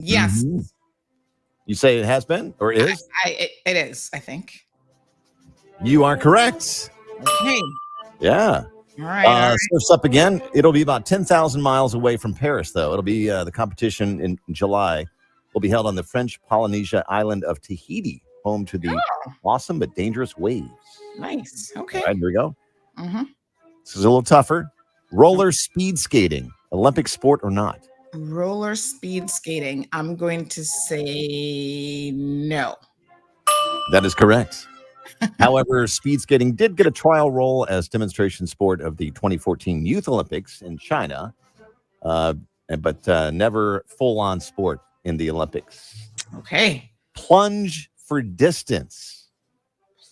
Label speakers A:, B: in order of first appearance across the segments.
A: Yes,
B: You say it has been or is?
A: it is, I think.
B: You are correct.
A: Okay.
B: Yeah.
A: All right.
B: Surf's up again. It'll be about 10,000 miles away from Paris, though. It'll be the competition in July. Will be held on the French Polynesia island of Tahiti, home to the awesome but dangerous waves.
A: Nice. Okay.
B: All right, here we go.
A: Mm-hmm.
B: This is a little tougher. Roller speed skating, Olympic sport or not?
A: Roller speed skating. I'm going to say no.
B: That is correct. However, speed skating did get a trial role as demonstration sport of the 2014 Youth Olympics in China, but never full-on sport in the Olympics.
A: Okay.
B: Plunge for distance.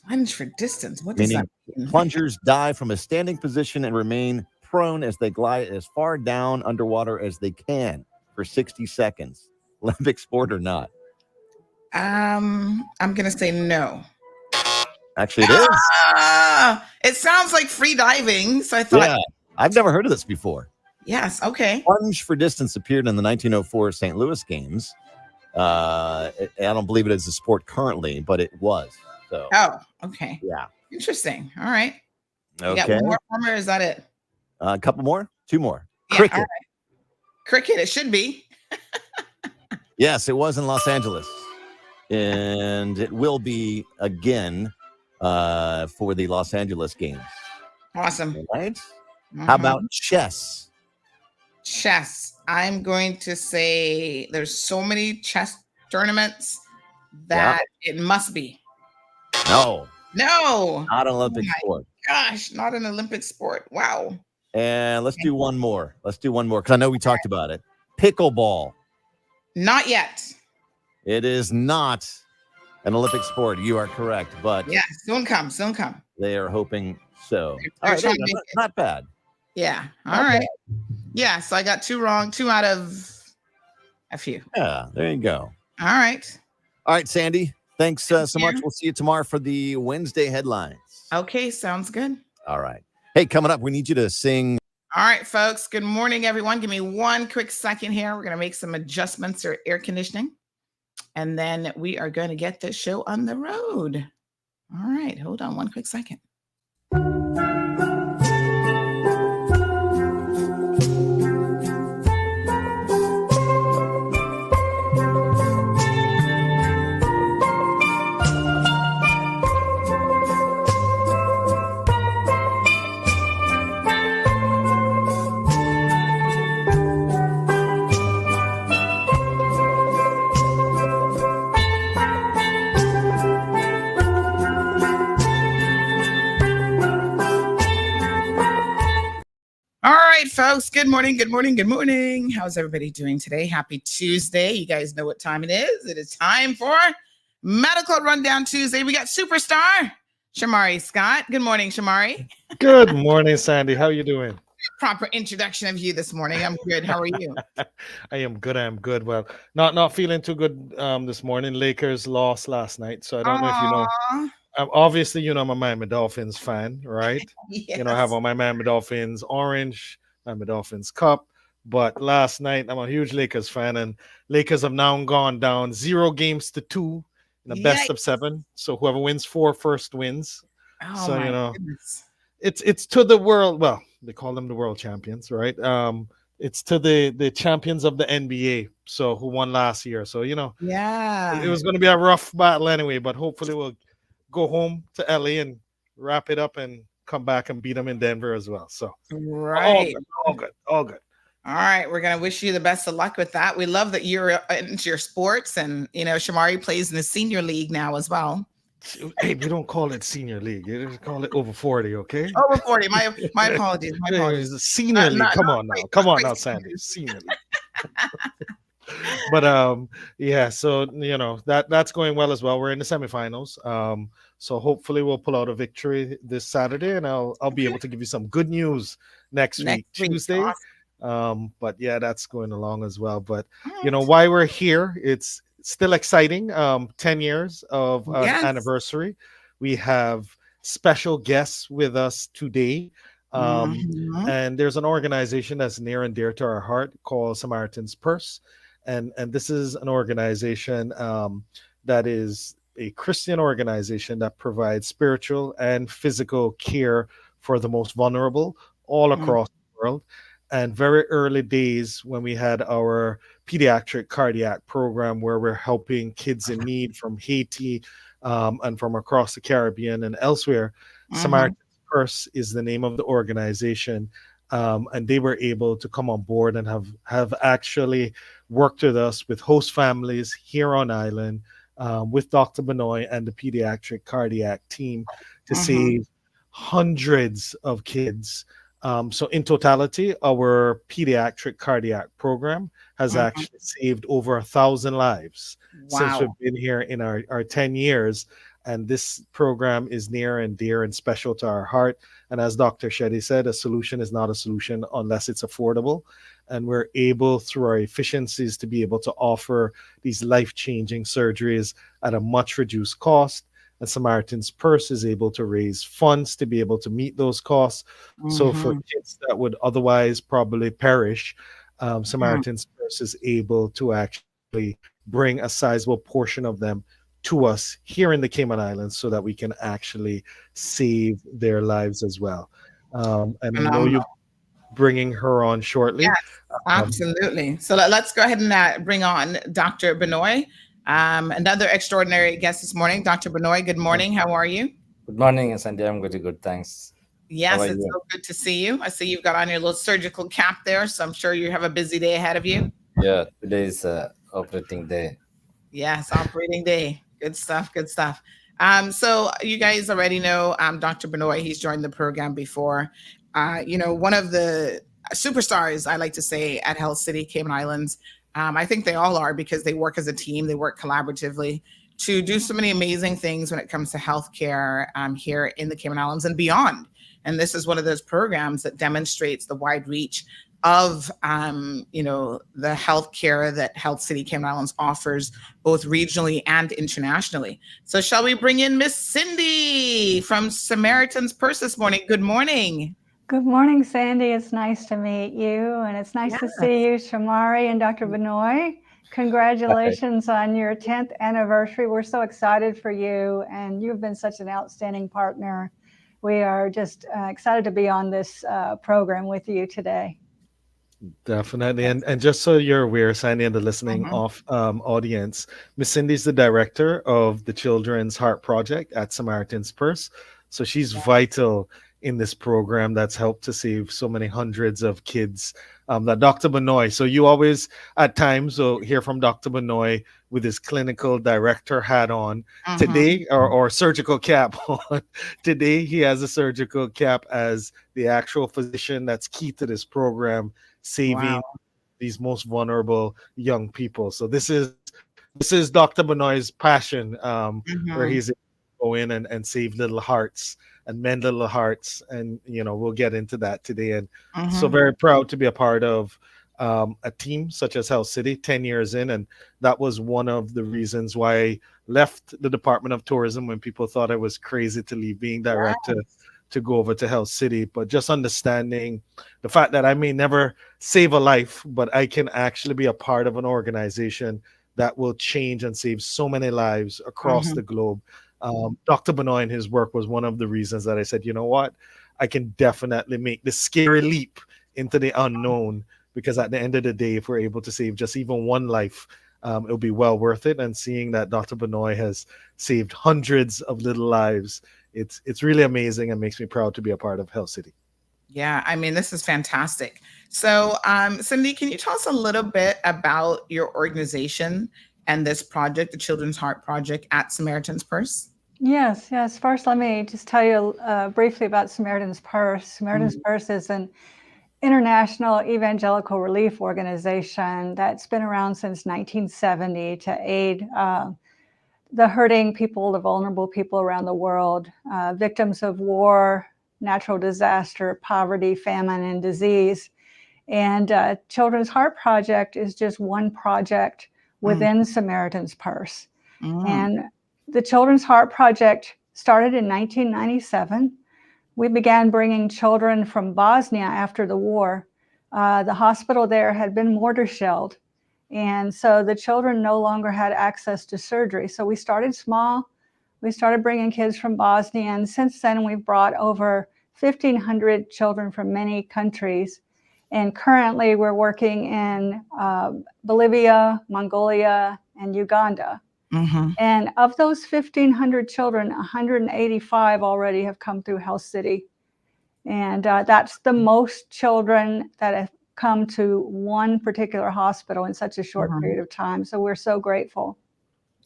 A: Plunge for distance. What does that mean?
B: Plungers dive from a standing position and remain prone as they glide as far down underwater as they can for 60 seconds. Olympic sport or not?
A: I'm going to say no.
B: Actually, it is.
A: It sounds like free diving. So I thought.
B: Yeah, I've never heard of this before.
A: Yes. Okay.
B: Plunge for distance appeared in the 1904 St. Louis Games. I don't believe it is a sport currently, but it was. So.
A: Oh, okay.
B: Yeah.
A: Interesting. All right.
B: Okay.
A: You got one more, Farmer? Is that it?
B: A couple more? Two more.
A: Yeah,
B: Cricket.
A: all right. Cricket. It should be.
B: Yes, it was in Los Angeles. And it will be again for the Los Angeles Games.
A: Awesome.
B: Right?
A: Mm-hmm.
B: How about chess?
A: Chess. I'm going to say there's so many chess tournaments that it must be.
B: No.
A: Not
B: an Olympic sport.
A: Gosh, not an Olympic sport. Wow.
B: And let's do one more. Because I know we talked about it. Pickleball.
A: Not yet.
B: It is not an Olympic sport. You are correct. But
A: yeah, soon come.
B: They are hoping so. All right, not bad.
A: Yeah. All right. Yeah, so I got two wrong, 2 out of a few.
B: Yeah, there you go.
A: All right.
B: All right, Sandy. Thanks so much. We'll see you tomorrow for the Wednesday headlines.
A: Okay, sounds good.
B: All right. Hey, coming up, we need you to sing.
A: All right, folks. Good morning, everyone. Give me one quick second here. We're going to make some adjustments or air conditioning. And then we are going to get this show on the road. All right. Hold on one quick second. All right, folks. Good morning. How's everybody doing today? Happy Tuesday. You guys know what time it is. It is time for Medical Rundown Tuesday. We got superstar Shamari Scott. Good morning, Shamari.
C: Good morning, Sandy. How are you doing?
A: Proper introduction of you this morning. I'm good. How are you?
C: I am good. Well, not feeling too good this morning. Lakers lost last night, so I don't know if you know. Obviously, you know I'm a Miami Dolphins fan, right?
A: Yes.
C: You know, I have on my Miami Dolphins orange, Miami Dolphins cup. But last night, I'm a huge Lakers fan, and Lakers have now gone down 0-2 in the best of 7. So whoever wins 4 first wins.
A: Oh,
C: so
A: my
C: you know,
A: goodness.
C: it's to the world. Well, they call them the world champions, right? It's to the champions of the NBA. So who won last year? So you know,
A: yeah,
C: it was going to be a rough battle anyway. But hopefully, we'll go home to LA and wrap it up and come back and beat them in Denver as well. So
A: right,
C: all good.
A: All right, we're gonna wish you the best of luck with that. We love that you're into your sports, and you know Shamari plays in the senior league now as well.
C: Hey, we don't call it senior league. You just call it over 40, okay?
A: Over 40. My apologies. My apologies.
C: It's senior league. Come on now, Sandy. Senior league. But yeah, so you know that's going well as well. We're in the semifinals. So hopefully we'll pull out a victory this Saturday, and I'll be able to give you some good news next week, Tuesday. Awesome. But yeah, that's going along as well. But you know why we're here, it's still exciting. 10 years of anniversary. We have special guests with us today. And there's an organization that's near and dear to our heart called Samaritan's Purse. and this is an organization that is a Christian organization that provides spiritual and physical care for the most vulnerable all
A: Mm,
C: across the world. And very early days when we had our pediatric cardiac program where we're helping kids in need from Haiti and from across the Caribbean and elsewhere.
A: mhm,
C: Samaritan's Purse is the name of the organization. And they were able to come on board and have actually worked with us with host families here on island with Dr. Benoit and the pediatric cardiac team to
A: mhm,
C: save hundreds of kids. So in totality, our pediatric cardiac program has
A: mhm.
C: actually saved over 1,000 lives since
A: Wow.
C: we've been here in our 10 years. And this program is near and dear and special to our heart. And as Dr. Shetty said, a solution is not a solution unless it's affordable. And we're able, through our efficiencies, to be able to offer these life changing surgeries at a much reduced cost. And Samaritan's Purse is able to raise funds to be able to meet those costs. So for
A: Mhm,
C: kids that would otherwise probably perish,
A: mhm.
C: Samaritan's Purse is able to actually bring a sizable portion of them to us here in the Cayman Islands so that we can actually save their lives as well. And I know you're
A: Phenomenal.
C: bringing her on shortly.
A: Yes,
C: Um,
A: absolutely. So let's go ahead and bring on Dr. Benoit, another extraordinary guest this morning. Dr. Benoit, good
D: Yeah.
A: morning. How are you?
D: Good morning, Sandy. I'm pretty good, thanks. How
A: Yes,
D: are
A: it's
D: you?
A: so good to see you. I see you've got on your little surgical cap there, so I'm sure you have a busy day ahead of you.
D: Yeah, today is operating day.
A: Yes, operating day. Good stuff. Good stuff. So you guys already know Dr. Benoit. He's joined the program before. One of the superstars, I like to say, at Health City, Cayman Islands. I think they all are because they work as a team. They work collaboratively to do so many amazing things when it comes to healthcare here in the Cayman Islands and beyond. And this is one of those programs that demonstrates the wide reach of the healthcare that Health City Cayman Islands offers both regionally and internationally. So shall we bring in Miss Cindy from Samaritan's Purse this morning? Good morning.
E: Good morning, Sandy. It's nice to meet you, and it's nice to see you, Shamari and Dr. Benoit. Congratulations on your 10th anniversary. We're so excited for you, and you've been such an outstanding partner. We are just excited to be on this program with you today.
C: Definitely. And just so you're aware, Sandy, and the listening
A: Mhm.
C: off audience, Miss Cindy's the director of the Children's Heart Project at Samaritan's Purse. So she's vital in this program that's helped to save so many hundreds of kids. That Dr. Benoit. So you always at times will hear from Dr. Benoit with his clinical director hat on.
A: Mhm.
C: Today, or surgical cap on. Today he has a surgical cap as the actual physician that's key to this program,
A: Wow.
C: saving these most vulnerable young people. So this is Dr. Benoit's passion, where
A: Mhm.
C: he's able to go in and save little hearts and mend little hearts, and we'll get into that today. And so
A: Mhm.
C: very proud to be a part of a team such as Health City 10 years in, and that was one of the reasons why I left the Department of Tourism when people thought I was crazy to leave being director to go over to Health City. But just understanding the fact that I may never save a life, but I can actually be a part of an organization that will change and save so many lives across
A: Mhm.
C: the globe. Dr. Benoit and his work was one of the reasons that I said, you know what, I can definitely make this scary leap into the unknown, because at the end of the day, if we're able to save just even one life, it'll be well worth it. And seeing that Dr. Benoit has saved hundreds of little lives, it's really amazing and makes me proud to be a part of Health City.
A: Yeah, I mean, this is fantastic. So, Cindy, can you tell us a little bit about your organization and this project, the Children's Heart Project at Samaritan's Purse?
E: Yes, yes. First, let me just tell you briefly about Samaritan's Purse. Samaritan's
A: Mhm.
E: Purse is an international evangelical relief organization that's been around since 1970 to aid the hurting people, the vulnerable people around the world, victims of war, natural disaster, poverty, famine, and disease. And Children's Heart Project is just one project
A: Mm,
E: within Samaritan's Purse.
A: mm,
E: And the Children's Heart Project started in 1997. We began bringing children from Bosnia after the war. The hospital there had been mortar shelled, And so the children no longer had access to surgery. So we started small. We started bringing kids from Bosnia. And since then, we've brought over 1,500 children from many countries. And currently, we're working in Bolivia, Mongolia, and Uganda.
A: Mm-hmm.
E: And of those 1,500 children, 185 already have come through Health City. And that's the most children that have come to one particular hospital in such a short period of time. So we're so grateful.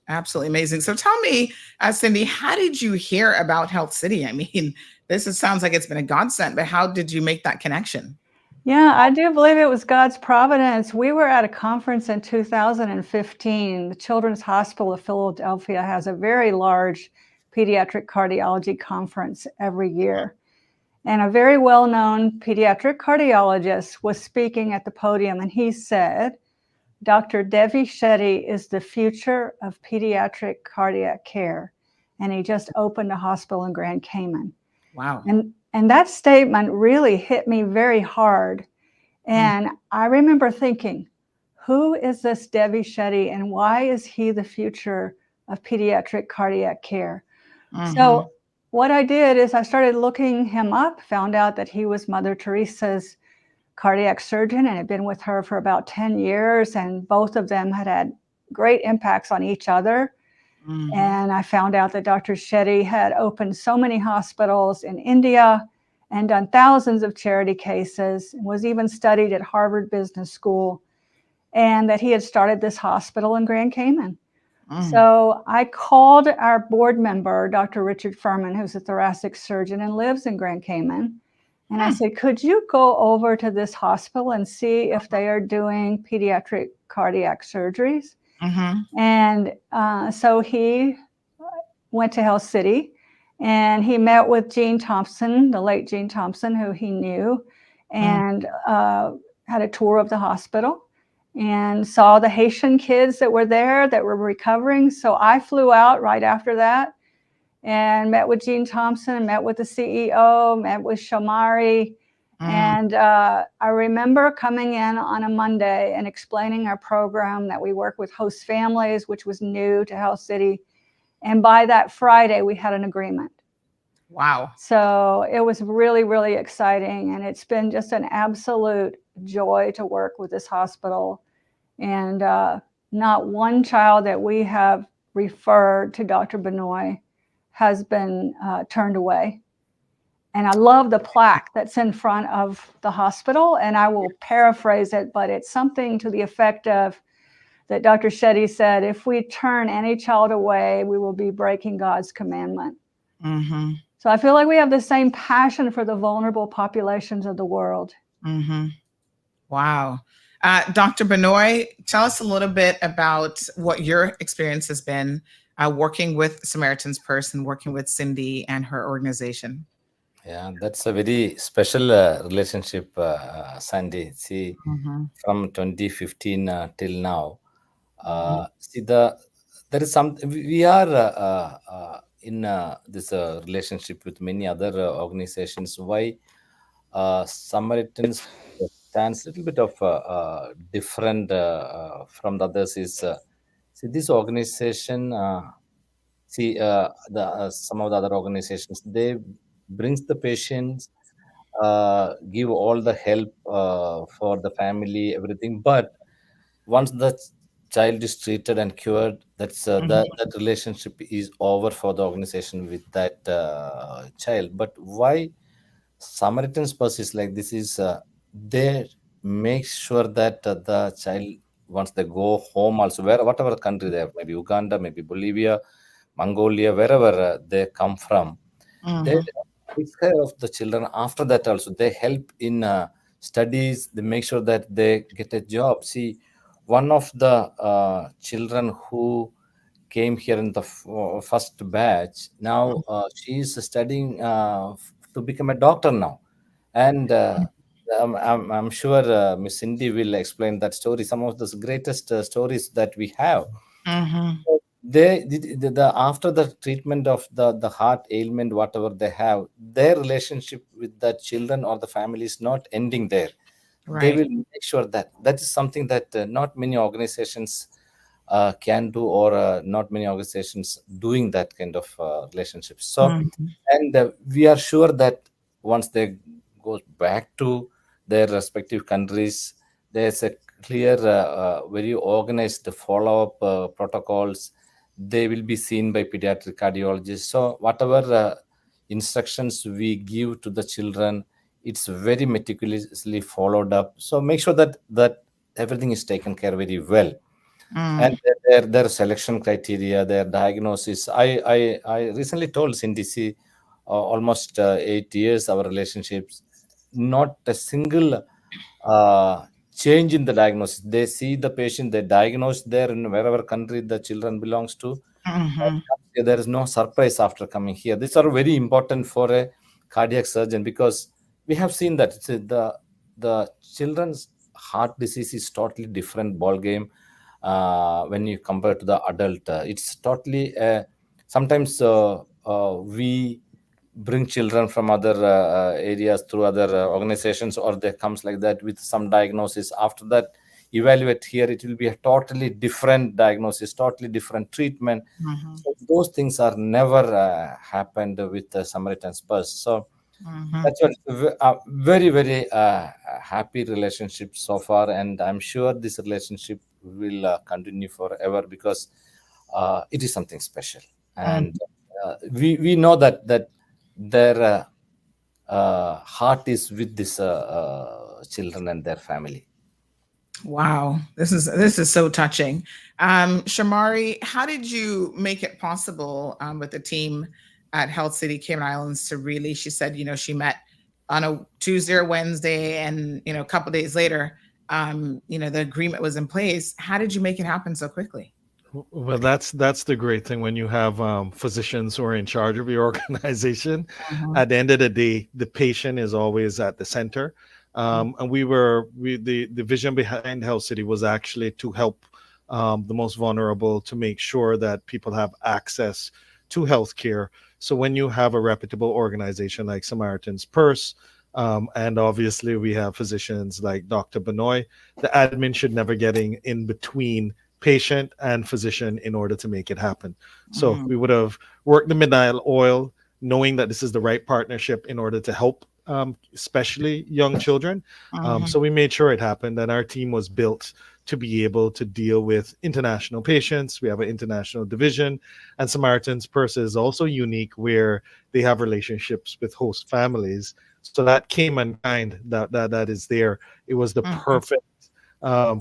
A: Absolutely amazing. So tell me, Cindy, how did you hear about Health City? I mean, sounds like it's been a godsend, but how did you make that connection?
E: Yeah, I do believe it was God's providence. We were at a conference in 2015. The Children's Hospital of Philadelphia has a very large pediatric cardiology conference every year. And a very well-known pediatric cardiologist was speaking at the podium, and he said, Dr. Devi Shetty is the future of pediatric cardiac care. And he just opened a hospital in Grand Cayman.
A: Wow.
E: And that statement really hit me very hard. And I remember thinking, who is this Devi Shetty and why is he the future of pediatric cardiac care? So what I did is I started looking him up, found out that he was Mother Teresa's cardiac surgeon and had been with her for about 10 years. And both of them had great impacts on each other. And I found out that Dr. Shetty had opened so many hospitals in India and done thousands of charity cases, and was even studied at Harvard Business School, and that he had started this hospital in Grand Cayman. So I called our board member, Dr. Richard Furman, who's a thoracic surgeon and lives in Grand Cayman. And I said, could you go over to this hospital and see if they are doing pediatric cardiac surgeries? And so he went to Health City and he met with Gene Thompson, the late Gene Thompson, who he knew, and had a tour of the hospital and saw the Haitian kids that were there that were recovering. So I flew out right after that and met with Gene Thompson, met with the CEO, met with Shamari. And I remember coming in on a Monday and explaining our program that we work with host families, which was new to Health City. And by that Friday, we had an agreement.
A: Wow.
E: So it was really, really exciting. And it's been just an absolute joy to work with this hospital. And not one child that we have referred to Dr. Benoit has been turned away. And I love the plaque that's in front of the hospital. And I will paraphrase it, but it's something to the effect of that Dr. Shetty said, if we turn any child away, we will be breaking God's commandment. So I feel like we have the same passion for the vulnerable populations of the world.
A: Wow. Dr. Benoit, tell us a little bit about what your experience has been working with Samaritan's Purse and working with Cindy and her organization.
D: Yeah, that's a very special relationship, Sandy. See, from 2015 till now, see there is some. We are in this relationship with many other organizations. Why Samaritans stands a little bit of different from the others is see this organization. See the some of the other organizations, they brings the patients, give all the help for the family, everything. But once the child is treated and cured, that's that relationship is over for the organization with that child. But why Samaritan's Purse is like this is they make sure that the child, once they go home also, where whatever country they have, maybe Uganda, maybe Bolivia, Mongolia, wherever they come from, they take care of the children. After that also, they help in studies. They make sure that they get a job. See, one of the children who came here in the first batch, now she is studying to become a doctor now. And I'm sure Miss Cindy will explain that story, some of the greatest stories that we have. The after the treatment of the heart ailment, whatever they have, their relationship with the children or the family is not ending there. they
A: Right.
D: will make sure that that is something that not many organizations can do, or not many organizations doing that kind of relationships. So,
A: Mhm.
D: and we are sure that once they go back to their respective countries, there's a clear, very organized follow-up protocols. They will be seen by pediatric cardiologists. So whatever instructions we give to the children, it's very meticulously followed up. So make sure that everything is taken care very well.
A: Mm.
D: And their selection criteria, their diagnosis. I recently told Cindy, see, almost 8 years our relationships, not a single change in the diagnosis. They see the patient, they diagnose there in wherever country the children belongs to.
A: Mhm.
D: There is no surprise after coming here. These are very important for a cardiac surgeon, because we have seen that the children's heart disease is totally different ball game when you compare to the adult. It's totally sometimes we bring children from other areas through other organizations, or they comes like that with some diagnosis. After that, evaluate here, it will be a totally different diagnosis, totally different treatment.
A: Mhm.
D: So those things are never happened with the Samaritan Spurs. So
A: Mhm.
D: that's what very very happy relationship so far, and I'm sure this relationship will continue forever, because it is something special. And
A: Mhm.
D: we know that their heart is with this children and their family.
A: Wow, this is so touching. Shamari, how did you make it possible with the team at Health City Cayman Islands to really? She said, she met on a Tuesday or Wednesday, and a couple days later, the agreement was in place. How did you make it happen so quickly?
C: Well, that's the great thing when you have physicians who are in charge of your organization.
A: Mhm.
C: At the end of the day, the patient is always at the center. And the vision behind Health City was actually to help the most vulnerable, to make sure that people have access to healthcare. So when you have a reputable organization like Samaritan's Purse, and obviously we have physicians like Dr. Benoit, the admin should never in between patient and physician in order to make it happen. So
A: Mhm.
C: we would have worked the midnight oil, knowing that this is the right partnership in order to help, especially young children.
A: Mhm.
C: So we made sure it happened, and our team was built to be able to deal with international patients. We have an international division, and Samaritan's Purse is also unique, where they have relationships with host families. So that Cayman kind that is there. It was the
A: Mhm.
C: perfect,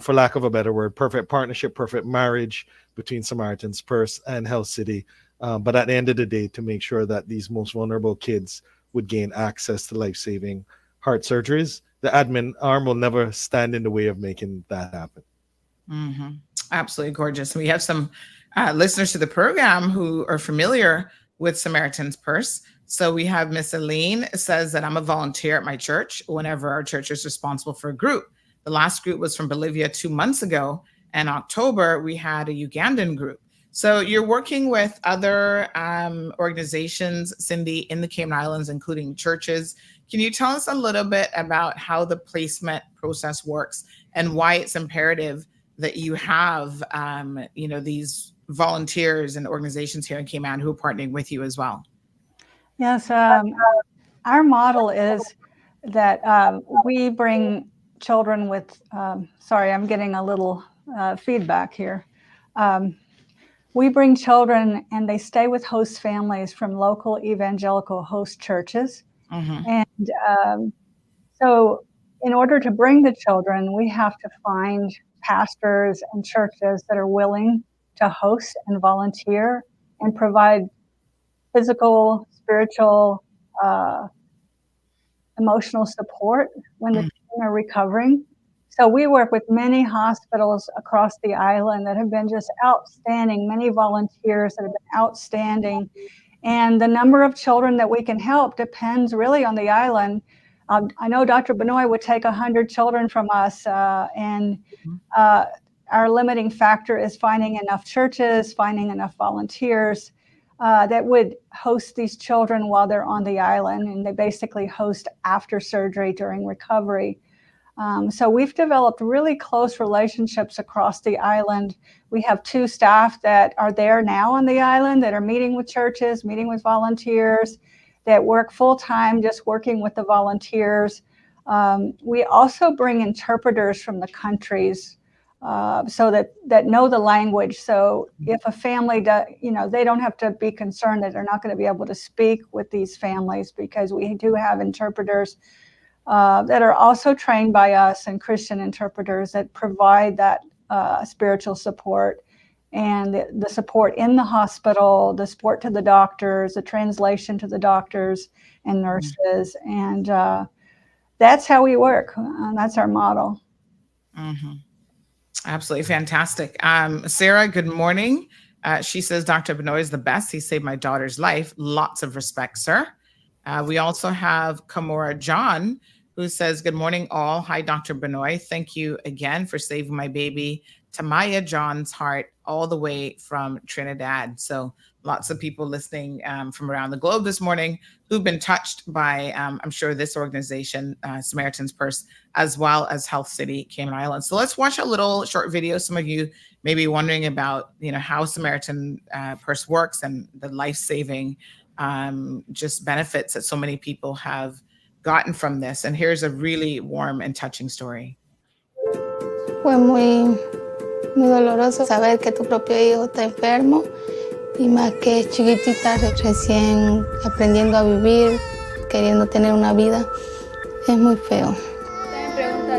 C: for lack of a better word, perfect partnership, perfect marriage between Samaritan's Purse and Health City. But at the end of the day, to make sure that these most vulnerable kids would gain access to life saving heart surgeries, the admin arm will never stand in the way of making that happen.
A: Mhm. Absolutely gorgeous. We have some listeners to the program who are familiar with Samaritan's Purse. So we have Miss Aline says that I'm a volunteer at my church whenever our church is responsible for a group. The last group was from Bolivia 2 months ago. In October, we had a Ugandan group. So you're working with other organizations, Cindy, in the Cayman Islands, including churches. Can you tell us a little bit about how the placement process works and why it's imperative that you have these volunteers and organizations here in Cayman who are partnering with you as well?
E: Yes, our model is that we bring children with, sorry, I'm getting a little feedback here. Um, we bring children and they stay with host families from local evangelical host churches.
A: Mm-hmm.
E: And so, in order to bring the children, we have to find pastors and churches that are willing to host and volunteer and provide physical, spiritual, uh, emotional support when the children are recovering. So we work with many hospitals across the island that have been just outstanding, many volunteers that have been outstanding. And the number of children that we can help depends really on the island. I know Dr. Benoit would take 100 children from us, and uh, our limiting factor is finding enough churches, finding enough volunteers that would host these children while they're on the island, and they basically host after surgery during recovery. So we've developed really close relationships across the island. We have 2 staff that are there now on the island that are meeting with churches, meeting with volunteers, that work full-time just working with the volunteers. We also bring interpreters from the countries so that know the language. So if a family does, they don't have to be concerned that they're not going to be able to speak with these families, because we do have interpreters that are also trained by us, and Christian interpreters that provide that spiritual support and the support in the hospital, the support to the doctors, the translation to the doctors and nurses. And that's how we work. That's our model.
A: Mm-hmm. Absolutely fantastic. Sarah, good morning. She says, Dr. Benoit is the best. He saved my daughter's life. Lots of respect, sir. We also have Kamora John, who says, good morning, all. Hi, Dr. Benoit. Thank you again for saving my baby Tamaya John's heart all the way from Trinidad. So lots of people listening from around the globe this morning who've been touched by, I'm sure, this organization, Samaritan's Purse, as well as Health City, Cayman Islands. So let's watch a little short video. Some of you may be wondering about, how Samaritan Purse works and the life-saving just benefits that so many people have gotten from this. And here's a really warm and touching story.
F: Fue muy doloroso saber que tu propio hijo está enfermo, y más que es chiquitita, recién aprendiendo a vivir, queriendo tener una vida. Es muy feo.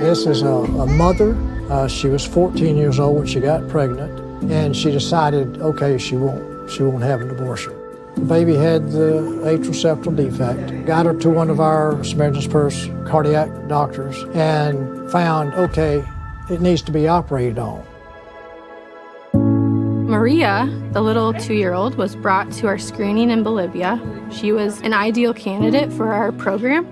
G: This is a mother. She was 14 years old when she got pregnant, and she decided, okay, she won't have an abortion. The baby had the atrial septal defect. Got her to one of our Samaritan's Purse cardiac doctors and found, okay, it needs to be operated on.
H: Maria, the little 2-year-old, was brought to our screening in Bolivia. She was an ideal candidate for our program.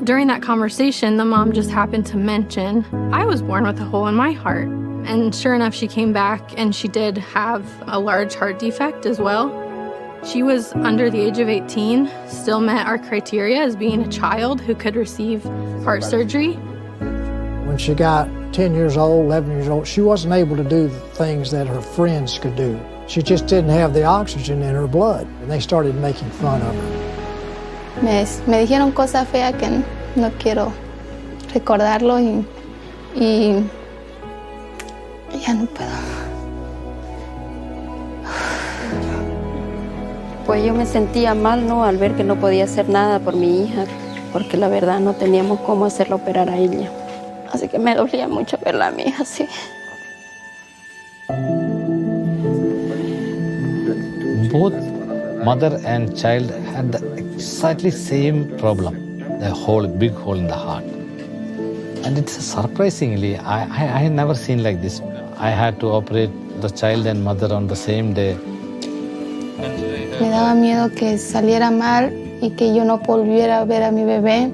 H: During that conversation, the mom just happened to mention, I was born with a hole in my heart. And sure enough, she came back and she did have a large heart defect as well. She was under the age of 18, still met our criteria as being a child who could receive heart surgery.
G: When she got 10 years old, 11 years old, she wasn't able to do the things that her friends could do. She just didn't have the oxygen in her blood, and they started making fun of her.
F: Me dijeron cosas feas que no quiero recordarlo y ya no puedo.
I: Pues yo me sentía mal, ¿no? Al ver que no podía hacer nada por mi hija, porque la verdad no teníamos cómo hacerla operar a ella. Así que me dolía mucho verla a mi hija así.
D: Both mother and child had the exactly same problem, the big hole in the heart. And it's surprisingly, I had never seen like this. I had to operate the child and mother on the same day.
F: Me daba miedo que saliera mal y que yo no volviera a ver a mi bebé.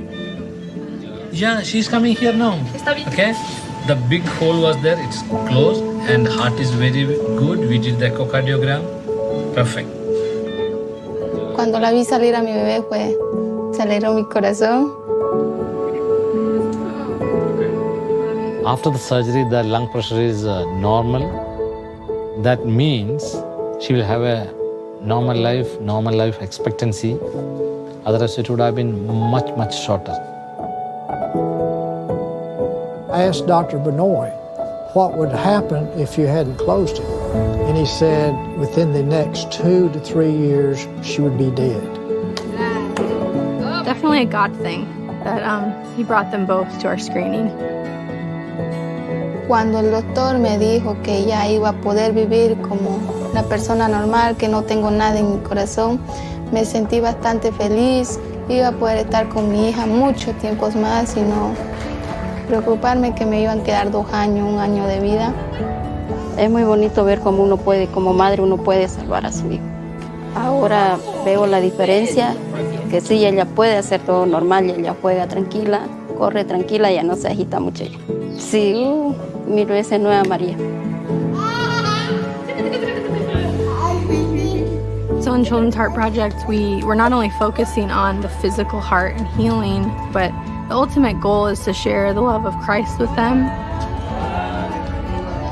J: Yeah, she's coming here now. Okay, the big hole was there, it's closed, and heart is very good. We did the echocardiogram, perfect.
F: Cuando la vi salir a mi bebé, se alegró mi corazón.
D: After the surgery, the lung pressure is normal. That means she will have a normal life expectancy. Otherwise, it would have been much, much shorter.
G: I asked Dr. Benoit what would happen if you hadn't closed it. And he said within the next 2 to 3 years, she would be dead.
H: Definitely a God thing that he brought them both to our screening.
F: Cuando el doctor me dijo que ella iba a poder vivir como una persona normal, que no tengo nada en mi corazón, me sentí bastante feliz. Iba a poder estar con mi hija muchos tiempos más y no preocuparme que me iban a quedar 2 años, 1 año de vida.
I: Es muy bonito ver cómo uno puede, como madre, uno puede salvar a su hijo. Ahora veo la diferencia, que sí, ella puede hacer todo normal, y ella juega tranquila, corre tranquila, ya no se agita mucho. Sí, 1000 veces nueva María.
H: So in Children's Heart Project, we're not only focusing on the physical heart and healing, but The ultimate goal is to share the love of Christ with them.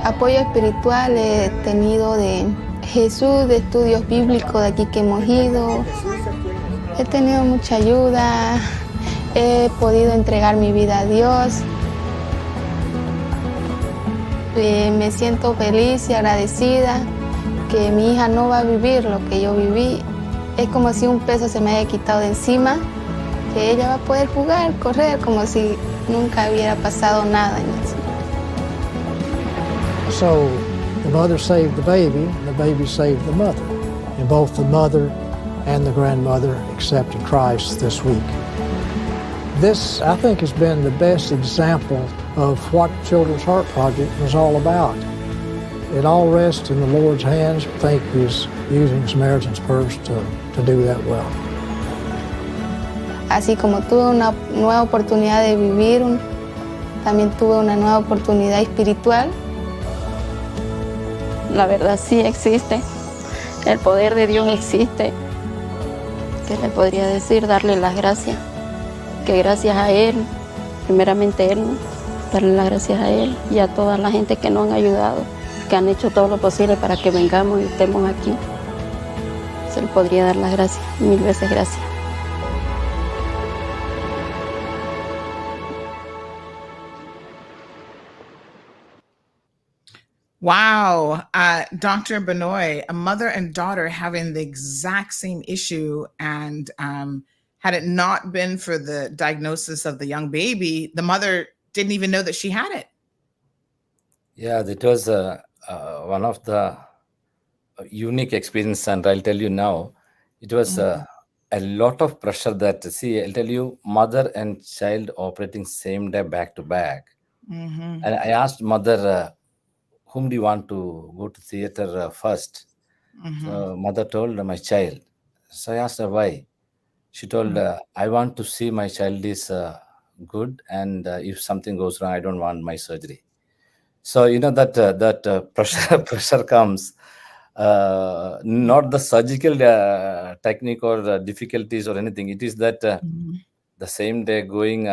F: Apoyo espiritual he tenido de Jesús, de estudios bíblicos de aquí que hemos ido. He tenido mucha ayuda, he podido entregar mi vida a Dios. Me siento feliz y agradecida que mi hija no va a vivir lo que yo viví. Es como si un peso se me haya quitado de encima, que ella va a poder jugar, correr, como si nunca hubiera pasado nada en eso.
G: So the mother saved the baby saved the mother. And both the mother and the grandmother accepted Christ this week. This, I think, has been the best example of what Children's Heart Project was all about. It all rests in the Lord's hands. I think He's using Samaritan's Purse to do that well.
F: Así como tuve una nueva oportunidad de vivir, también tuve una nueva oportunidad espiritual. La verdad sí existe, el poder de Dios existe. ¿Qué le podría decir? Darle las gracias, que gracias a Él, primeramente Él, ¿no? Darle las gracias a Él y a toda la gente que nos han ayudado, que han hecho todo lo posible para que vengamos y estemos aquí. Se le podría dar las gracias, 1000 veces gracias.
A: Wow. Dr. Benoit, a mother and daughter having the exact same issue. And had it not been for the diagnosis of the young baby, the mother didn't even know that she had it.
D: Yeah, that was one of the unique experience, and I'll tell you now, it was a lot of pressure that, see, I'll tell you, mother and child operating same day back to back.
A: Mm-hmm.
D: And I asked mother, whom do you want to go to theater first?
A: Mm-hmm.
D: So mother told my child. So I asked her why. She told, I want to see my child is good, and if something goes wrong, I don't want my surgery. So you know that pressure comes, not the surgical technique or difficulties or anything. It is that the same day going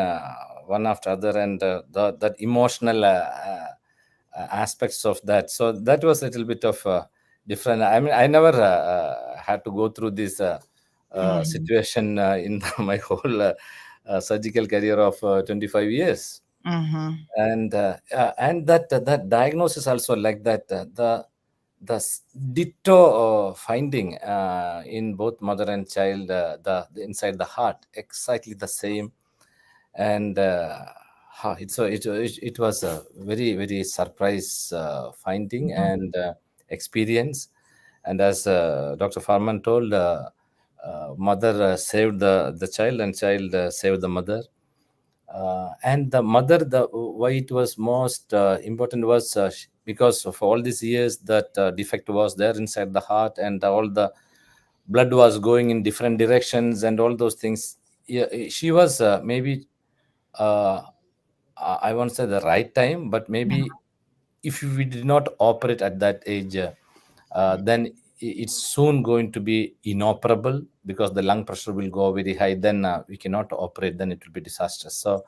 D: one after other, and that emotional aspects of that. So that was a little bit of different. I mean, I never had to go through this situation in my whole surgical career of 25 years.
A: Mm-hmm.
D: And that diagnosis also, like that, the ditto finding in both mother and child, the inside the heart, exactly the same. And it was a very, very surprise finding and experience. And as Dr. Farman told, mother saved the child, and child saved the mother. And the mother, why it was most important was because of all these years that defect was there inside the heart, and all the blood was going in different directions and all those things. Yeah, she was maybe I won't say the right time, but maybe if we did not operate at that age, then it's soon going to be inoperable, because the lung pressure will go very high. Then we cannot operate. Then it will be disastrous. So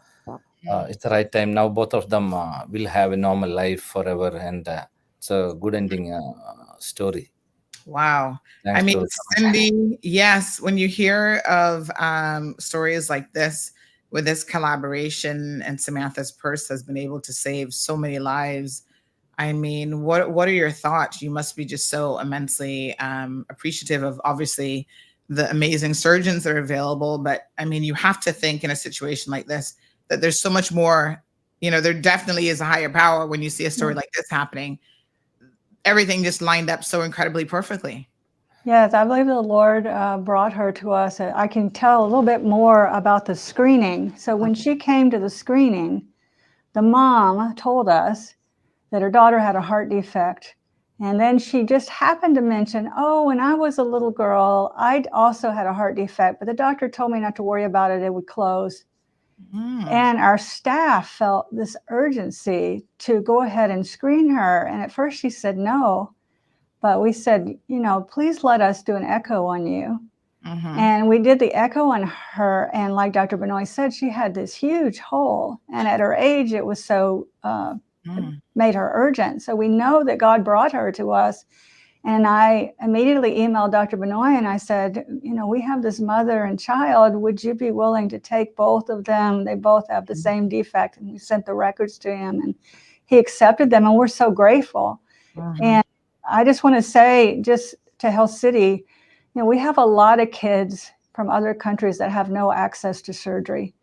D: it's the right time now. Both of them will have a normal life forever, and it's a good ending story.
A: Wow.
D: Thanks
A: I mean,
D: to
A: Cindy, yes, when you hear of stories like this, with this collaboration, and Samantha's Purse has been able to save so many lives, I mean, what are your thoughts? You must be just so immensely appreciative of, obviously, the amazing surgeons that are available. But I mean, you have to think in a situation like this that there's so much more. You know, there definitely is a higher power when you see a story like this happening. Everything just lined up so incredibly perfectly.
E: Yes, I believe the Lord brought her to us. I can tell a little bit more about the screening. So when she came to the screening, the mom told us that her daughter had a heart defect. And then she just happened to mention, oh, when I was a little girl, I also had a heart defect, but the doctor told me not to worry about it. It would close. And our staff felt this urgency to go ahead and screen her. And at first she said no, but we said, you know, please let us do an echo on you. And we did the echo on her, and like Dr. Benoit said, she had this huge hole. And at her age, it was so, it made her urgent. So we know that God brought her to us. And I immediately emailed Dr. Benoit and I said, you know, we have this mother and child. Would you be willing to take both of them? They both have the same defect. And we sent the records to him and he accepted them. And we're so grateful. And I just want to say, just to Health City, you know, we have a lot of kids from other countries that have no access to surgery.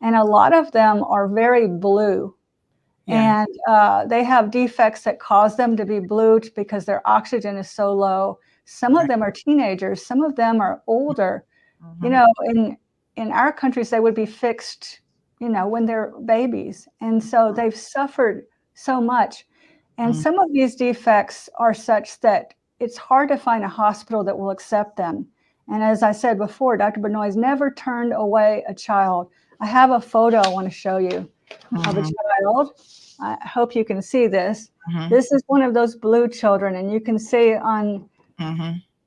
E: And a lot of them are very blue. And they have defects that cause them to be blue because their oxygen is so low. Some of them are teenagers. Some of them are older. You know, in our countries, they would be fixed, you know, when they're babies. And so they've suffered so much. And some of these defects are such that it's hard to find a hospital that will accept them. And as I said before, Dr. Benoit has never turned away a child. I have a photo I want to show you of a child. I hope you can see this. This is one of those blue children, and you can see on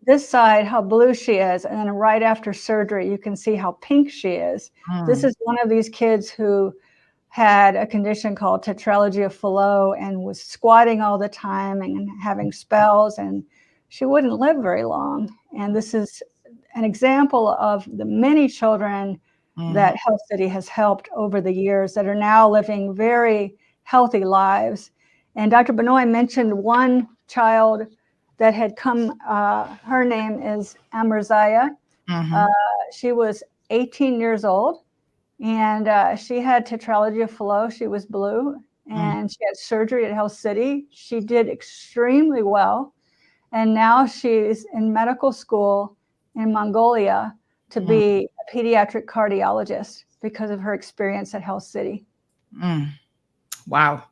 E: this side how blue she is, and then right after surgery, you can see how pink she is. This is one of these kids who had a condition called tetralogy of Fallot and was squatting all the time and having spells, and she wouldn't live very long. And this is an example of the many children that Health City has helped over the years that are now living very healthy lives. And Dr. Benoit mentioned one child that had come, her name is Amarzaya. She was 18 years old and she had tetralogy of Fallot. She was blue and she had surgery at Health City. She did extremely well. And now she's in medical school in Mongolia to be a pediatric cardiologist because of her experience at Health City.
A: Wow.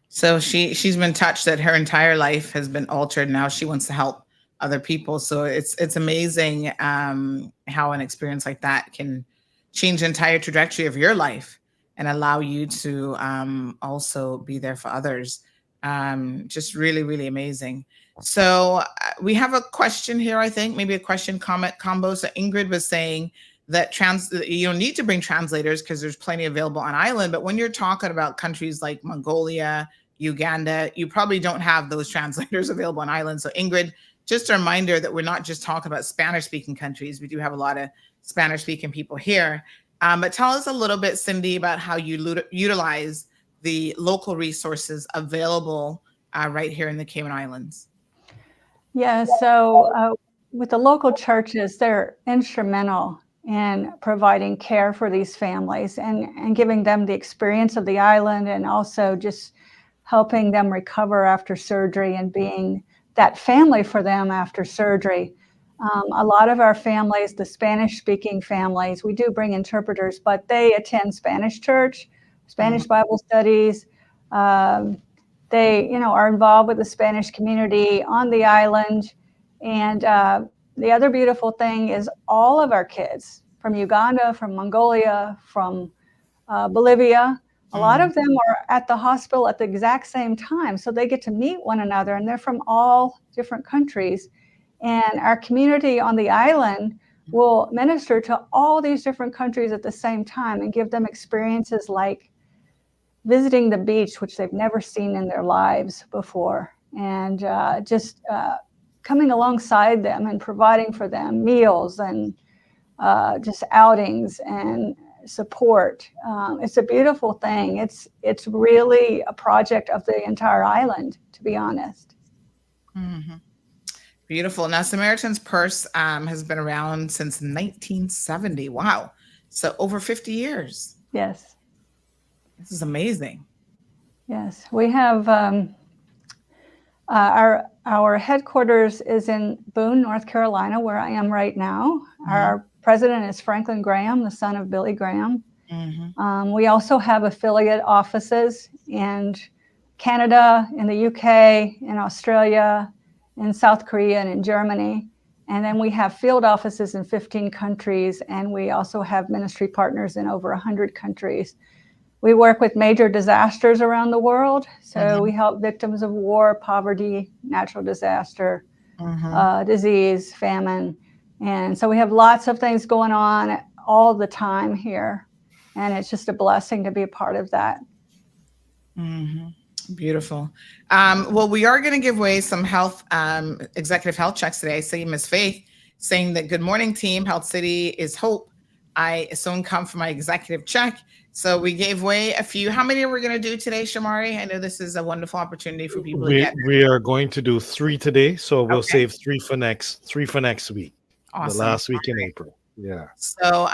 A: So she's been touched that her entire life has been altered. Now she wants to help other people. So it's amazing how an experience like that can change the entire trajectory of your life and allow you to also be there for others. Just really, really amazing. So we have a question here, I think, maybe a question comment combo. So Ingrid was saying that you don't need to bring translators because there's plenty available on island. But when you're talking about countries like Mongolia, Uganda, you probably don't have those translators available on island. So Ingrid, just a reminder that we're not just talking about Spanish-speaking countries. We do have a lot of Spanish-speaking people here. But tell us a little bit, Cindy, about how you utilize the local resources available right here in the Cayman Islands.
E: Yeah, so with the local churches, they're instrumental in providing care for these families and giving them the experience of the island and also just helping them recover after surgery and being that family for them after surgery. A lot of our families, the Spanish-speaking families, we do bring interpreters, but they attend Spanish church, Spanish Bible studies. They, are involved with the Spanish community on the island. And the other beautiful thing is all of our kids from Uganda, from Mongolia, from Bolivia, a lot of them are at the hospital at the exact same time. So they get to meet one another and they're from all different countries. And our community on the island will minister to all these different countries at the same time and give them experiences like visiting the beach, which they've never seen in their lives before, and just coming alongside them and providing for them meals and just outings and support. It's a beautiful thing. It's really a project of the entire island, to be honest.
A: Beautiful. Now, Samaritan's Purse has been around since 1970. Wow. So over 50 years.
E: Yes.
A: This is amazing.
E: Yes, we have our headquarters is in Boone, North Carolina, where I am right now. Our president is Franklin Graham, the son of Billy Graham. We also have affiliate offices in Canada, in the UK, in Australia, in South Korea, and in Germany. And then we have field offices in 15 countries, and we also have ministry partners in over 100 countries. We work with major disasters around the world. So we help victims of war, poverty, natural disaster, disease, famine. And so we have lots of things going on all the time here. And it's just a blessing to be a part of that.
A: Beautiful. Well, we are going to give away some health, executive health checks today. I see Miss Faith saying that good morning team, Health City is hope. I soon come for my executive check. So we gave away a few. How many are we going to do today, Shamari? I know this is a wonderful opportunity for people to get.
C: We are going to do 3 today, so we'll
A: Okay.
C: save 3 for next week.
A: Awesome.
C: The last week in April. Yeah.
A: So,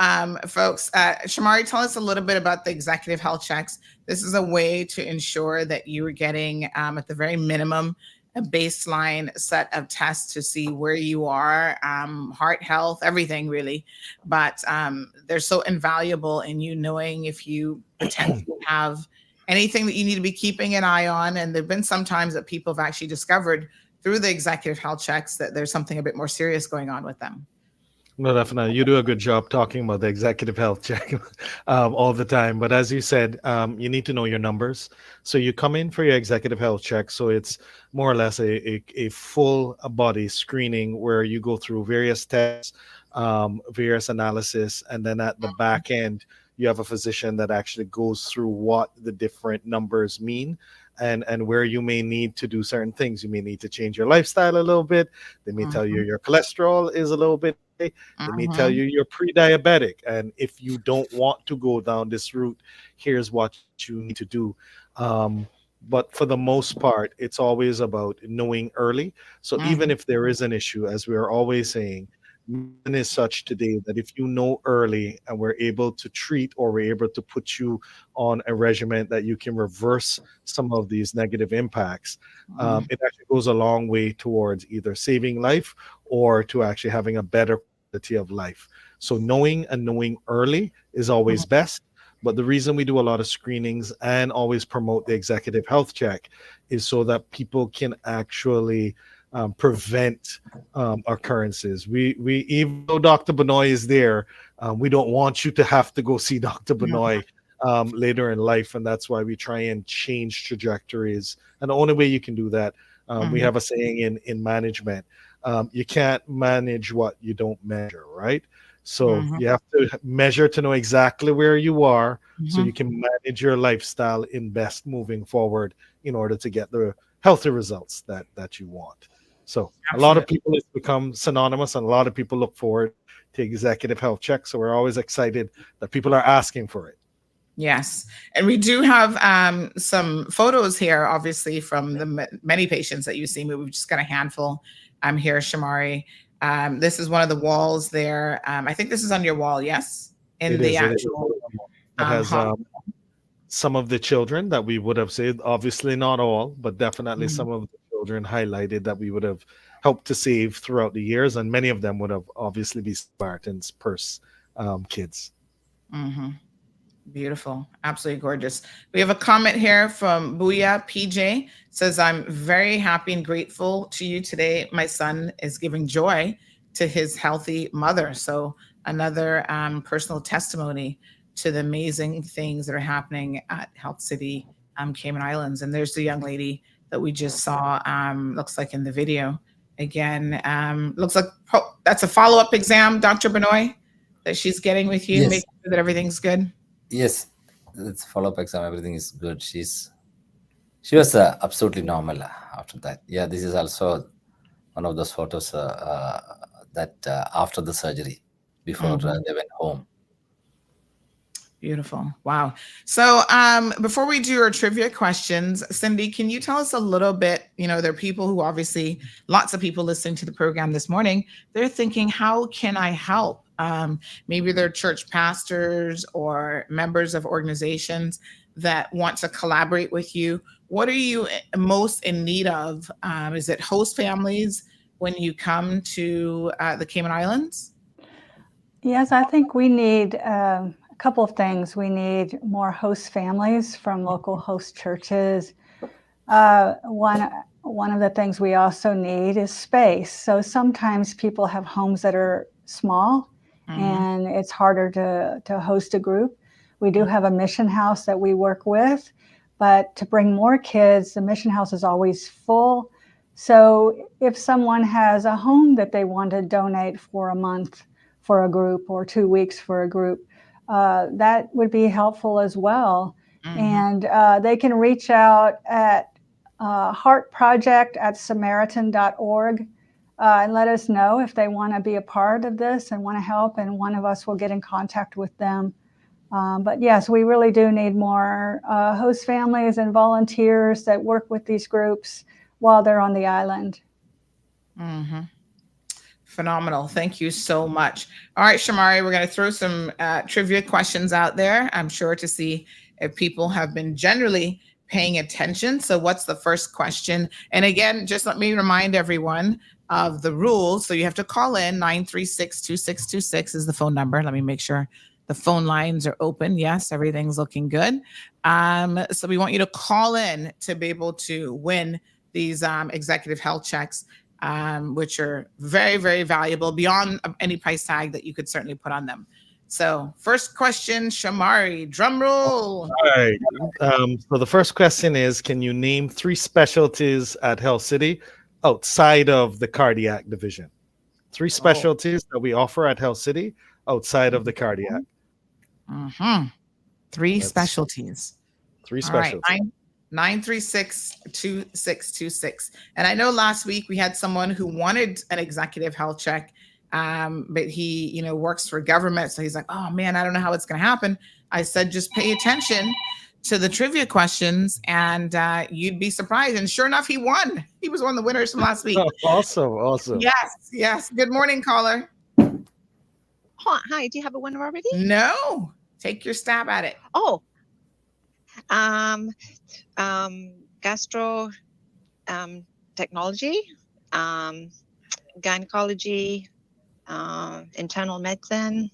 A: folks, Shamari, tell us a little bit about the executive health checks. This is a way to ensure that you are getting, at the very minimum, a baseline set of tests to see where you are, heart health, everything really. But they're so invaluable in you knowing if you potentially have anything that you need to be keeping an eye on. And there've been some times that people have actually discovered through the executive health checks that there's something a bit more serious going on with them.
C: No, definitely. You do a good job talking about the executive health check all the time. But as you said, you need to know your numbers. So you come in for your executive health check. So it's more or less a full body screening where you go through various tests, various analysis, and then at the back end, you have a physician that actually goes through what the different numbers mean. And where you may need to do certain things. You may need to change your lifestyle a little bit. They may tell you your cholesterol is a little bit. They may tell you you're pre-diabetic. And if you don't want to go down this route, here's what you need to do. But for the most part, it's always about knowing early. So even if there is an issue, as we are always saying, medicine is such today that if you know early and we're able to treat or we're able to put you on a regimen that you can reverse some of these negative impacts, it actually goes a long way towards either saving life or to actually having a better quality of life. So knowing early is always best. But the reason we do a lot of screenings and always promote the executive health check is so that people can actually prevent occurrences. We even though Dr. Benoit is there, we don't want you to have to go see Dr. Benoit later in life, and that's why we try and change trajectories. And the only way you can do that, we have a saying in management: you can't manage what you don't measure, right? So you have to measure to know exactly where you are, so you can manage your lifestyle in best moving forward in order to get the healthy results that you want. So a lot of people, it's become synonymous, and a lot of people look forward to executive health checks. So we're always excited that people are asking for it.
A: Yes. And we do have some photos here, obviously, from the many patients that you see. We've just got a handful here, Shamari. This is one of the walls there. I think this is on your wall, yes? In the actual.
C: It has some of the children that we would have saved, obviously not all, but definitely some of the children highlighted that we would have helped to save throughout the years. And many of them would have obviously been Samaritan's purse kids.
A: Beautiful. Absolutely gorgeous. We have a comment here from Booyah PJ. Says, I'm very happy and grateful to you today. My son is giving joy to his healthy mother. So another personal testimony to the amazing things that are happening at Health City, Cayman Islands. And there's the young lady that we just saw, looks like in the video. Again, looks like that's a follow-up exam, Dr. Benoit, that she's getting with you,
D: Yes.
A: making sure that everything's good.
D: Yes, it's follow-up exam. Everything is good. She was absolutely normal after that. Yeah, this is also one of those photos that after the surgery, before they went home.
A: Beautiful. Wow. So before we do our trivia questions, Cindy, can you tell us a little bit, there are people who obviously, lots of people listening to the program this morning, they're thinking, how can I help? Maybe they're church pastors or members of organizations that want to collaborate with you. What are you most in need of? Is it host families when you come to the Cayman Islands?
E: Yes, I think we need a couple of things. We need more host families from local host churches. One of the things we also need is space. So sometimes people have homes that are small and it's harder to host a group. We do have a mission house that we work with, but to bring more kids, the mission house is always full. So if someone has a home that they want to donate for a month for a group or 2 weeks for a group, that would be helpful as well. And they can reach out at heartproject@samaritan.org and let us know if they want to be a part of this and want to help, and one of us will get in contact with them. But yes, we really do need more host families and volunteers that work with these groups while they're on the island.
A: Phenomenal. Thank you so much. All right, Shamari, we're going to throw some trivia questions out there, I'm sure, to see if people have been generally paying attention. So what's the first question? And again, just let me remind everyone of the rules. So you have to call in. 936-2626 is the phone number. Let me make sure the phone lines are open. Yes, everything's looking good. So we want you to call in to be able to win these executive health checks, which are very, very valuable beyond any price tag that you could certainly put on them. So first question, Shamari, drum roll.
C: All right. So the first question is, can you name 3 specialties at Health City outside of the cardiac division? 3 specialties that we offer at Health City outside of the cardiac.
A: 3 specialties.
C: 3 specialties.
A: All right, 936-2626. And I know last week we had someone who wanted an executive health check, but he, works for government. So he's like, oh man, I don't know how it's going to happen. I said, just pay attention to the trivia questions and you'd be surprised. And sure enough, he won. He was one of the winners from last week.
C: Awesome.
A: Yes. Good morning, caller.
K: Hi, do you have a winner already?
A: No. Take your stab at it.
K: Gastro technology, gynecology, internal medicine.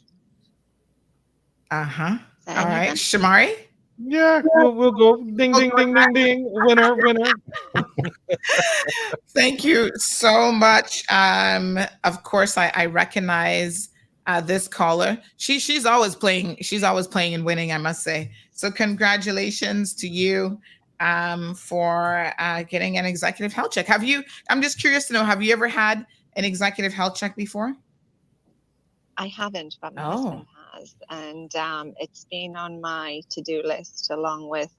A: All right, Shamari.
C: Yeah, we'll go. Ding, ding, ding, ding, ding. Winner.
A: Thank you so much. Of course, I recognize this caller. She's always playing. She's always playing and winning, I must say. So congratulations to you for getting an executive health check. I'm just curious to know, have you ever had an executive health check before?
K: I haven't, but my husband has, and it's been on my to-do list along with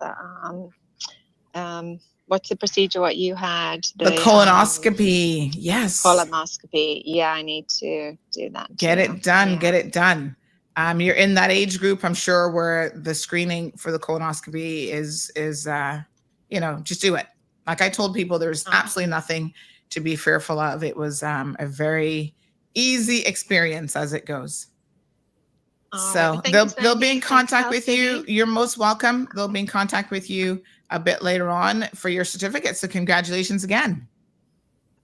K: what's the procedure what you had?
A: The colonoscopy. Yes.
K: Colonoscopy. Yeah, I need to do that.
A: Get it done. You're in that age group, I'm sure, where the screening for the colonoscopy is just do it. Like I told people, there's absolutely nothing to be fearful of. It was a very easy experience as it goes. So they'll be in contact with you. You're most welcome. They'll be in contact with you a bit later on for your certificate. So congratulations again.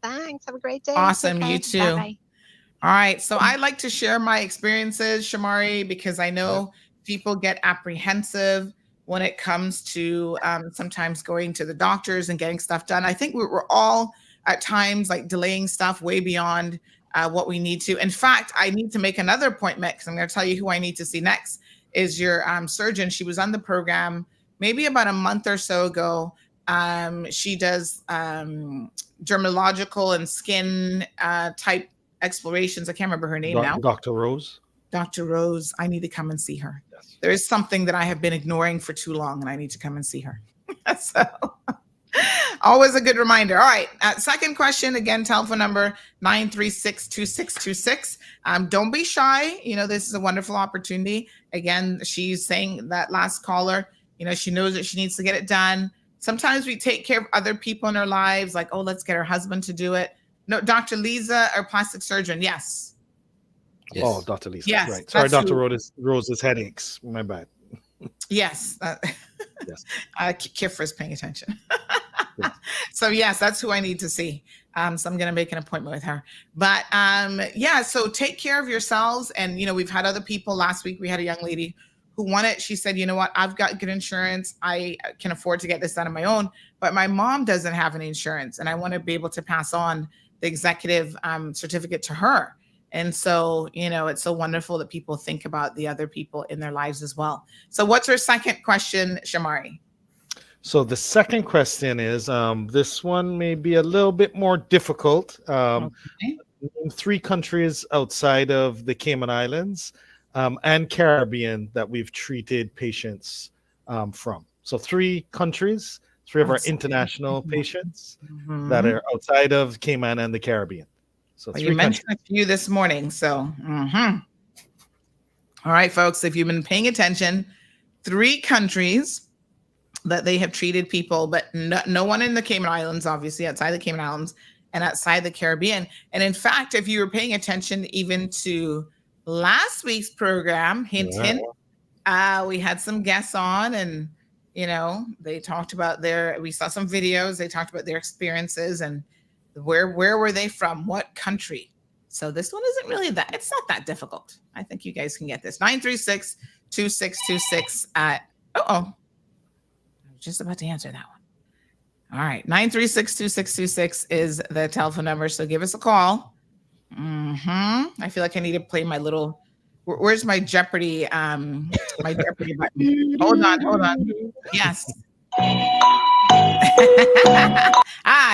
K: Thanks. Have a great day.
A: Awesome.
K: Okay.
A: You too.
K: Bye-bye.
A: All right. So I like to share my experiences, Shamari, because I know people get apprehensive when it comes to sometimes going to the doctors and getting stuff done. I think we're all at times like delaying stuff way beyond what we need to. In fact, I need to make another appointment because I'm going to tell you who I need to see next is your surgeon. She was on the program maybe about a month or so ago. She does dermatological and skin type explorations. I can't remember her name now.
C: Dr. Rose.
A: Dr. Rose. I need to come and see her. Yes. There is something that I have been ignoring for too long and I need to come and see her. So always a good reminder. All right. Second question, again, telephone number 936-2626. Don't be shy. This is a wonderful opportunity. Again, she's saying that last caller, she knows that she needs to get it done. Sometimes we take care of other people in our lives, like, oh, let's get her husband to do it. No, Dr. Lisa, our plastic surgeon. Yes.
C: Oh, Dr. Lisa.
A: Yes.
C: Right. Sorry, Dr. Rose's headaches. My bad.
A: Yes.
C: Yes.
A: Kifra's paying attention. So yes, that's who I need to see. So I'm going to make an appointment with her. But so take care of yourselves. And, we've had other people. Last week, we had a young lady who wanted, she said, you know what, I've got good insurance. I can afford to get this done on my own, but my mom doesn't have any insurance. And I want to be able to pass on the executive certificate to her. And so, it's so wonderful that people think about the other people in their lives as well. So what's her second question, Shamari?
C: So the second question is this one may be a little bit more difficult.
A: Okay.
C: Name 3 countries outside of the Cayman Islands and Caribbean that we've treated patients from. So 3 countries, 3 of our
A: Outside.
C: international patients
A: Mhm.
C: that are outside of Cayman and the Caribbean. So
A: Well,
C: 3
A: you
C: countries.
A: mentioned a few this morning, so. All right, folks, if you've been paying attention, 3 countries that they have treated people, but no one in the Cayman Islands, obviously outside the Cayman Islands and outside the Caribbean. And in fact, if you were paying attention even to last week's program, hint, hint, we had some guests on and, they talked about we saw some videos, they talked about their experiences and where were they from, what country. So this one isn't really it's not that difficult. I think you guys can get this. 936-2626 at, I was just about to answer that one. All right. 936-2626 is the telephone number. So give us a call. I feel like I need to play my little, where's my Jeopardy? My Jeopardy button. Hold on. Yes.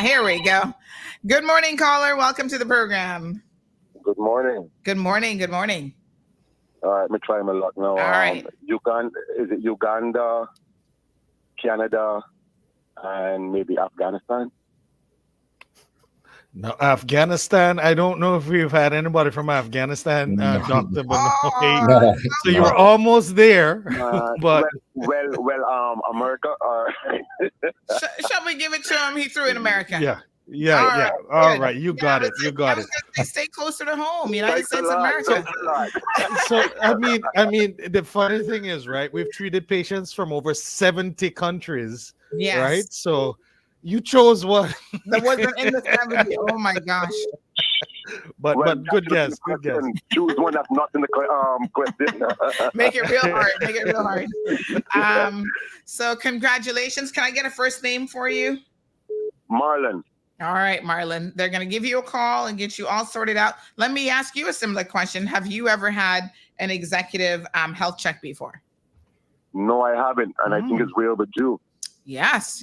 A: Here we go. Good morning, caller. Welcome to the program.
L: Good morning.
A: Good morning.
L: All right, let me try my luck now.
A: All right.
L: Is it Uganda, Canada, and maybe Afghanistan?
C: No, Afghanistan. I don't know if we've had anybody from Afghanistan, Dr. Benoit. So you were almost there, but
L: America.
A: Shall we give it to him? He threw in America.
C: Yeah. All right, you got it.
A: Stay closer to home. United States of America.
C: So I mean, the funny thing is, right? We've treated patients from over 70 countries.
A: Yes.
C: Right. So you chose one
A: that wasn't in the 70. Oh my gosh.
C: But good guess.
L: Choose one that's not in the question.
A: Make it real hard. So congratulations. Can I get a first name for you?
L: Marlon.
A: All right, Marlon. They're going to give you a call and get you all sorted out. Let me ask you a similar question. Have you ever had an executive health check before?
L: No, I haven't. And I think it's way overdue.
A: Yes.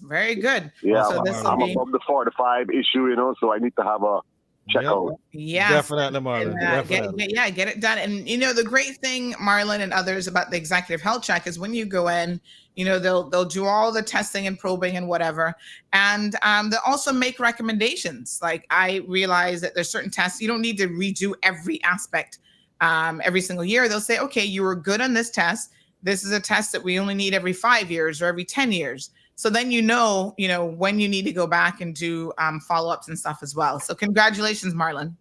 A: Very good.
L: Yeah,
A: so
L: I'm above the 45 issue, so I need to have a check out.
A: Yes.
C: Definitely, Marlon.
A: Get it done. And, the great thing, Marlon and others, about the executive health check is when you go in, they'll do all the testing and probing and whatever. And they'll also make recommendations. Like I realize that there's certain tests, you don't need to redo every aspect every single year. They'll say, okay, you were good on this test. This is a test that we only need every 5 years or every 10 years. So then when you need to go back and do follow-ups and stuff as well. So congratulations, Marlon.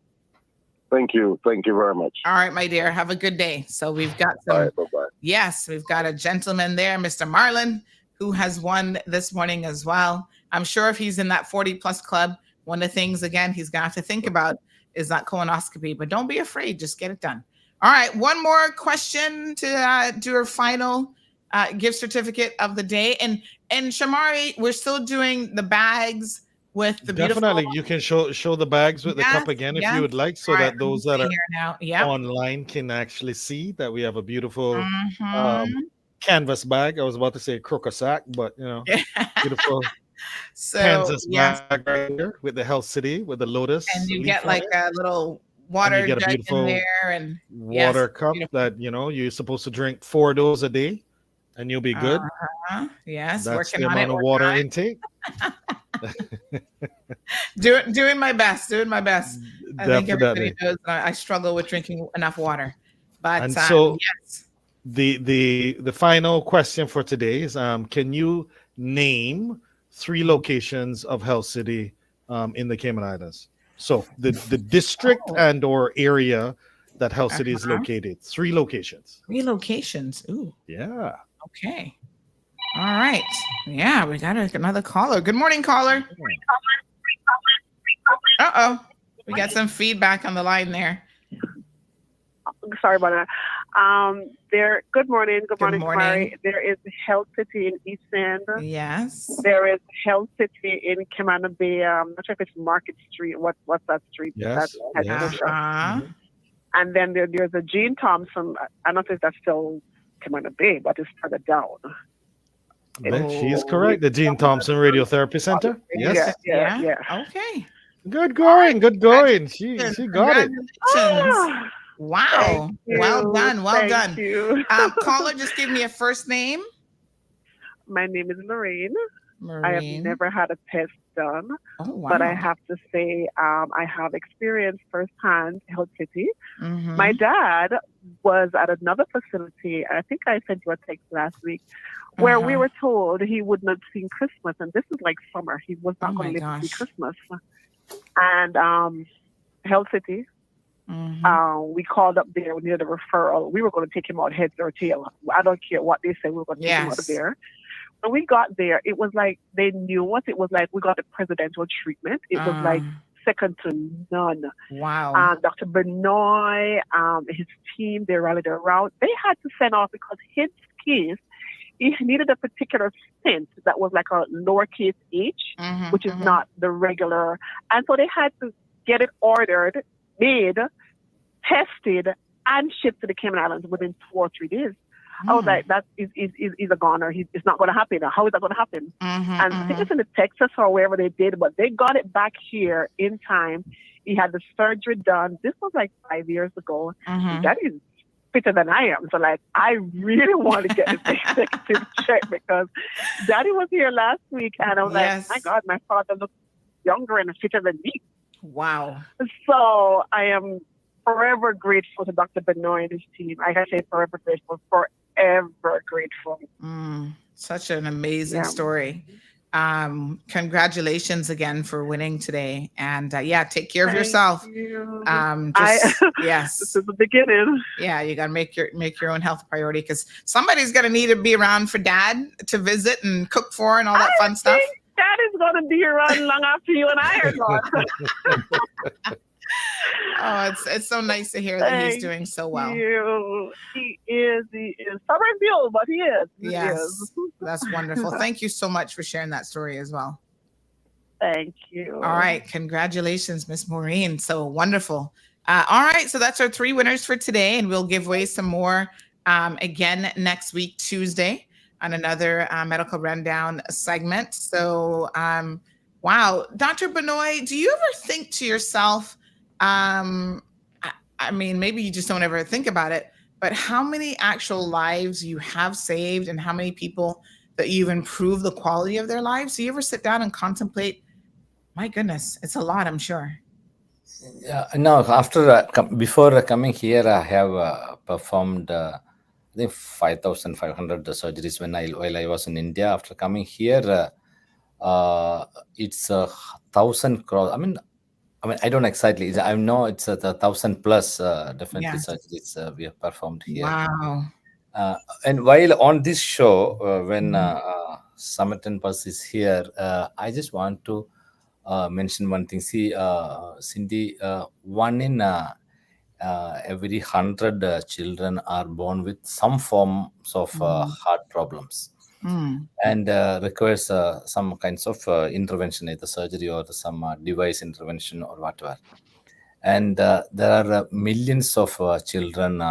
L: Thank you very much.
A: All right, my dear. Have a good day. So we've got some.
L: All right, bye-bye.
A: Yes, we've got a gentleman there, Mr. Marlon, who has won this morning as well. I'm sure if he's in that 40-plus club, one of the things, again, he's going to have to think about is that colonoscopy. But don't be afraid. Just get it done. All right, one more question to do our final gift certificate of the day. And Shamari, we're still doing the bags with the
C: definitely
A: beautiful.
C: You can show the bags with the cup again if you would like, so that those that are online can actually see that we have a beautiful canvas bag. I was about to say croco sack, but beautiful Kansas bag right here with the Health City with the lotus.
A: And you get like a little water jug in there and
C: water cup that you're supposed to drink 4 of those a day, and you'll be good.
A: Yes,
C: that's
A: working
C: the
A: on
C: amount of water intake.
A: Doing my best. I think everybody knows I struggle with drinking enough water. But
C: and so
A: yes.
C: The final question for today is can you name 3 locations of Health City in the Cayman Islands? So the district and or area that Health City is located. 3 locations.
A: 3 locations. Ooh.
C: Yeah.
A: Okay. All right. Yeah, we got another caller. Good morning, caller. Uh-oh. We got some feedback on the line there.
M: Sorry about that. Good morning. Good morning, Mary. There is Health City in East End.
A: Yes.
M: There is Health City in Camana Bay. I'm not sure if it's Market Street. What's that street?
C: Yes.
M: And then there's a Jean Thompson. I don't know if that's still Camana Bay, but it's further down.
C: She is correct. The Gene Thompson Radiotherapy Center. Yes.
A: Yeah. Okay.
C: Good going. Good going. She got it.
A: Congratulations. Wow. Well done. Well
M: Thank
A: done.
M: you.
A: Caller, just give me a first name.
M: My name is Lorraine.
A: Maureen.
M: I have never had a test done,
A: wow.
M: But I have to say I have experienced firsthand Health City.
A: Mm-hmm.
M: My dad was at another facility. I think I sent you a text last week where we were told he would not see Christmas, and this is like summer. He was not going to live to see Christmas. And Health City, we called up there. We needed a referral. We were going to take him out heads or tail. I don't care what they say. We were going to take him out of there. When we got there, it was like they knew us. It was like we got a presidential treatment. It was like second to none.
A: Wow.
M: Dr. Benoit, his team, they rallied around. They had to send off because his case, he needed a particular stent that was like a lowercase h, which is not the regular. And so they had to get it ordered, made, tested, and shipped to the Cayman Islands within 2 or 3 days. I was like, that is a goner. It's not going to happen. How is that going to happen? And I think it's in Texas or wherever they did, but they got it back here in time. He had the surgery done. This was like 5 years ago. That is fitter than I am. So like, I really want to get this executive check because Daddy was here last week and I was like, my God, my father looks younger and fitter than me.
A: Wow.
M: So I am forever grateful to Dr. Benoit and his team. I gotta say forever grateful, forever grateful.
A: Such an amazing story. Congratulations again for winning today. And take care of yourself.
M: You.
A: Yes.
M: This is the beginning.
A: Yeah, you gotta make your own health priority because somebody's gonna need to be around for Dad to visit and cook for and all that fun stuff.
M: Dad is gonna be around long after you and I are gone.
A: Oh, it's so nice to hear that he's doing so well.
M: He is. Stubborn Bill, but he is.
A: Yes, that's wonderful. Thank you so much for sharing that story as well.
M: Thank you.
A: All right, congratulations, Miss Maureen. So wonderful. All right, so that's our 3 winners for today, and we'll give away some more again next week, Tuesday, on another medical rundown segment. So, wow, Dr. Benoit, do you ever think to yourself? I mean, maybe you just don't ever think about it, but how many actual lives you have saved and how many people that you've improved the quality of their lives? Do you ever sit down and contemplate? My goodness, it's a lot, I'm sure.
D: No, after before coming here, I have performed I think 5,500 surgeries while I was in India. After coming here, it's 1,000 crores. I mean, I don't exactly. I know it's 1,000 plus definitely surgeries we have performed here.
A: Wow.
D: And while on this show, when Samaritan Bus is here, I just want to mention one thing. See, Cindy, 1 in every 100 children are born with some forms of heart problems. And requires some kinds of intervention, either surgery or some device intervention or whatever. And there are millions of children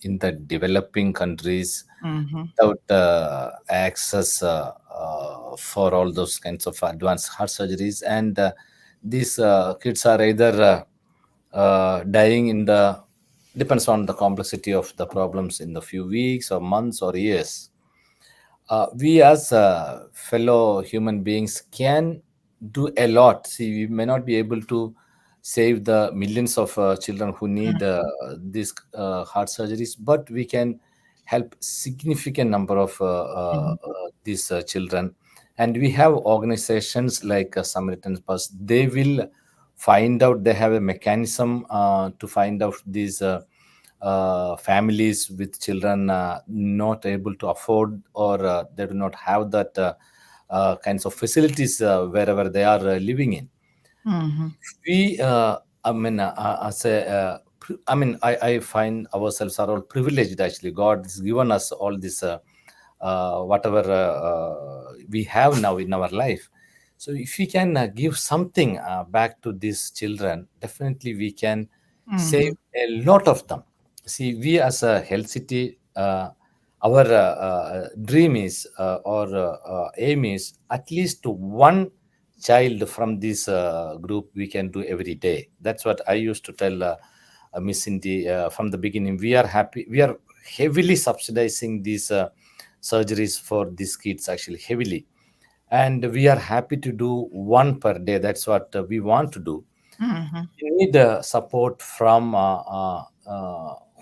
D: in the developing countries without access for all those kinds of advanced heart surgeries. And these kids are either dying depends on the complexity of the problems in the few weeks or months or years. We as fellow human beings can do a lot. See, we may not be able to save the millions of children who need these heart surgeries, but we can help significant number of these children. And we have organizations like Samaritan Bus. They will find out, they have a mechanism to find out these families with children not able to afford or they do not have that kinds of facilities wherever they are living in. We, I find ourselves are all privileged. Actually, God has given us all this, whatever we have now in our life. So, if we can give something back to these children, definitely we can save a lot of them. See, we as a health city, our dream is or aim is at least one child from this group we can do every day. That's what I used to tell Miss Cindy from the beginning. We are happy. We are heavily subsidizing these surgeries for these kids, actually heavily, and we are happy to do one per day. That's what we want to do. You need support from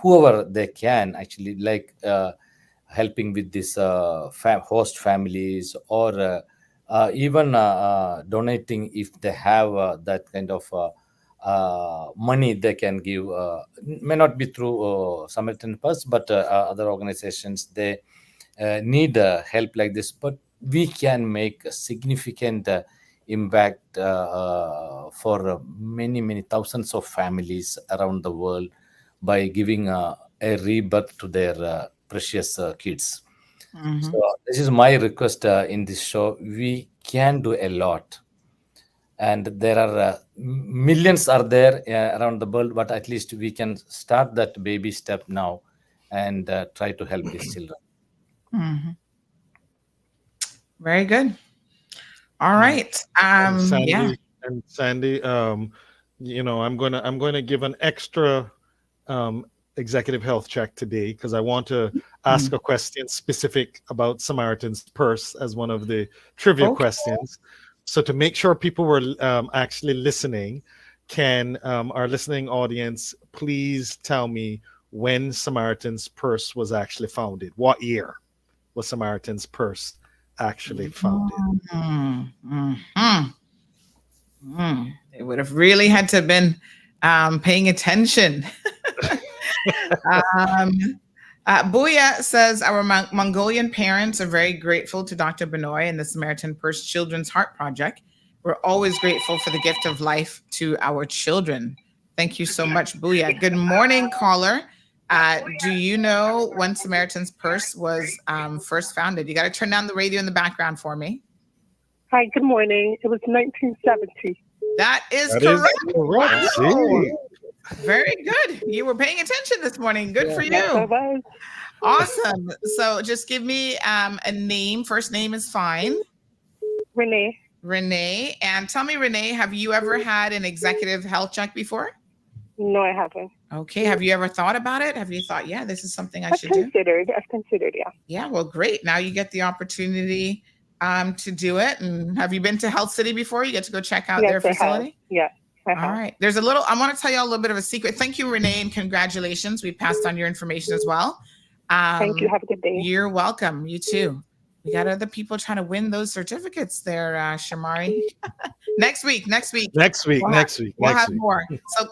D: whoever they can, actually, like helping with this host families, or even donating if they have that kind of money they can give. May not be through Samaritan Purse, but other organizations, they need help like this. But we can make a significant impact for many thousands of families around the world by giving a rebirth to their precious kids. So this is my request in this show. We can do a lot, and there are millions are there around the world, but at least we can start that baby step now and try to help these children.
A: Very good. All right.
C: And Sandy,
A: Yeah.
C: and Sandy, I'm gonna give an extra executive health check today, because I want to ask a question specific about Samaritan's Purse as one of the trivia questions. So to make sure people were actually listening, can our listening audience please tell me when Samaritan's Purse was actually founded? What year was Samaritan's Purse actually founded?
A: They would have really had to have been paying attention. Booya says, our Mongolian parents are very grateful to Dr. Benoit and the Samaritan Purse Children's Heart Project. We're always grateful for the gift of life to our children. Thank you so much, Booya. Good morning, caller. Do you know when Samaritan's Purse was first founded? You got to turn down the radio in the background for me.
M: Hi, good morning. It was 1970.
A: That is correct. Wow. Very good. You were paying attention this morning. Good for you.
M: Yes, I was.
A: Awesome. So just give me a name. First name is fine.
M: Renee.
A: Renee. And tell me, Renee, have you ever had an executive health check before?
M: No, I haven't.
A: Okay. Have you ever thought about it? Have you thought, yeah, this is something I should
M: do? I've considered, yeah.
A: Yeah, well, great. Now you get the opportunity to do it. And have you been to Health City before? You get to go check out their facility?
M: Yeah.
A: All right. There's I want to tell you a little bit of a secret. Thank you, Renee, and congratulations. We passed on your information as well.
M: Thank you. Have a good day.
A: You're welcome. You too. We got other people trying to win those certificates there, Shamari. Next week.
C: We'll
A: have more. So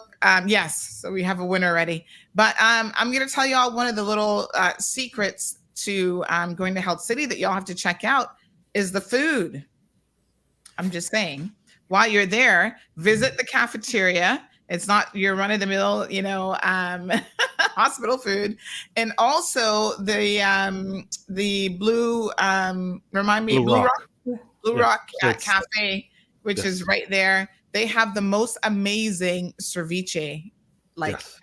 A: yes, so we have a winner already. But I'm going to tell y'all one of the little secrets to going to Health City that y'all have to check out is the food. I'm just saying. While you're there, visit the cafeteria. It's not your run-of-the-mill, hospital food, and also the Blue Rock Cafe, which is right there. They have the most amazing ceviche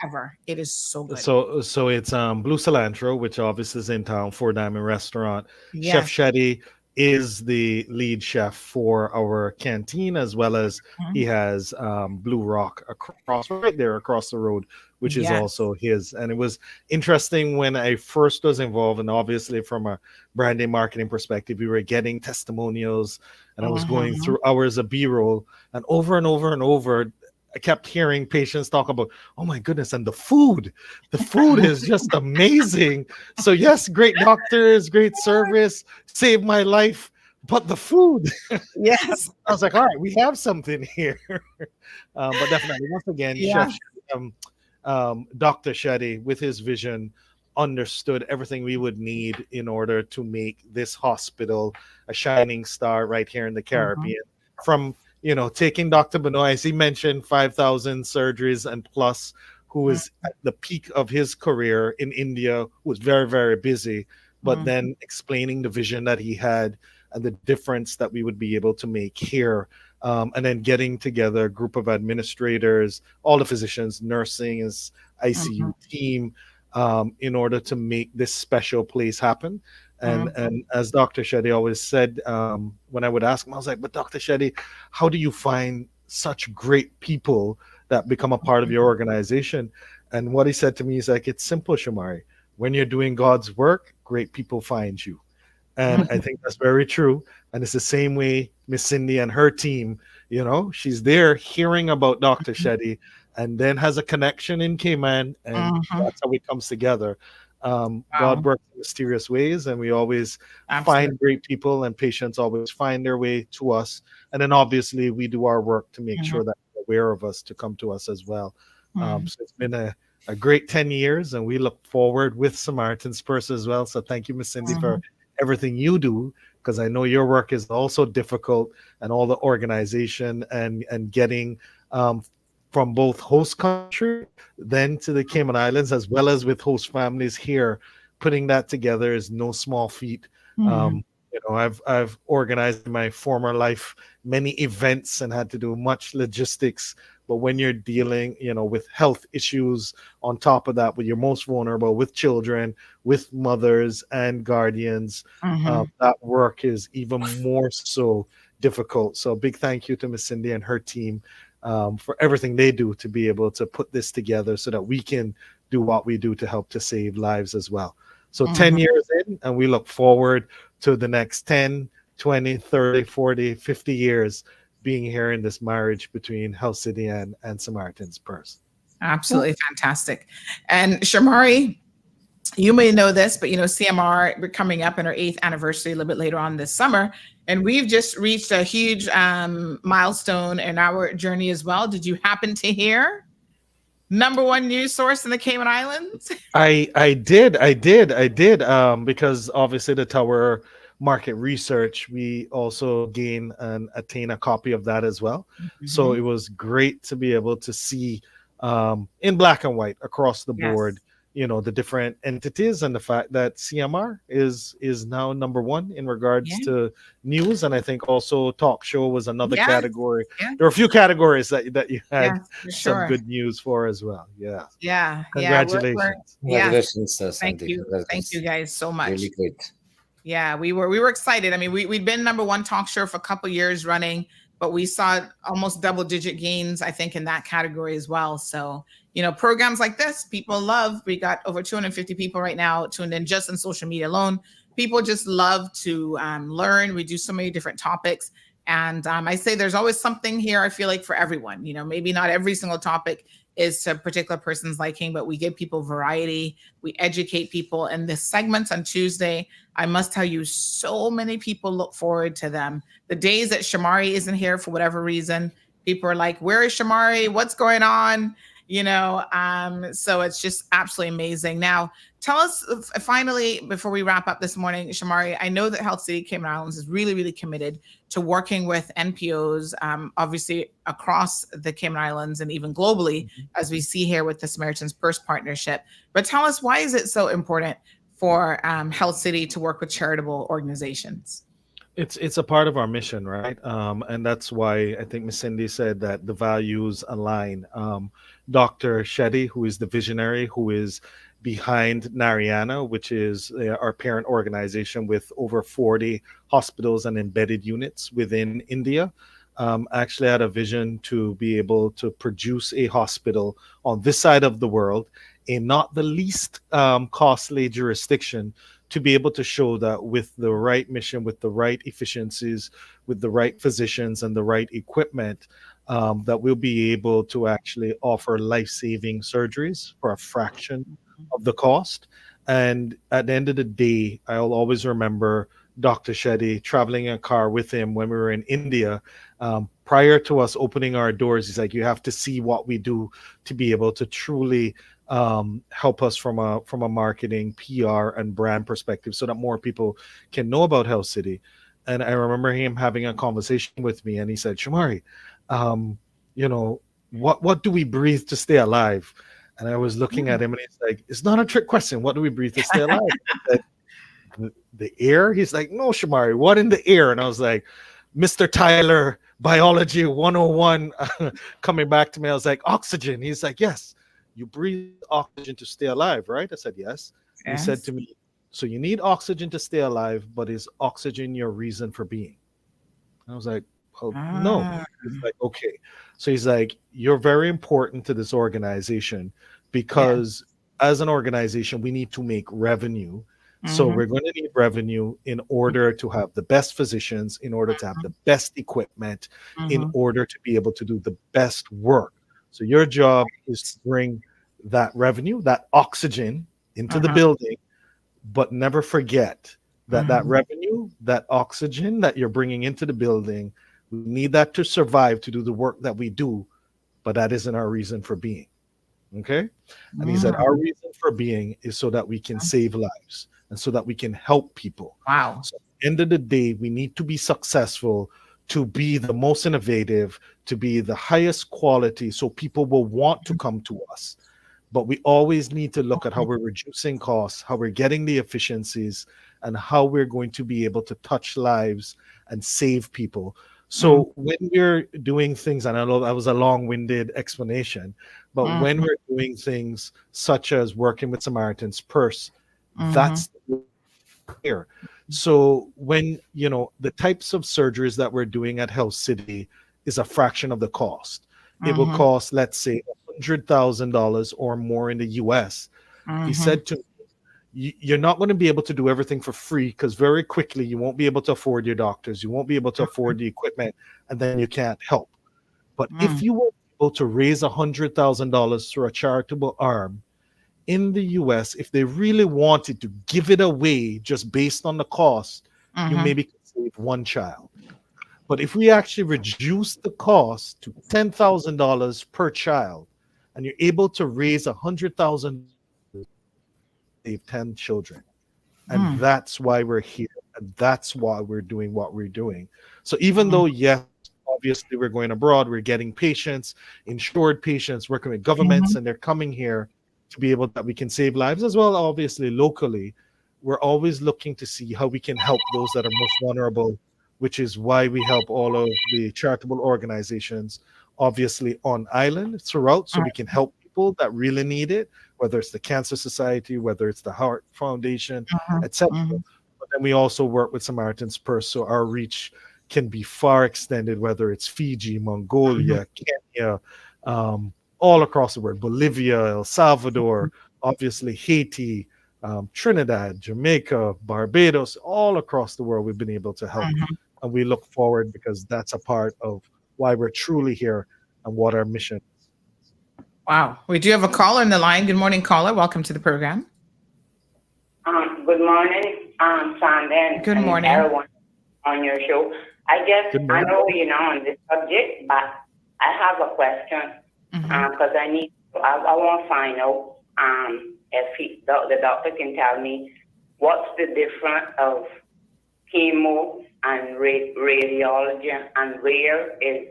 A: ever. It is so good.
C: So it's Blue Cilantro, which obviously is in town, Four Diamond Restaurant.
A: Yes.
C: Chef Shetty is the lead chef for our canteen, as well as he has Blue Rock across the road, which is also his. And it was interesting when I first was involved, and obviously from a branding marketing perspective, we were getting testimonials, and I was going through hours of B-roll, and over, I kept hearing patients talk about, oh my goodness, and the food is just amazing. So yes, great doctors, great service, saved my life, but the food.
A: Yes.
C: I was like, all right, we have something here. But definitely, once again, Chef, Dr. Shetty, with his vision, understood everything we would need in order to make this hospital a shining star right here in the Caribbean. From taking Dr. Benoit, as he mentioned, 5,000 surgeries and plus, who was at the peak of his career in India, was very, very busy, but then explaining the vision that he had and the difference that we would be able to make here. And then getting together a group of administrators, all the physicians, nursing, his ICU team, in order to make this special place happen. And as Dr. Shetty always said, when I would ask him, I was like, but Dr. Shetty, how do you find such great people that become a part of your organization? And what he said to me is like, it's simple, Shamari. When you're doing God's work, great people find you. And I think that's very true. And it's the same way Miss Cindy and her team, you know, she's there hearing about Dr. Shetty and then has a connection in Cayman, and that's how it comes together. God works in mysterious ways, and we always find great people, and patients always find their way to us. And then obviously we do our work to make sure that they're aware of us to come to us as well. So it's been a great 10 years, and we look forward with Samaritan's Purse as well. So thank you, Miss Cindy, for everything you do, because I know your work is also difficult, and all the organization and getting from both host country then to the Cayman Islands, as well as with host families here, putting that together is no small feat. You know, I've organized in my former life many events and had to do much logistics. But when you're dealing, you know, with health issues on top of that, with your most vulnerable, with children, with mothers and guardians, that work is even more so difficult. So big thank you to Miss Cindy and her team for everything they do to be able to put this together so that we can do what we do to help to save lives as well. So 10 years in, and we look forward to the next 10, 20, 30, 40, 50 years being here in this marriage between Health City and Samaritan's Purse.
A: Absolutely fantastic. And Shamari, you may know this, but you know, CMR, we're coming up in our 8th anniversary a little bit later on this summer, and we've just reached a huge milestone in our journey as well. Did you happen to hear? #1 news source in the Cayman Islands?
C: I did. Because obviously the Tower Market Research, we also gain and attain a copy of that as well. So it was great to be able to see in black and white across the board, you know, the different entities, and the fact that CMR is now #1 in regards to news. And I think also talk show was another category. There are a few categories that you had some good news for as well. Congratulations.
D: Congratulations,
A: Thank
D: Sandy.
A: you. Thank you guys so much.
D: Really great.
A: Yeah, we were excited. I mean, we'd been #1 talk show for a couple years running, but we saw almost double-digit gains, I think, in that category as well. So, you know, programs like this, people love. We got over 250 people right now tuned in just on social media alone. People just love to learn. We do so many different topics. And I say there's always something here, I feel like, for everyone. You know, maybe not every single topic is to a particular person's liking, but we give people variety. We educate people. And the segments on Tuesday, I must tell you, so many people look forward to them. The days that Shamari isn't here for whatever reason, people are like, where is Shamari? What's going on? You know, so it's just absolutely amazing. Now, tell us finally, before we wrap up this morning, Shamari, I know that Health City Cayman Islands is really, really committed to working with NPOs, obviously across the Cayman Islands and even globally, as we see here with the Samaritan's Purse partnership. But tell us, why is it so important for Health City to work with charitable organizations?
C: It's a part of our mission, right? And that's why I think Miss Cindy said that the values align. Dr. Shetty, who is the visionary, who is behind Narayana, which is our parent organization with over 40 hospitals and embedded units within India, actually had a vision to be able to produce a hospital on this side of the world in not the least costly jurisdiction, to be able to show that with the right mission, with the right efficiencies, with the right physicians and the right equipment, that we'll be able to actually offer life-saving surgeries for a fraction of the cost. And at the end of the day, I'll always remember Dr. Shetty traveling in a car with him when we were in India. Prior to us opening our doors, he's like, you have to see what we do to be able to truly help us from a marketing, PR, and brand perspective, so that more people can know about Health City. And I remember him having a conversation with me, and he said, Shamari, you know, what do we breathe to stay alive? And I was looking at him, and he's like, it's not a trick question. What do we breathe to stay alive? I said, the air? He's like, no, Shamari, what in the air? And I was like, Mr. Tyler, Biology 101, coming back to me. I was like, oxygen. He's like, yes. you breathe oxygen to stay alive, right? I said, yes. He said to me, so you need oxygen to stay alive, but is oxygen your reason for being? I was like, well, no. He's like, okay. So he's like, you're very important to this organization because as an organization, we need to make revenue. So we're going to need revenue in order to have the best physicians, in order to have the best equipment, in order to be able to do the best work. So your job is to bring that revenue, that oxygen into the building, but never forget that that revenue, that oxygen that you're bringing into the building, we need that to survive, to do the work that we do, but that isn't our reason for being. Okay? And he said, our reason for being is so that we can save lives and so that we can help people.
A: Wow.
C: So at the end of the day, we need to be successful, to be the most innovative, to be the highest quality, so people will want to come to us. But we always need to look at how we're reducing costs, how we're getting the efficiencies, and how we're going to be able to touch lives and save people. So when we're doing things, and I know that was a long-winded explanation, but when we're doing things such as working with Samaritan's Purse, that's here. So when, you know, the types of surgeries that we're doing at Health City is a fraction of the cost. It will cost, let's say, $100,000 or more in the US. He said to me, you're not going to be able to do everything for free, because very quickly you won't be able to afford your doctors, you won't be able to afford the equipment, and then you can't help. But if you were able to raise $100,000 through a charitable arm in the US, if they really wanted to give it away just based on the cost, you maybe could save one child. But if we actually reduce the cost to $10,000 per child, and you're able to raise $100,000, save 10 children. And that's why we're here. And that's why we're doing what we're doing. So even though, yes, obviously we're going abroad, we're getting patients, insured patients, working with governments, and they're coming here to be able that we can save lives as well. Obviously, locally, we're always looking to see how we can help those that are most vulnerable, which is why we help all of the charitable organizations, obviously on island throughout, so we can help people that really need it, whether it's the Cancer Society, whether it's the Heart Foundation, etc. But then we also work with Samaritan's Purse, so our reach can be far extended, whether it's Fiji, Mongolia, Kenya, all across the world, Bolivia, El Salvador, obviously Haiti, Trinidad, Jamaica, Barbados, all across the world we've been able to help. And we look forward, because that's a part of why we're truly here and what our mission is.
A: Wow. We do have a caller in the line. Good morning, caller. Welcome to the program.
N: Good morning, Sandy, and everyone on your show. I know you're not on this subject, but I have a question, because I want to find out if the doctor can tell me what's the difference of chemo and radiology, and where is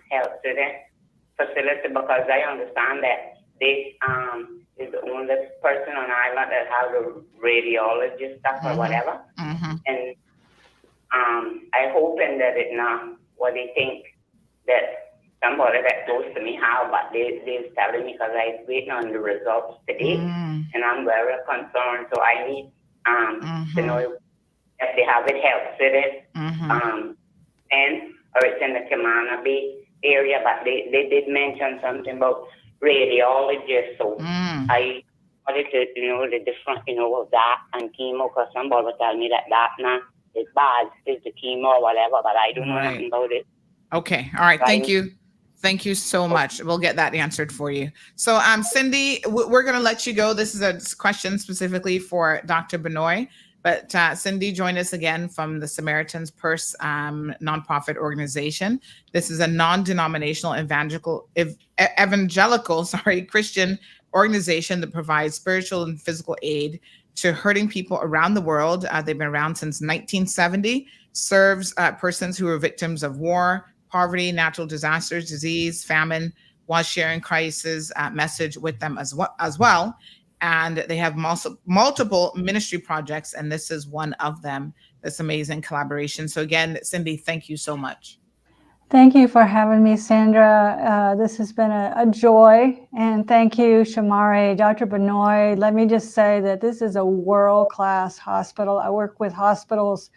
N: Health City facility, because I understand that they is the only person on island that has a radiologist stuff or whatever. And I hoping that it not what they think that somebody that close to me have, but they're telling me, because I'm waiting on the results today, and I'm very concerned. So I need to know if they have it Health City, and or it's in the Camana Bay area, but they did mention something about radiologists. So I wanted to know the difference, of that and chemo, because somebody would tell me that now is bad, is the chemo or whatever, but I don't know nothing about it.
A: Okay. All right. Thank you. Thank you so much. We'll get that answered for you. So, Cindy, we're going to let you go. This is a question specifically for Dr. Benoit. But Cindy joined us again from the Samaritan's Purse nonprofit organization. This is a non-denominational evangelical Christian organization that provides spiritual and physical aid to hurting people around the world. They've been around since 1970, serves persons who are victims of war, poverty, natural disasters, disease, famine, while sharing Christ's message with them as well. And they have multiple ministry projects, and this is one of them. This amazing collaboration. So again, Cindy, thank you so much.
E: Thank you for having me, Sandra. This has been a joy. And thank you, Shamari, Dr. Benoit. Let me just say that this is a world-class hospital. I work with hospitals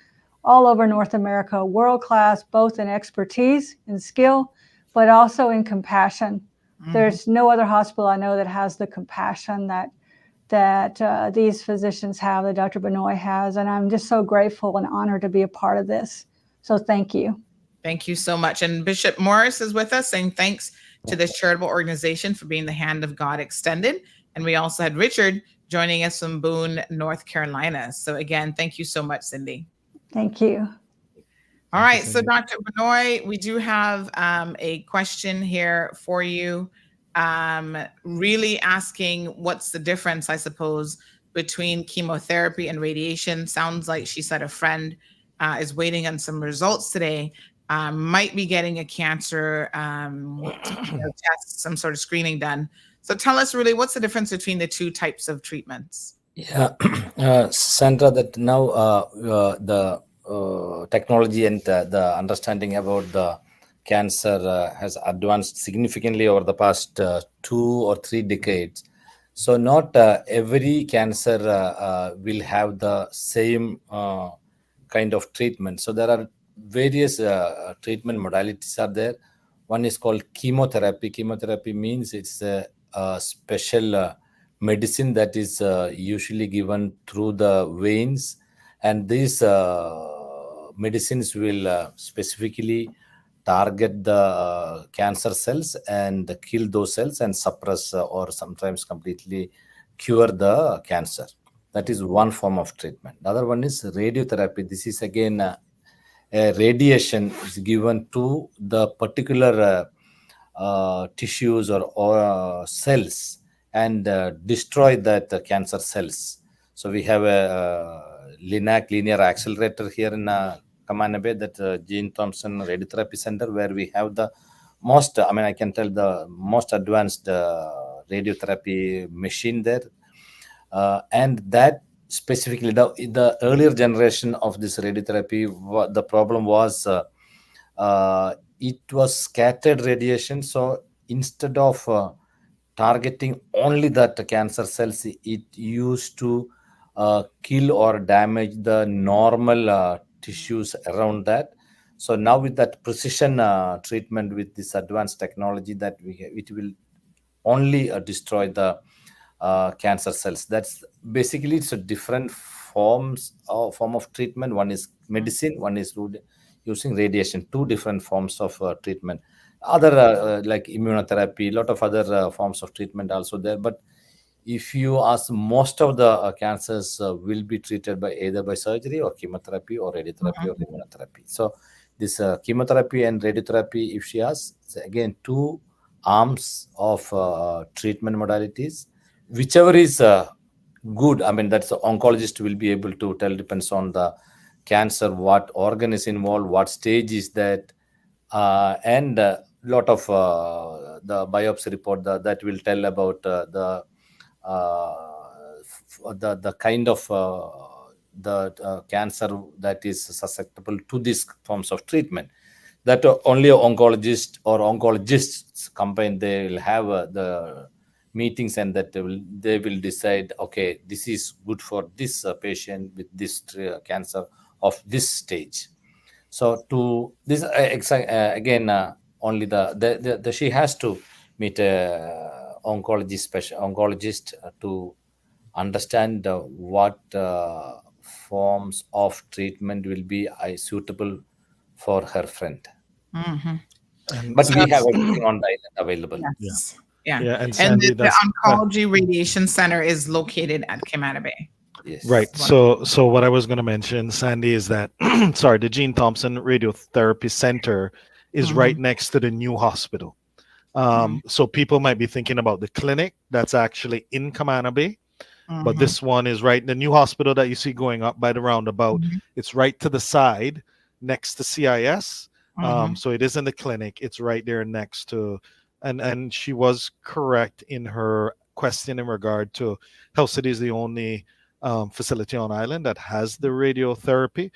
E: all over North America, world-class, both in expertise and skill, but also in compassion. There's no other hospital I know that has the compassion that these physicians have, that Dr. Benoit has. And I'm just so grateful and honored to be a part of this. So thank you.
A: Thank you so much. And Bishop Morris is with us saying thanks to this charitable organization for being the hand of God extended. And we also had Richard joining us from Boone, North Carolina. So again, thank you so much, Cindy.
E: Thank you.
A: All right. So Dr. Benoit, we do have a question here for you. Really asking what's the difference, I suppose, between chemotherapy and radiation. Sounds like she said a friend is waiting on some results today. Might be getting a cancer test, some sort of screening done. So tell us really what's the difference between the two types of treatments?
D: Yeah, Sandra, that now the technology and the understanding about the cancer has advanced significantly over the past 2 or 3 decades. So not every cancer will have the same kind of treatment. So there are various treatment modalities are there. One is called chemotherapy. Chemotherapy means it's a special medicine that is usually given through the veins, and these medicines will specifically target the cancer cells and kill those cells and suppress or sometimes completely cure the cancer. That is one form of treatment. The other one is radiotherapy. This is again a radiation is given to the particular tissues or cells and destroy that cancer cells. So we have a LINAC linear accelerator here in Kamana Bay, that Gene Thompson Radiotherapy Center, where we have the most, I can tell the most advanced radiotherapy machine there. And that specifically, the earlier generation of this radiotherapy, the problem was it was scattered radiation. So instead of targeting only that cancer cells, it used to kill or damage the normal tissues around that. So now with that precision treatment, with this advanced technology, that it will only destroy the cancer cells. That's basically, it's a different form of treatment. One is medicine, one is using radiation. Two different forms of treatment. Other like immunotherapy, a lot of other forms of treatment also there. But if you ask, most of the cancers will be treated by either by surgery or chemotherapy or radiotherapy or immunotherapy. So this chemotherapy and radiotherapy, if she asks, again, two arms of treatment modalities. Whichever is good, that's the oncologist will be able to tell, depends on the cancer, what organ is involved, what stage is that, and a lot of the biopsy report that will tell about the kind of the cancer that is susceptible to these forms of treatment. That only an oncologist or oncologists combined, they will have the meetings, and that they will decide, okay, this is good for this patient with this cancer of this stage. So to this again, only the she has to meet a oncologist to understand what forms of treatment will be suitable for her friend. But
A: So,
D: we have everything on the island available.
A: Yes. Yeah.
C: And Sandy,
A: the Oncology Radiation Center is located at Kamana Bay.
D: Yes.
C: Right. So what I was going to mention, Sandy, is that sorry, the Gene Thompson Radiotherapy Center is right next to the new hospital. So people might be thinking about the clinic that's actually in Kamana Bay, but this one is right in the new hospital that you see going up by the roundabout. It's right to the side next to CIS. So it isn't the clinic. It's right there next to, and she was correct in her question in regard to Health City is the only facility on island that has the radiotherapy.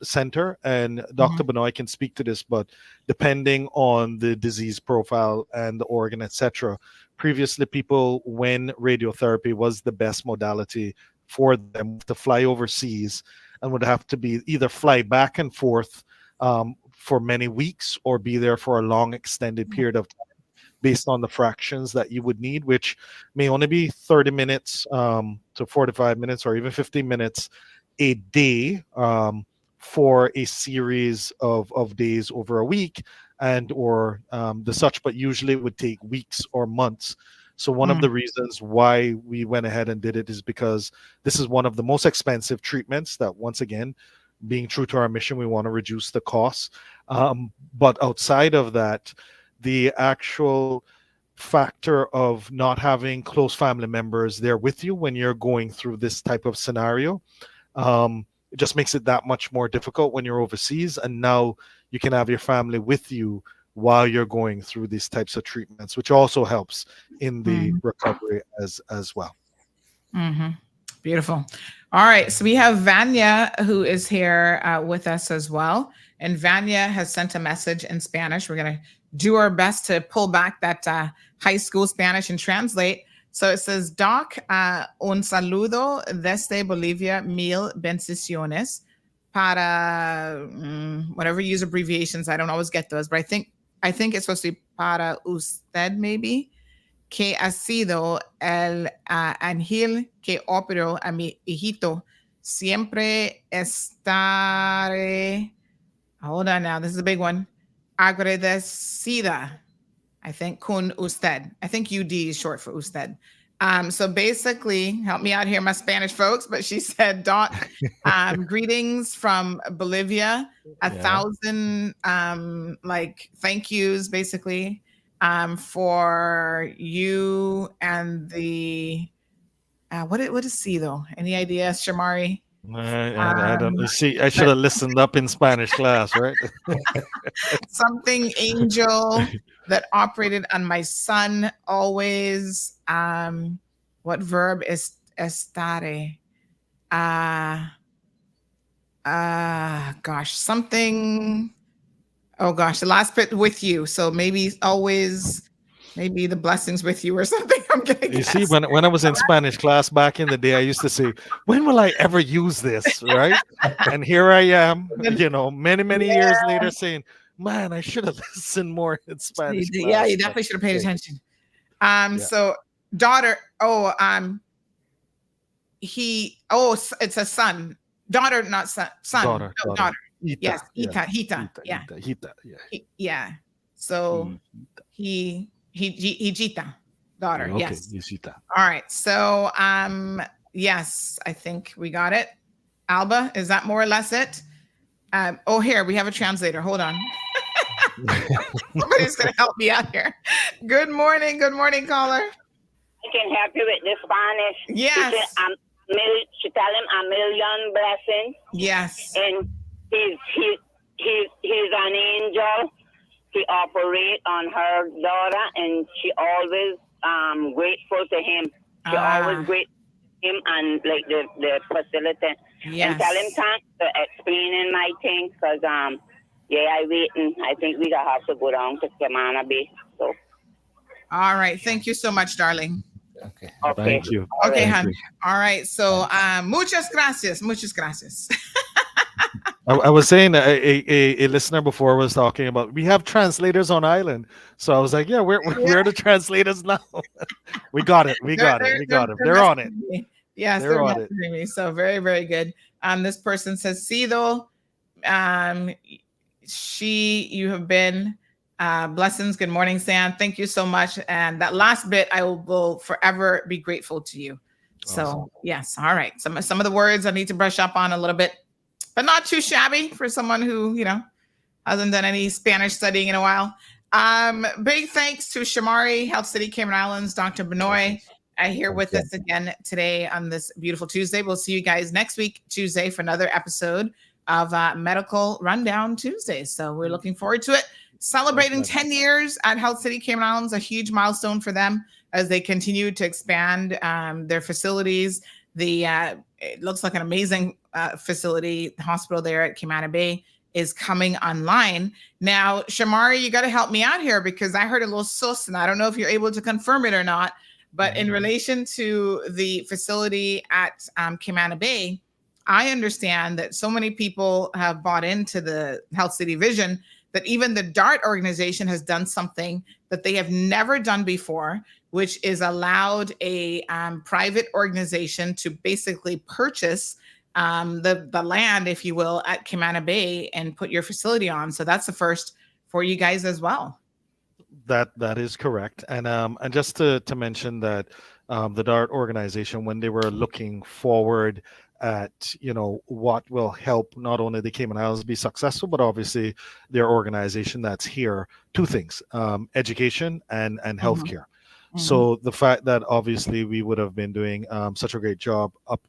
C: center, and Dr. Benoit can speak to this, but depending on the disease profile and the organ, etc. Previously, people, when radiotherapy was the best modality for them, to fly overseas and would have to be either fly back and forth for many weeks or be there for a long extended period of time based on the fractions that you would need, which may only be 30 minutes to 45 minutes or even 15 minutes a day for a series of days over a week and or the such, but usually it would take weeks or months. So one of the reasons why we went ahead and did it is because this is one of the most expensive treatments that, once again, being true to our mission, we want to reduce the costs. But outside of that, the actual factor of not having close family members there with you when you're going through this type of scenario, it just makes it that much more difficult when you're overseas. And now you can have your family with you while you're going through these types of treatments, which also helps in the recovery as well.
A: Beautiful. All right. So we have Vanya, who is here with us as well. And Vanya has sent a message in Spanish. We're going to do our best to pull back that high school Spanish and translate. So it says, Doc, un saludo desde Bolivia, mil bendiciones para, whatever you use abbreviations. I don't always get those, but I think it's supposed to be para usted, maybe, que ha sido el ángel que operó a mi hijito. Siempre estaré, hold on now, this is a big one, agradecida, I think, con usted. I think UD is short for usted. So basically, help me out here, my Spanish folks, but she said, Doc, greetings from Bolivia, 1,000 thank yous, basically, for you and the, what is C though? Any idea, Shamari?
C: I don't. You see, I should have listened up in Spanish class, right?
A: Something angel that operated on my son always. What verb is estare? Gosh, something. Oh gosh, the last bit with you. So maybe always. Maybe the blessings with you or something. I'm gonna guess.
C: You see, when I was in Spanish class back in the day, I used to say, when will I ever use this? Right? And here I am, many years later saying, man, I should have listened more in Spanish class.
A: Yeah, you definitely should have paid attention. So daughter, it's a son. Daughter, not son. Daughter.
C: Ita,
A: yes, Hita. Yeah. So hijita, daughter.
C: Okay,
A: yes.
C: hijita.
A: All right. So yes, I think we got it. Alba, is that more or less it? Here we have a translator. Hold on. Somebody's gonna help me out here. Good morning, caller.
N: I can help you with the Spanish.
A: Yes.
N: She tell him a million blessings.
A: Yes.
N: And he's an angel. He operate on her daughter, and she always grateful to him. She always grateful to him and like the facility.
A: Yes.
N: And tell him thanks for explaining my thing, because I waiting. I think we gonna have to go down to Samana Bay. So.
A: All right. Thank you so much, darling.
C: Okay. Thank you.
A: Okay, hon. All right. So muchas gracias.
C: I was saying a listener before was talking about we have translators on island, so I was like, we're the translators now. we got it. They're on it.
A: Yes, they're on it. So very, very good. This person says, Sido, you have been blessings. Good morning, Sam. Thank you so much. And that last bit, I will forever be grateful to you. So awesome. Yes. All right. Some of the words I need to brush up on a little bit, but not too shabby for someone who, hasn't done any Spanish studying in a while. Big thanks to Shamari, Health City, Cayman Islands, Dr. Benoit, here with us again today on this beautiful Tuesday. We'll see you guys next week, Tuesday, for another episode of Medical Rundown Tuesday. So we're looking forward to it. Celebrating 10 years at Health City, Cayman Islands, a huge milestone for them as they continue to expand their facilities It looks like an amazing facility, hospital there at Camana Bay is coming online. Now, Shamari, you got to help me out here because I heard a little sus, and I don't know if you're able to confirm it or not. But in relation to the facility at Camana Bay, I understand that so many people have bought into the Health City vision that even the DART organization has done something that they have never done before, which is allowed a private organization to basically purchase the land, if you will, at Camana Bay and put your facility on. So that's the first for you guys as well.
C: That is correct, and just to mention that the DART organization, when they were looking forward at what will help not only the Cayman Islands be successful, but obviously their organization that's here, two things: education and healthcare. So the fact that obviously we would have been doing such a great job up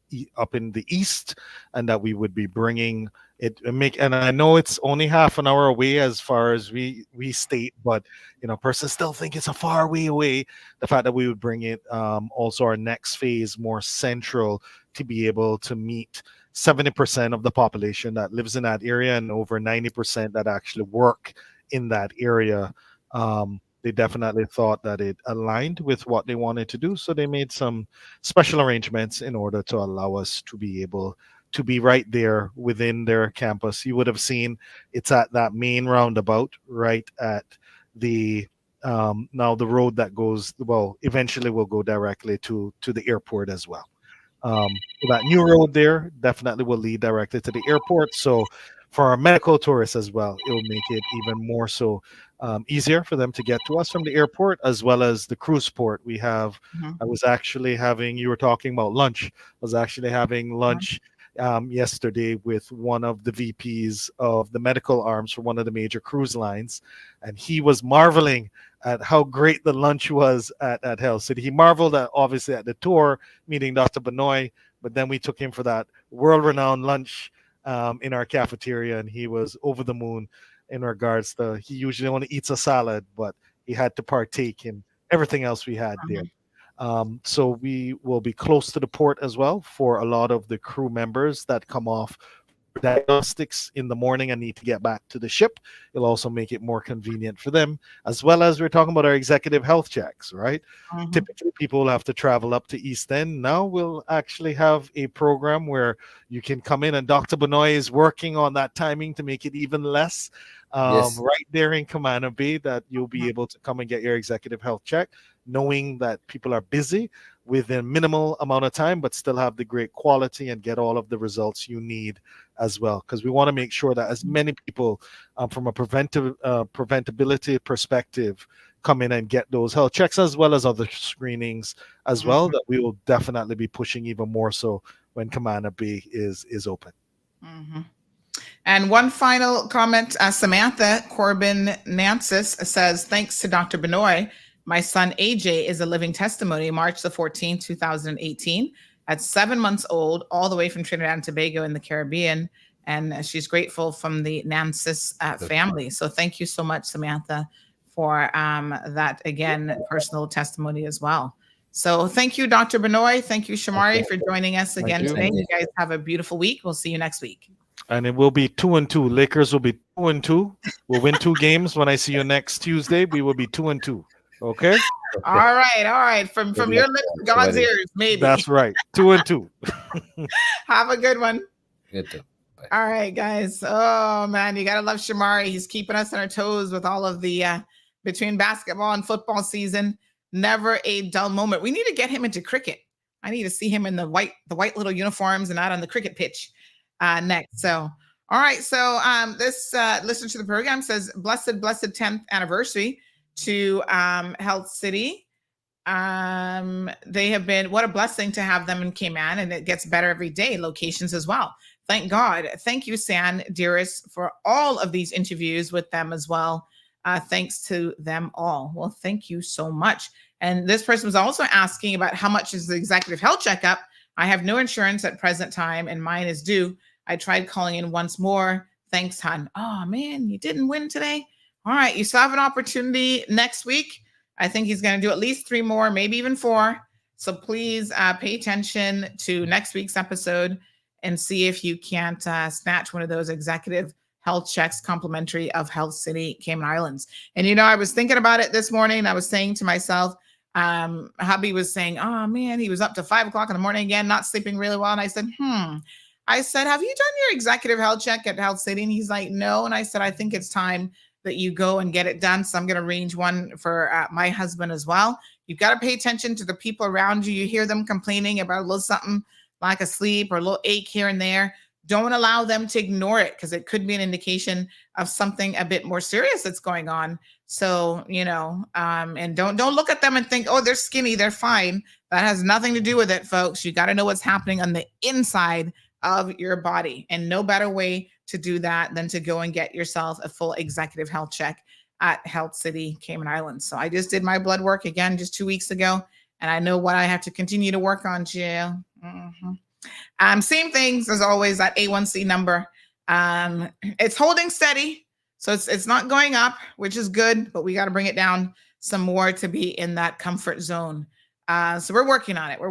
C: in the east, and that we would be bringing it and I know it's only half an hour away as far as we state, but persons still think it's a far way away. The fact that we would bring it also our next phase more central to be able to meet 70% of the population that lives in that area and over 90% that actually work in that area. They definitely thought that it aligned with what they wanted to do. So they made some special arrangements in order to allow us to be able to be right there within their campus. You would have seen it's at that main roundabout, right at the now the road that goes, well, eventually will go directly to the airport as well. That new road there definitely will lead directly to the airport. So for our medical tourists as well, it will make it even more so easier for them to get to us from the airport, as well as the cruise port. We have, I was actually having, you were talking about lunch. I was actually having lunch yesterday with one of the VPs of the medical arms for one of the major cruise lines, and he was marveling at how great the lunch was at Health City. He marveled at obviously at the tour, meeting Dr. Benoit, but then we took him for that world-renowned lunch in our cafeteria, and he was over the moon in regards to, he usually only eats a salad, but he had to partake in everything else we had there. So we will be close to the port as well for a lot of the crew members that come off diagnostics in the morning and need to get back to the ship. It'll also make it more convenient for them, as well as we're talking about our executive health checks, right? Typically people will have to travel up to East End. Now we'll actually have a program where you can come in, and Dr. Benoit is working on that timing to make it even less right there in Camana Bay, that you'll be able to come and get your executive health check, knowing that people are busy within minimal amount of time, but still have the great quality and get all of the results you need as well. Because we want to make sure that as many people from a preventability perspective come in and get those health checks, as well as other screenings as well, that we will definitely be pushing even more so when Camana Bay is open.
A: And one final comment, Samantha Corbin Nancis says, thanks to Dr. Benoit, my son AJ is a living testimony. March the 14th, 2018, at 7 months old, all the way from Trinidad and Tobago in the Caribbean. And she's grateful from the Nancis family. So thank you so much, Samantha, for that, again, personal testimony as well. So thank you, Dr. Benoit. Thank you, Shamari, for joining us again today. You guys have a beautiful week. We'll see you next week.
C: And it will be 2-2. Lakers will be 2-2. We'll win 2 games. When I see you next Tuesday, we will be 2-2. Okay.
A: All right. From your lips to God's ears, maybe.
C: That's right. 2-2.
A: Have a good one.
D: You too. Bye.
A: All right, guys. Oh man, you gotta love Shamari. He's keeping us on our toes with all of the between basketball and football season. Never a dull moment. We need to get him into cricket. I need to see him in the white little uniforms and out on the cricket pitch next. So, all right. So this listener to the program says, blessed 10th anniversary to Health City. They have been, what a blessing to have them in Cayman, and it gets better every day, locations as well. Thank God. Thank you, San, dearest, for all of these interviews with them as well. Thanks to them all. Well, thank you so much. And this person was also asking about how much is the executive health checkup. I have no insurance at present time, and mine is due. I tried calling in once more. Thanks, hon. Oh, man, you didn't win today. All right, you still have an opportunity next week. I think he's going to do at least 3 more, maybe even 4. So please pay attention to next week's episode and see if you can't snatch one of those executive health checks complimentary of Health City, Cayman Islands. And, you know, I was thinking about it this morning. I was saying to myself, hubby was saying, oh man, he was up to 5 o'clock in the morning again, not sleeping really well. And I said, I said, have you done your executive health check at Health City? And he's like, no. And I said, I think it's time that you go and get it done. So I'm going to arrange one for my husband as well. You've got to pay attention to the people around you. You hear them complaining about a little something like a sleep or a little ache here and there. Don't allow them to ignore it, because it could be an indication of something a bit more serious that's going on. So, you know, and don't look at them and think, oh, they're skinny, they're fine. That has nothing to do with it, folks. You got to know what's happening on the inside of your body. And no better way to do that than to go and get yourself a full executive health check at Health City, Cayman Islands. So I just did my blood work again just 2 weeks ago, and I know what I have to continue to work on, Jill. Same things as always, that A1C number. It's holding steady. So it's not going up, which is good, but we got to bring it down some more to be in that comfort zone. So we're working on it. All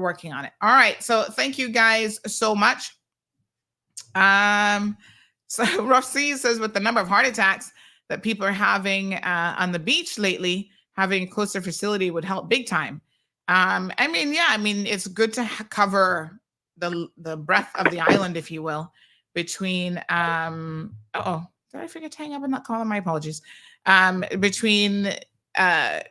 A: right. So thank you guys so much. So Rough Seas says, with the number of heart attacks that people are having on the beach lately, having a closer facility would help big time. I mean, it's good to cover the breadth of the island, if you will, between, did I forget to hang up and not call them? My apologies. Between, the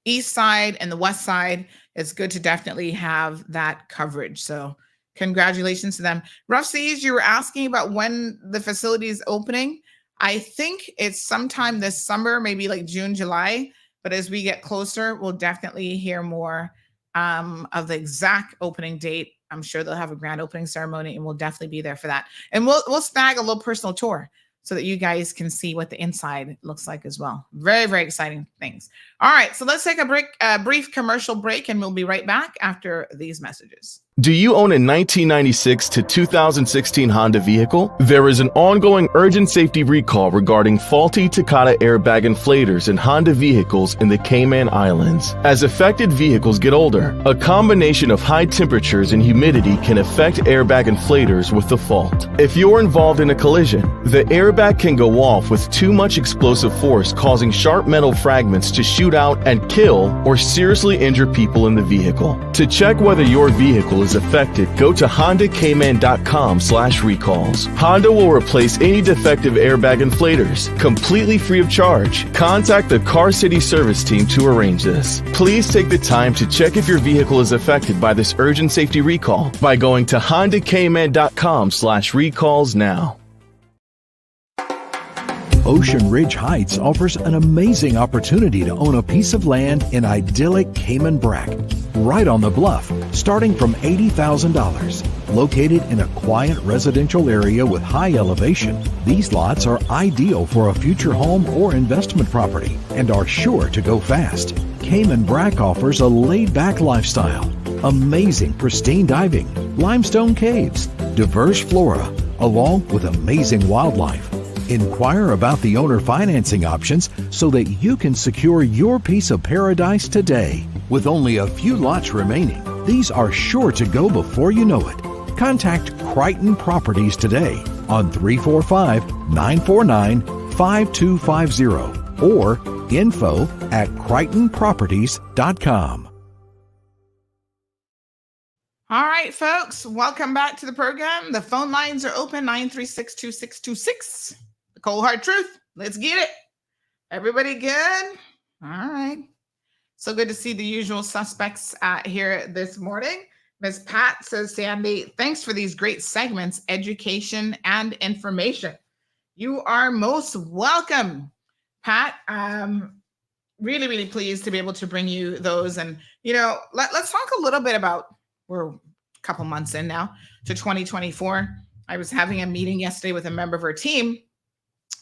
A: east side and the west side, it's good to definitely have that coverage. So congratulations to them. Rough Seas, you were asking about when the facility is opening. I think it's sometime this summer, maybe like June, July. But as we get closer, we'll definitely hear more of the exact opening date. I'm sure they'll have a grand opening ceremony, and we'll definitely be there for that. And we'll snag a little personal tour so that you guys can see what the inside looks like as well. Very, very exciting things. All right, so let's take a brief commercial break, and we'll be right back after these messages.
O: Do you own a 1996 to 2016 Honda vehicle? There is an ongoing urgent safety recall regarding faulty Takata airbag inflators in Honda vehicles in the Cayman Islands. As affected vehicles get older, a combination of high temperatures and humidity can affect airbag inflators with the fault. If you're involved in a collision, the airbag can go off with too much explosive force, causing sharp metal fragments to shoot out and kill or seriously injure people in the vehicle. To check whether your vehicle is affected, go to HondaCayman.com/recalls. Honda will replace any defective airbag inflators completely free of charge. Contact the Car City service team to arrange this. Please take the time to check if your vehicle is affected by this urgent safety recall by going to HondaCayman.com/recalls now.
P: Ocean Ridge Heights offers an amazing opportunity to own a piece of land in idyllic Cayman Brac, right on the bluff, starting from $80,000. Located in a quiet residential area with high elevation, these lots are ideal for a future home or investment property and are sure to go fast. Cayman Brac offers a laid-back lifestyle, amazing pristine diving, limestone caves, diverse flora, along with amazing wildlife. Inquire about the owner financing options so that you can secure your piece of paradise today. With only a few lots remaining, these are sure to go before you know it. Contact Crichton Properties today on 345-949-5250 or info@crichtonproperties.com.
A: All right, folks, welcome back to the program. The phone lines are open, 936-2626. The cold hard truth. Let's get it. Everybody good? All right. So good to see the usual suspects here this morning. Ms. Pat says, Sandy, thanks for these great segments, education and information. You are most welcome, Pat. Really, really pleased to be able to bring you those. And, you know, let's talk a little bit about, we're a couple months in now to 2024. I was having a meeting yesterday with a member of our team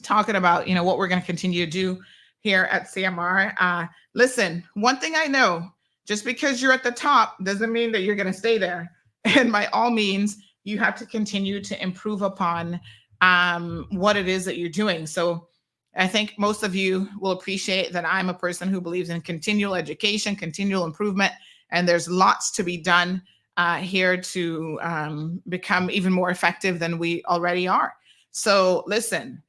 A: talking about, you know, what we're going to continue to do here at CMR. Listen, one thing I know, just because you're at the top doesn't mean that you're going to stay there. And by all means, you have to continue to improve upon what it is that you're doing. So I think most of you will appreciate that I'm a person who believes in continual education, continual improvement, and there's lots to be done here to become even more effective than we already are. So listen,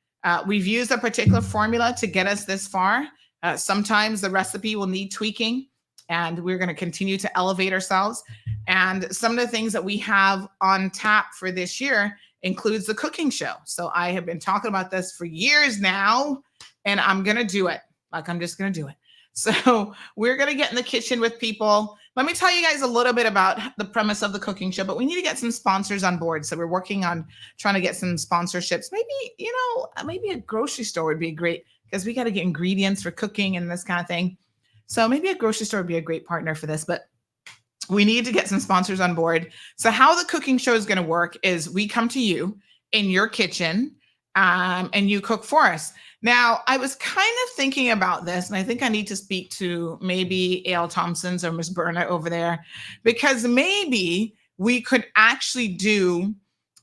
A: we've used a particular formula to get us this far. Sometimes the recipe will need tweaking, and we're going to continue to elevate ourselves. And some of the things that we have on tap for this year includes the cooking show. So I have been talking about this for years now, and I'm going to do it. Like, I'm just going to do it. So we're going to get in the kitchen with people. Let me tell you guys a little bit about the premise of the cooking show, but we need to get some sponsors on board. So we're working on trying to get some sponsorships. Maybe, maybe a grocery store would be great, because we got to get ingredients for cooking and this kind of thing. So maybe a grocery store would be a great partner for this, but we need to get some sponsors on board. So how the cooking show is going to work is we come to you in your kitchen and you cook for us. Now, I was kind of thinking about this, and I think I need to speak to maybe A.L. Thompson's or Miss Berna over there, because maybe we could actually do,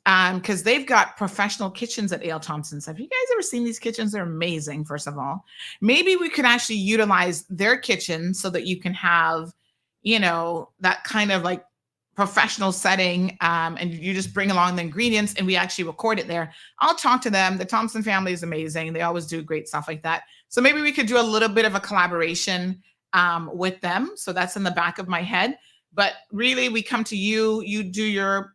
A: because they've got professional kitchens at A.L. Thompson's. Have you guys ever seen these kitchens? They're amazing, first of all. Maybe we could actually utilize their kitchen so that you can have, that kind of like professional setting, and you just bring along the ingredients and we actually record it there. I'll talk to them. The Thompson family is amazing. They always do great stuff like that. So maybe we could do a little bit of a collaboration with them. So that's in the back of my head. But really, we come to you, you do your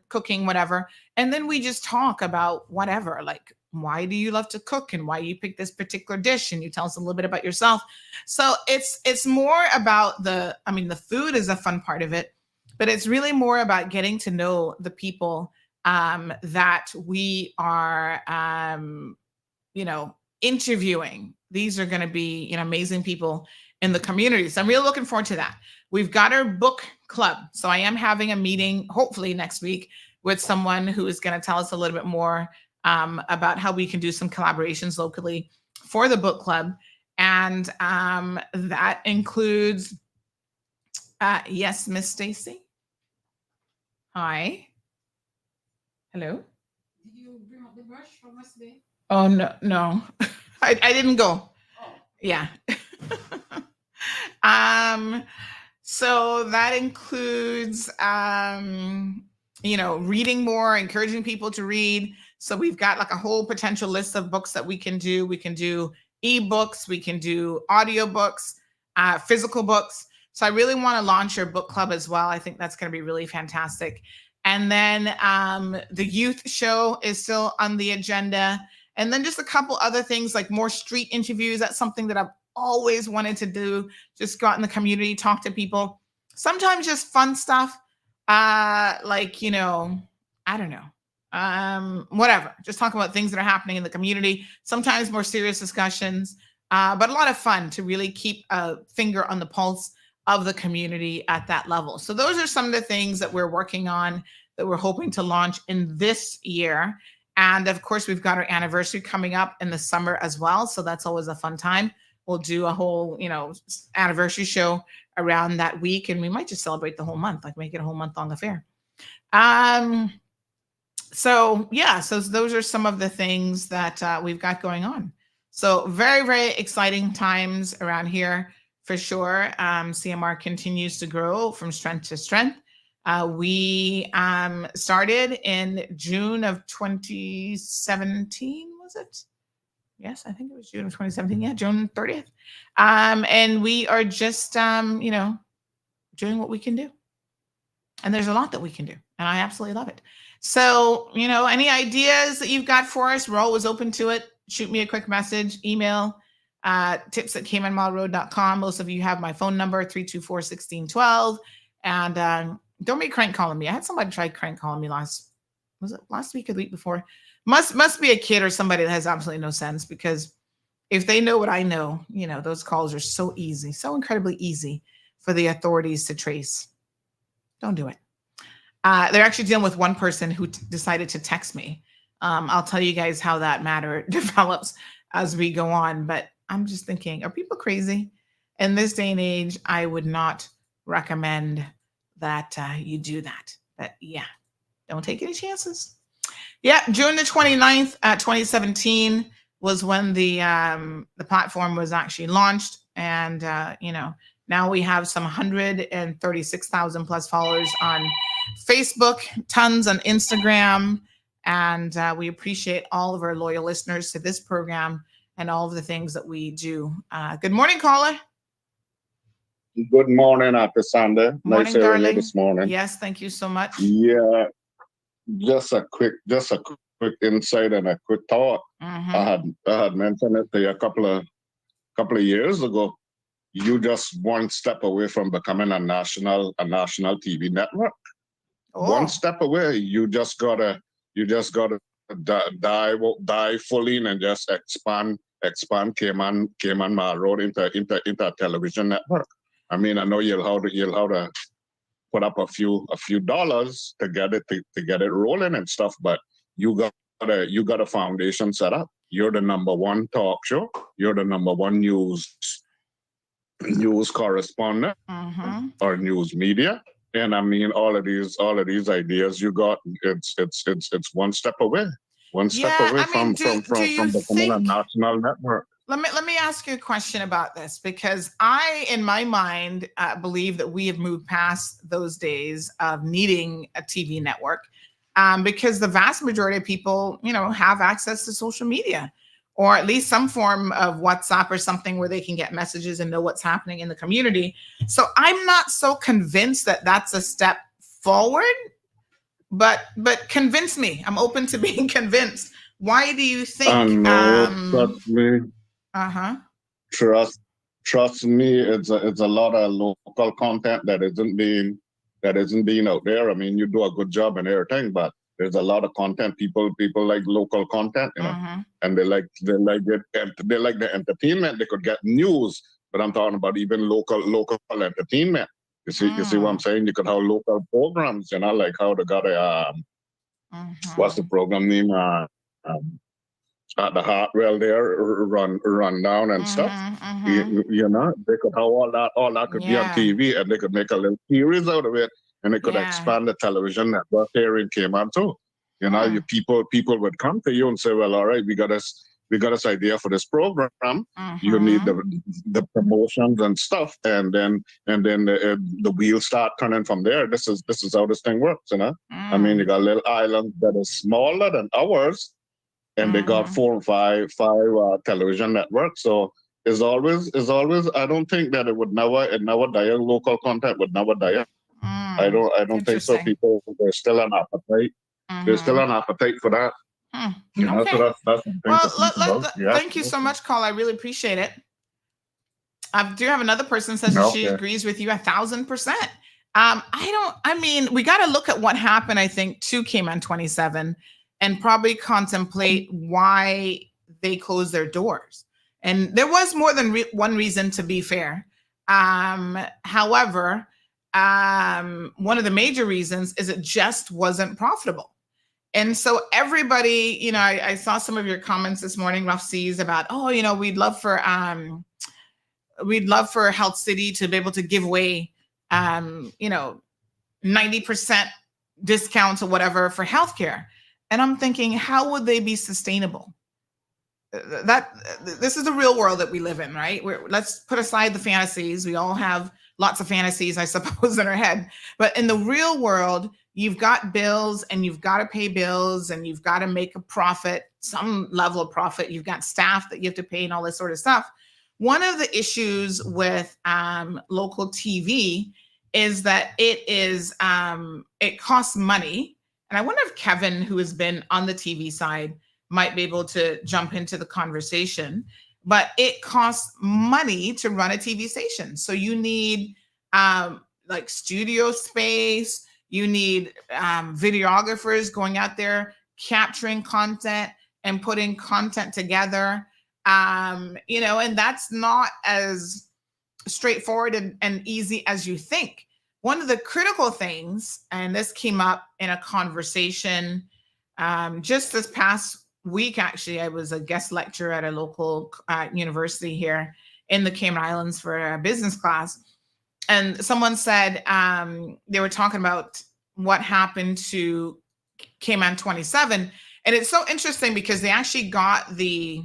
A: cooking, whatever, and then we just talk about whatever, like, why do you love to cook and why you pick this particular dish, and you tell us a little bit about yourself. So it's more about the food is a fun part of it, but it's really more about getting to know the people that we are interviewing. These are going to be amazing people in the community. So I'm really looking forward to that. We've got our book club. So I am having a meeting, hopefully next week, with someone who is going to tell us a little bit more about how we can do some collaborations locally for the book club. And that includes, yes, Miss Stacy. Hi. Hello.
Q: Did you bring up the brush from yesterday?
A: Oh, no. I didn't go.
Q: Oh.
A: Yeah. So that includes, reading more, encouraging people to read. So we've got like a whole potential list of books that we can do. We can do ebooks, we can do audiobooks, physical books. So I really want to launch your book club as well. I think that's going to be really fantastic. And then the youth show is still on the agenda. And then just a couple other things like more street interviews. That's something that I've always wanted to do. Just go out in the community, talk to people. Sometimes just fun stuff. I don't know. Whatever. Just talk about things that are happening in the community. Sometimes more serious discussions, but a lot of fun to really keep a finger on the pulse of the community at that level. So those are some of the things that we're working on that we're hoping to launch in this year. And of course, we've got our anniversary coming up in the summer as well. So that's always a fun time. We'll do a whole, anniversary show around that week, and we might just celebrate the whole month, like make it a whole month-long affair. So those are some of the things that we've got going on. So very, very exciting times around here for sure. CMR continues to grow from strength to strength. We started in June of 2017, was it? Yes, I think it was June of 2017. Yeah, June 30th. And we are just, doing what we can do. And there's a lot that we can do. And I absolutely love it. So, any ideas that you've got for us, we're always open to it. Shoot me a quick message, email, tips@caymanmallroad.com. Most of you have my phone number, 324-1612. And don't be crank calling me. I had somebody try crank calling me last week or the week before? Must be a kid or somebody that has absolutely no sense, because if they know what I know, those calls are so easy, so incredibly easy for the authorities to trace. Don't do it. They're actually dealing with one person who decided to text me. I'll tell you guys how that matter develops as we go on, but I'm just thinking, are people crazy? In this day and age, I would not recommend that you do that. But yeah, don't take any chances. Yeah, June the 29th, 2017, was when the platform was actually launched. And, now we have some 136,000 plus followers on Facebook, tons on Instagram. And we appreciate all of our loyal listeners to this program and all of the things that we do. Good morning, caller.
R: Good morning, Happy Sunday.
A: Morning,
R: nice hearing you
A: darling.
R: this morning.
A: Yes, thank you so much.
R: Yeah, just a quick insight and a quick thought. I had mentioned it to you a couple of years ago. You just one step away from becoming a national TV network. One step away. You just gotta dive fully in and just expand Cayman Road into a television network. I mean, I know you'll have to put up a few dollars to get it rolling and stuff, but you got a foundation set up. You're the number one talk show. You're the number one news correspondent or news media. And I mean, all of these ideas you got, it's one step away. One step away from becoming a national network.
A: Let me ask you a question about this, because I, in my mind, believe that we have moved past those days of needing a TV network, because the vast majority of people, have access to social media, or at least some form of WhatsApp or something where they can get messages and know what's happening in the community. So I'm not so convinced that that's a step forward, but convince me. I'm open to being convinced. Why do you think?
R: Trust me. Trust me. It's a lot of local content that isn't being out there. I mean, you do a good job and everything, but there's a lot of content. People like local content, and they like the entertainment. They could get news, but I'm talking about even local entertainment. You see what I'm saying? You could have local programs, like how they got a what's the program name? At the Hartwell there, run down and stuff. They could have all that could be on TV, and they could make a little series out of it, and they could expand the television network here in Cayman too. You people would come to you and say, well, all right, we got this idea for this program. You need the promotions and stuff, and then the wheels start turning from there. This is how this thing works, I mean, you got a little island that is smaller than ours, and they got 4 or 5 television networks. So it's always. I don't think that it never die. Local content would never die. I don't think so. People, there's still an appetite. There's still an appetite for that.
A: Okay.
R: So that's
A: thank you so much, Carl. I really appreciate it. I do have another person says that she agrees with you 1,000%. We got to look at what happened, I think, to Cayman 27 and probably contemplate why they closed their doors. And there was more than one reason, to be fair. However, one of the major reasons is it just wasn't profitable. And so everybody, I saw some of your comments this morning, Rough Seas, about, we'd love for Health City to be able to give away, 90% discounts or whatever for healthcare. And I'm thinking, how would they be sustainable? This is the real world that we live in, right? Let's put aside the fantasies. We all have lots of fantasies, I suppose, in our head. But in the real world, you've got bills, and you've got to pay bills, and you've got to make a profit, some level of profit. You've got staff that you have to pay and all this sort of stuff. One of the issues with local TV is that it costs money. And I wonder if Kevin, who has been on the TV side, might be able to jump into the conversation. But it costs money to run a TV station. So you need studio space. You need videographers going out there, capturing content and putting content together. And that's not as straightforward and easy as you think. One of the critical things, and this came up in a conversation just this past week, actually, I was a guest lecturer at a local university here in the Cayman Islands for a business class. And someone said they were talking about what happened to Cayman 27. And it's so interesting because they actually got the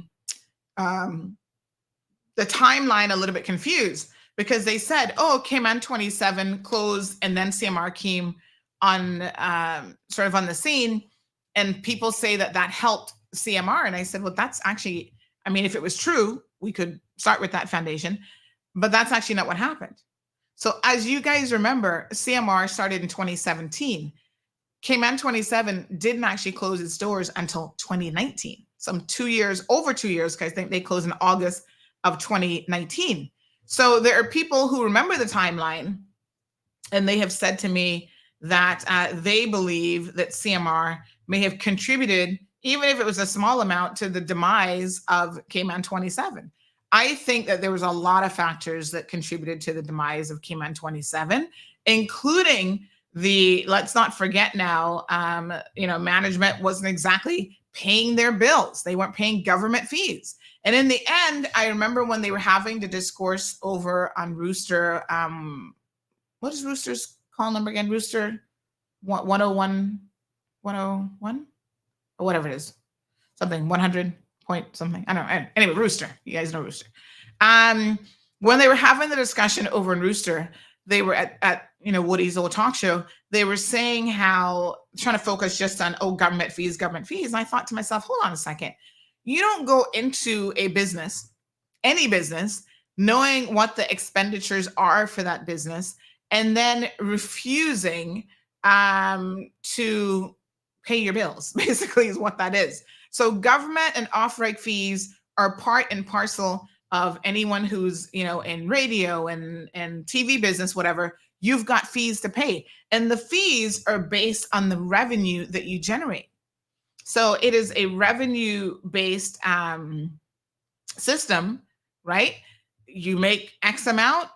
A: the timeline a little bit confused, because they said, oh, Cayman 27 closed and then CMR came on sort of on the scene, and people say that helped CMR. And I said, well, that's actually, I mean, if it was true, we could start with that foundation, but that's actually not what happened. So as you guys remember, CMR started in 2017. Cayman 27 didn't actually close its doors until 2019, over 2 years, because I think they closed in August of 2019. So there are people who remember the timeline, and they have said to me that they believe that CMR may have contributed, even if it was a small amount, to the demise of Cayman 27. I think that there was a lot of factors that contributed to the demise of Cayman 27, including let's not forget now, management wasn't exactly paying their bills. They weren't paying government fees. And in the end, I remember when they were having the discourse over on Rooster, what is Rooster's call number again? Rooster 101, or whatever it is. Something, 100 point something. I don't know. Anyway, Rooster. You guys know Rooster. When they were having the discussion over in Rooster, they were at Woody's old talk show. They were saying how, trying to focus just on, government fees. And I thought to myself, hold on a second. You don't go into a business, any business, knowing what the expenditures are for that business, and then refusing to pay your bills, basically, is what that is. So government and off-reg fees are part and parcel of anyone who's, in radio and TV business, whatever. You've got fees to pay. And the fees are based on the revenue that you generate. So it is a revenue-based system, right? You make X amount,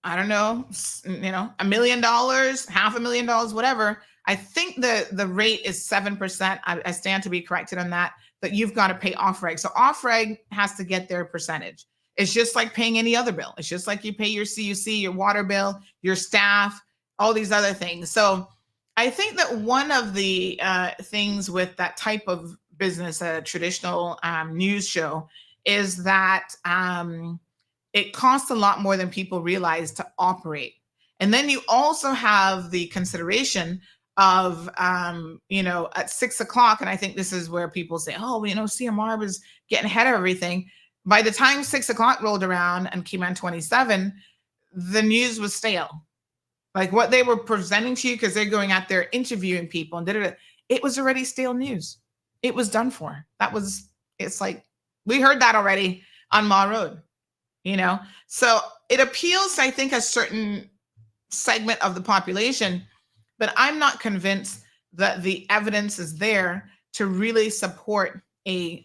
A: I don't know, $1 million, $500,000, whatever. I think the rate is 7%. I stand to be corrected on that, but you've got to pay off-reg. So off-reg has to get their percentage. It's just like paying any other bill. It's just like you pay your CUC, your water bill, your staff, all these other things. So I think that one of the things with that type of business, a traditional news show, is that it costs a lot more than people realize to operate. And then you also have the consideration of, at 6 o'clock, and I think this is where people say, CMR was getting ahead of everything. By the time 6 o'clock rolled around and Cayman 27, the news was stale. Like what they were presenting to you, because they're going out there interviewing people, and it was already stale news. It was done for. It's like, we heard that already on Ma Road, So it appeals, I think, a certain segment of the population, but I'm not convinced that the evidence is there to really support a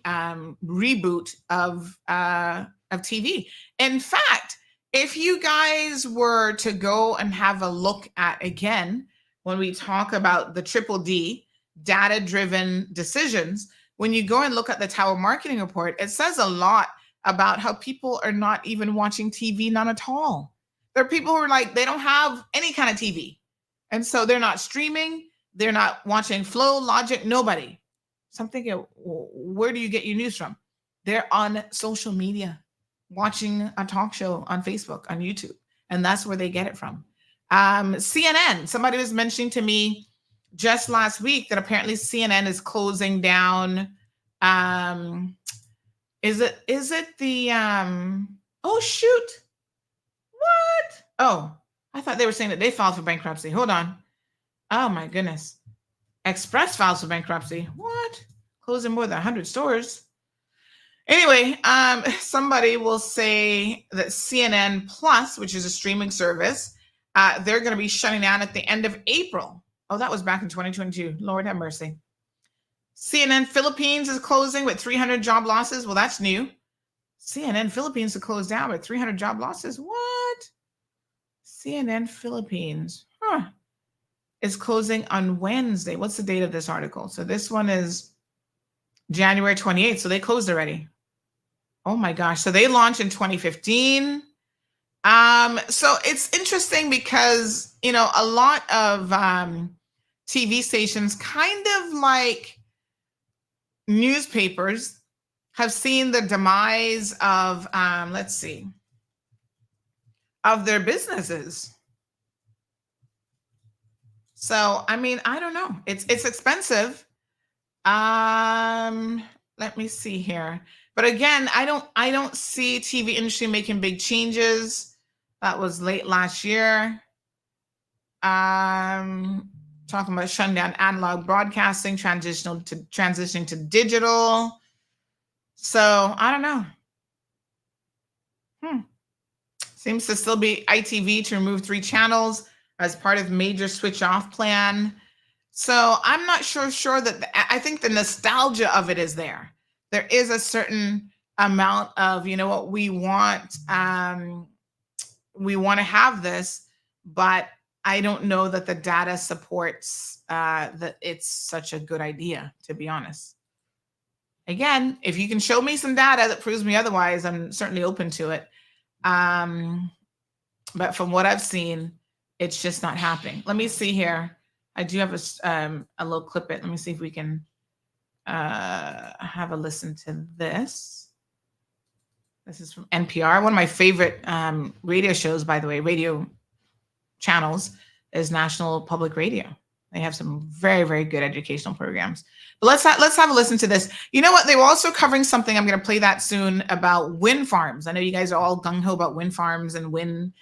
A: reboot of TV. In fact, if you guys were to go and have a look at, again, when we talk about the triple D, data-driven decisions, when you go and look at the Tower Marketing Report, it says a lot about how people are not even watching TV, none at all. There are people who are like, they don't have any kind of TV. And so they're not streaming, they're not watching Flow, Logic, nobody. So I'm thinking, where do you get your news from? They're on social media, watching a talk show on Facebook, on YouTube. And that's where they get it from. CNN, somebody was mentioning to me just last week that apparently CNN is closing down. Is it the, oh, shoot. What? Oh, I thought they were saying that they filed for bankruptcy. Hold on. Oh my goodness. Express files for bankruptcy. What? Closing more than 100 stores. Anyway, somebody will say that CNN Plus, which is a streaming service, they're going to be shutting down at the end of April. Oh, that was back in 2022. Lord have mercy. CNN Philippines is closing with 300 job losses. Well, that's new. CNN Philippines to close down with 300 job losses. What? CNN Philippines. Is closing on Wednesday. What's the date of this article? So this one is January 28th. So they closed already. Oh my gosh. So they launched in 2015. So it's interesting because, a lot of TV stations, kind of like newspapers, have seen the demise of, let's see, of their businesses. So, I mean, I don't know. It's expensive. Let me see here. But again, I don't see TV industry making big changes. That was late last year. Talking about shutting down analog broadcasting, transitioning to digital. So I don't know. Seems to still be ITV to remove 3 channels as part of major switch off plan. So I'm not sure that I think the nostalgia of it is there. There is a certain amount of, you know what, we want to have this, but I don't know that the data supports that it's such a good idea, to be honest. Again, if you can show me some data that proves me otherwise, I'm certainly open to it. But from what I've seen, it's just not happening. Let me see here. I do have a little clip it. Let me see if we can have a listen to this. This is from NPR. One of my favorite radio shows, by the way, radio channels, is National Public Radio. They have some very, very good educational programs. But let's have a listen to this. You know what? They were also covering something. I'm going to play that soon about wind farms. I know you guys are all gung-ho about wind farms and wind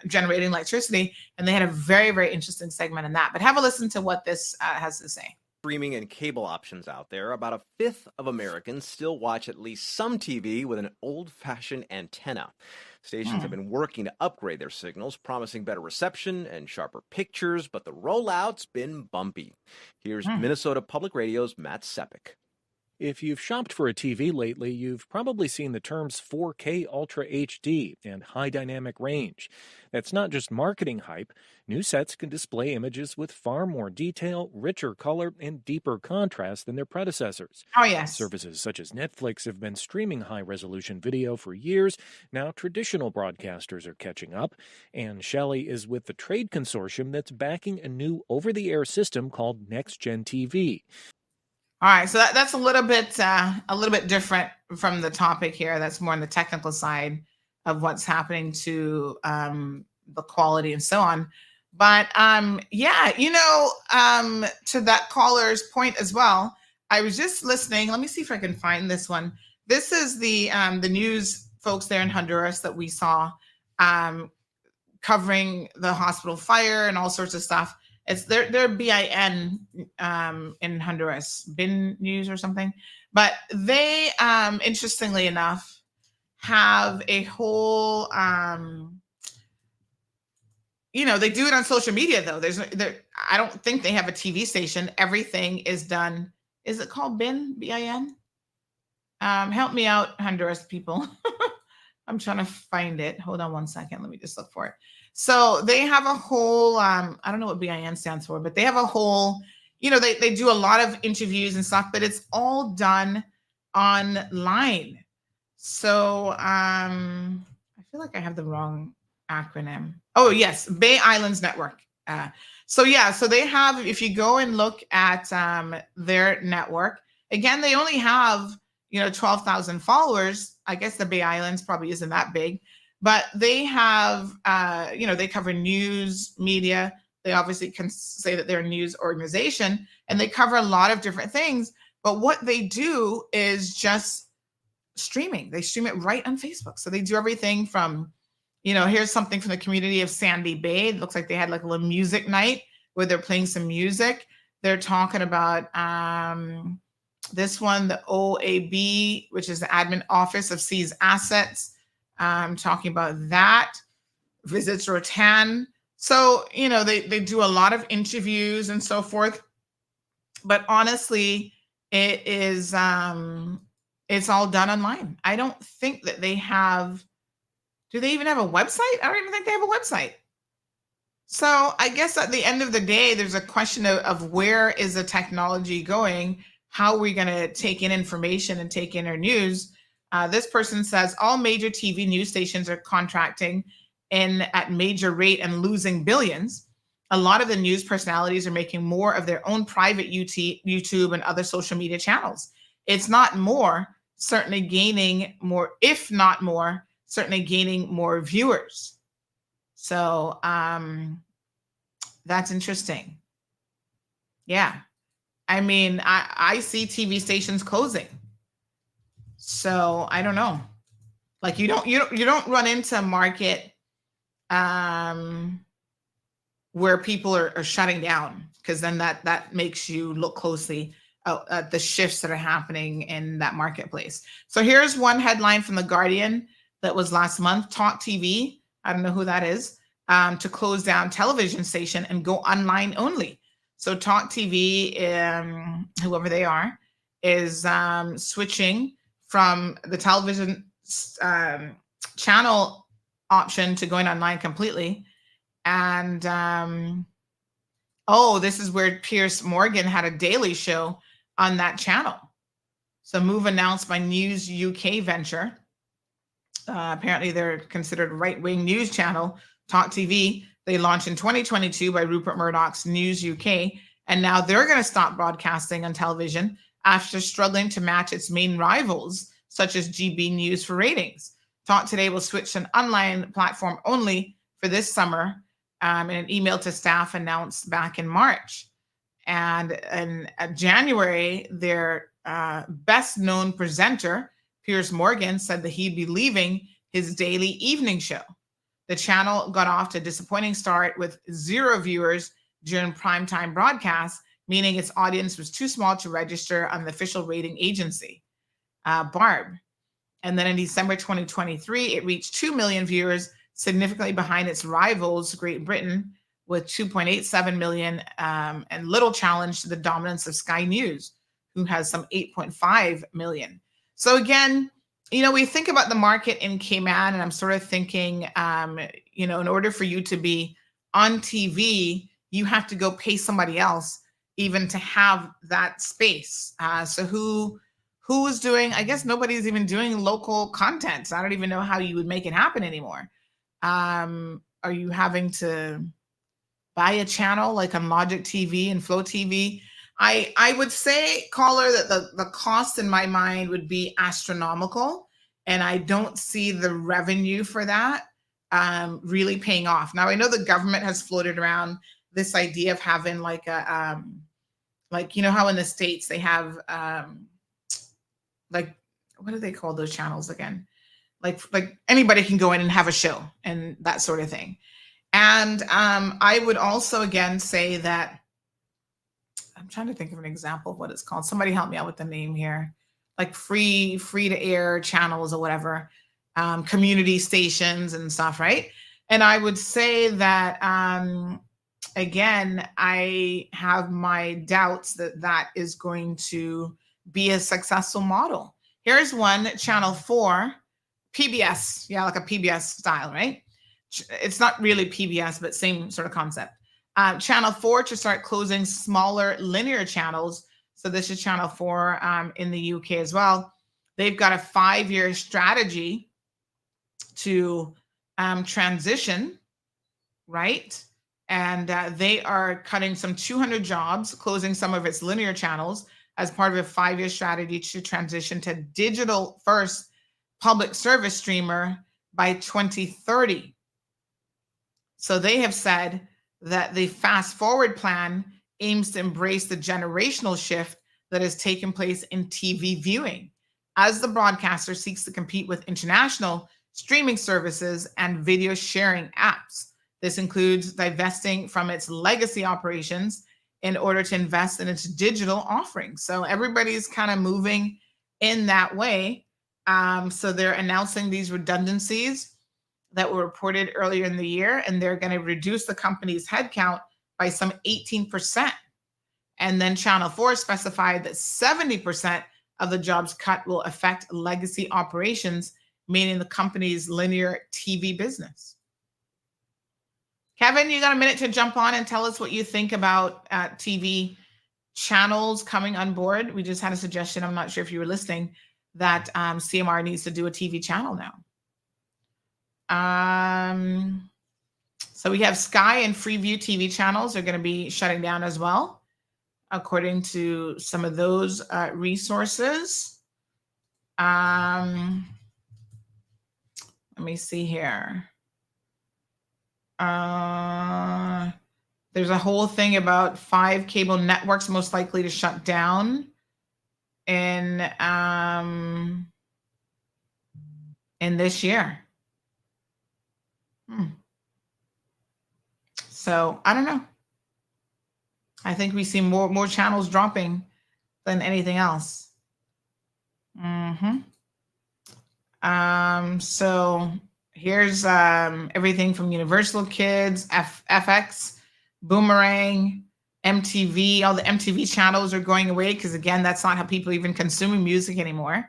A: generating electricity, and they had a very, very interesting segment in that. But have a listen to what this has to say.
S: Streaming and cable options out there, about a fifth of Americans still watch at least some TV with an old-fashioned antenna. Stations have been working to upgrade their signals, promising better reception and sharper pictures, but the rollout's been bumpy. Here's Minnesota Public Radio's Matt Sepik.
T: If you've shopped for a TV lately, you've probably seen the terms 4K Ultra HD and high dynamic range. That's not just marketing hype. New sets can display images with far more detail, richer color, and deeper contrast than their predecessors.
A: Oh, yes.
T: Services such as Netflix have been streaming high-resolution video for years. Now traditional broadcasters are catching up, and Shelley is with the trade consortium that's backing a new over-the-air system called Next Gen TV.
A: All right, so that's a little bit different from the topic here. That's more on the technical side of what's happening to the quality and so on. But yeah, to that caller's point as well, I was just listening. Let me see if I can find this one. This is the news folks there in Honduras that we saw covering the hospital fire and all sorts of stuff. It's their BIN in Honduras, BIN News or something. But they, interestingly enough, have a whole, they do it on social media though. I don't think they have a TV station. Everything is done. Is it called BIN? B-I-N? Help me out, Honduras people. I'm trying to find it. Hold on one second. Let me just look for it. So they have a whole, I don't know what BIN stands for, but they have a whole, they do a lot of interviews and stuff, but it's all done online. So I feel like I have the wrong acronym. Oh, yes, Bay Islands Network. So they have, if you go and look at their network, again, they only have, 12,000 followers. I guess the Bay Islands probably isn't that big. But they have, they cover news, media. They obviously can say that they're a news organization, and they cover a lot of different things. But what they do is just streaming. They stream it right on Facebook. So they do everything from, here's something from the community of Sandy Bay. It looks like they had like a little music night where they're playing some music. They're talking about this one, the OAB, which is the Admin Office of Seized Assets. Talking about that, visits Rotan. So, they do a lot of interviews and so forth. But honestly, it is, it's all done online. I don't think that they have, do they even have a website? I don't even think they have a website. So I guess at the end of the day, there's a question of where is the technology going? How are we going to take in information and take in our news? This person says all major TV news stations are contracting at major rate and losing billions. A lot of the news personalities are making more of their own private YouTube and other social media channels. it's not more, certainly gaining more, if not more, certainly gaining more viewers. So that's interesting. Yeah. I mean, I see TV stations closing. So I don't know. Like you don't run into a market where people are shutting down, because then that makes you look closely at the shifts that are happening in that marketplace. So here's one headline from The Guardian that was last month. Talk TV, I don't know who that is, to close down television station and go online only. So Talk TV, whoever they are, is switching from the television channel option to going online completely. And this is where Piers Morgan had a daily show on that channel. So move announced by News UK venture. Apparently they're considered right-wing news channel, Talk TV. They launched in 2022 by Rupert Murdoch's News UK, and now they're going to stop broadcasting on television after struggling to match its main rivals, such as GB News for ratings. Talk Today will switch to an online platform only for this summer, in an email to staff announced back in March. And in January, their best-known presenter, Piers Morgan, said that he'd be leaving his daily evening show. The channel got off to a disappointing start with 0 viewers during primetime broadcasts, meaning its audience was too small to register on the official rating agency, Barb. And then in December 2023, it reached 2 million viewers, significantly behind its rivals, Great Britain, with 2.87 million, and little challenge to the dominance of Sky News, who has some 8.5 million. So again, we think about the market in Cayman, and I'm sort of thinking, in order for you to be on TV, you have to go pay somebody else even to have that space. So who is doing, I guess nobody's even doing local content. So I don't even know how you would make it happen anymore. Are you having to buy a channel like on Logic TV and Flow TV? I would say, caller, that the cost in my mind would be astronomical, and I don't see the revenue for that really paying off. Now, I know the government has floated around this idea of having like a how in the States they have what do they call those channels again? Like anybody can go in and have a show and that sort of thing. And I would also again say that, I'm trying to think of an example of what it's called. Somebody help me out with the name here. Like free to air channels or whatever, community stations and stuff, right? And I would say that, again, I have my doubts that is going to be a successful model. Here's one, Channel 4, PBS. Yeah, like a PBS style, right? It's not really PBS, but same sort of concept. Channel 4 to start closing smaller linear channels. So this is Channel 4 in the UK as well. They've got a 5-year strategy to transition, right? And they are cutting some 200 jobs, closing some of its linear channels as part of a 5-year strategy to transition to digital-first public service streamer by 2030. So they have said that the Fast Forward plan aims to embrace the generational shift that has taken place in TV viewing as the broadcaster seeks to compete with international streaming services and video sharing apps. This includes divesting from its legacy operations in order to invest in its digital offerings. So everybody's kind of moving in that way. So they're announcing these redundancies that were reported earlier in the year, and they're going to reduce the company's headcount by some 18%. And then Channel 4 specified that 70% of the jobs cut will affect legacy operations, meaning the company's linear TV business. Kevin, you got a minute to jump on and tell us what you think about TV channels coming on board. We just had a suggestion, I'm not sure if you were listening, that CMR needs to do a TV channel now. So we have Sky and Freeview TV channels are going to be shutting down as well. according to some of those resources. Let me see here. There's a whole thing about 5 cable networks most likely to shut down in this year. So I don't know. I think we see more channels dropping than anything else. So here's everything from Universal Kids, FX, Boomerang, MTV. All the MTV channels are going away because, again, that's not how people even consuming music anymore.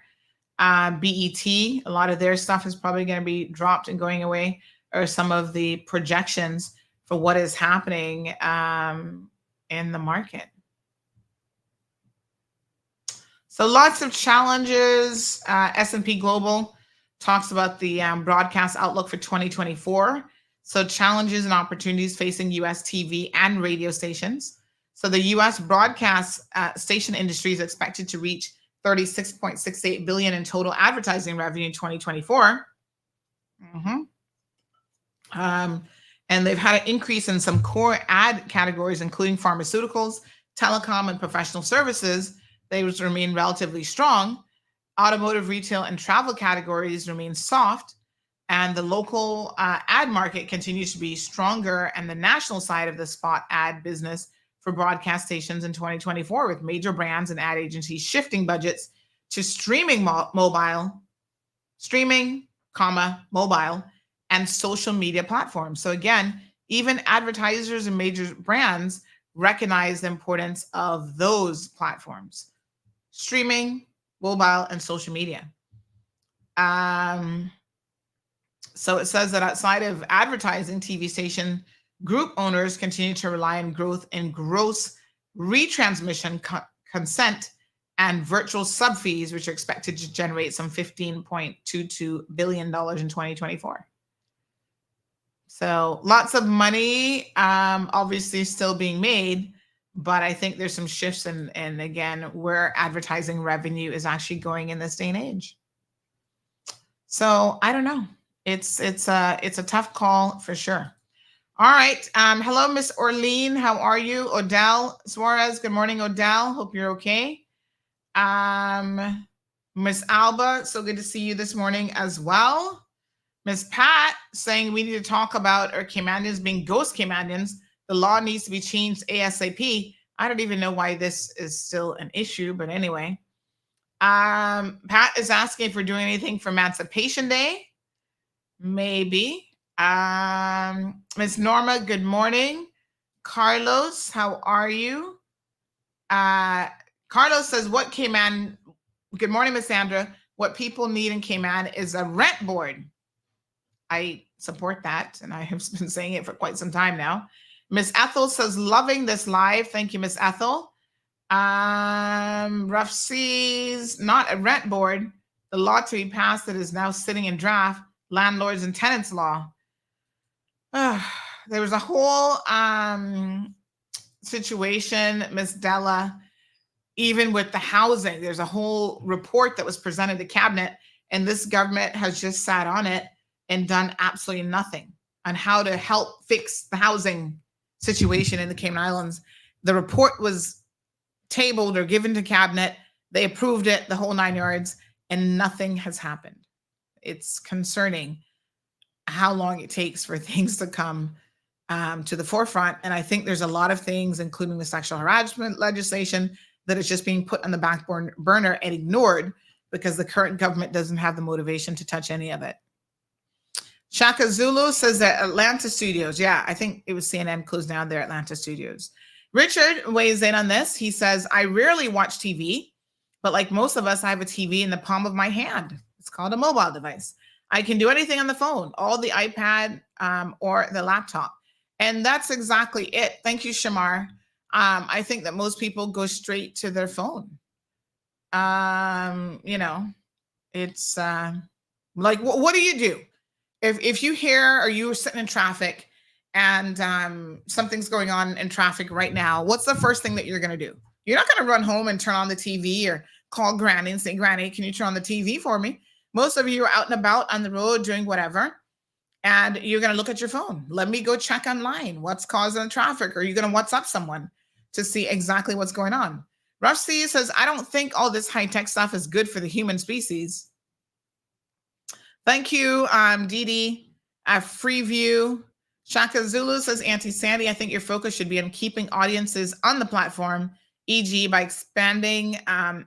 A: BET, a lot of their stuff is probably going to be dropped and going away, or some of the projections for what is happening in the market. So lots of challenges. S&P Global talks about the broadcast outlook for 2024. So challenges and opportunities facing U.S. TV and radio stations. So the U.S. broadcast station industry is expected to reach $36.68 billion in total advertising revenue in 2024. And they've had an increase in some core ad categories, including pharmaceuticals, telecom, and professional services. They remain relatively strong. Automotive, retail, and travel categories remain soft. And the local ad market continues to be stronger, and the national side of the spot ad business for broadcast stations in 2024, with major brands and ad agencies shifting budgets to streaming, mobile, and social media platforms. So again, even advertisers and major brands recognize the importance of those platforms: streaming, mobile, and social media. So it says that outside of advertising, TV station group owners continue to rely on growth in gross retransmission consent and virtual sub fees, which are expected to generate some $15.22 billion in 2024. So lots of money, obviously still being made, but I think there's some shifts in again, where advertising revenue is actually going in this day and age. So I don't know. It's a tough call for sure. All right. Hello, Miss Orlean. How are you? Odell Suarez. Good morning, Odell. Hope you're okay. Miss Alba, so good to see you this morning as well. Miss Pat saying we need to talk about our Caymanians being ghost Caymanians. The law needs to be changed ASAP. I don't even know why this is still an issue, but anyway. Pat is asking if we're doing anything for Emancipation Day. Maybe. Miss Norma, good morning. Carlos, how are you? Carlos says, what Cayman, good morning, Miss Sandra. What people need in Cayman is a rent board. I support that, and I have been saying it for quite some time now. Miss Ethel says, loving this live. Thank you, Miss Ethel. Rough Seas, not a rent board. The law to be passed that is now sitting in draft, landlords and tenants law. There was a whole situation, Miss Della, even with the housing. There's a whole report that was presented to cabinet, and this government has just sat on it and done absolutely nothing on how to help fix the housing situation in the Cayman Islands. The report was tabled or given to cabinet. They approved it, the whole 9 yards, and nothing has happened. It's concerning how long it takes for things to come to the forefront. And I think there's a lot of things, including the sexual harassment legislation, that is just being put on the back burner and ignored because the current government doesn't have the motivation to touch any of it. Shaka Zulu says that Atlanta studios. Yeah, I think it was CNN closed down their Atlanta studios. Richard weighs in on this. He says, I rarely watch TV, but like most of us, I have a TV in the palm of my hand. It's called a mobile device. I can do anything on the phone, all the iPad or the laptop. And that's exactly it. Thank you, Shamar. I think that most people go straight to their phone. It's like, what do you do? If you hear, or you were sitting in traffic and something's going on in traffic right now, what's the first thing that you're going to do? You're not going to run home and turn on the TV or call Granny and say, Granny, can you turn on the TV for me? Most of you are out and about on the road doing whatever, and you're going to look at your phone. Let me go check online. What's causing the traffic? Or are you going to WhatsApp someone to see exactly what's going on? Rush C says, I don't think all this high-tech stuff is good for the human species. Thank you, Dee Dee. Freeview. Shaka Zulu says, Auntie Sandy, I think your focus should be on keeping audiences on the platform, e.g. by expanding,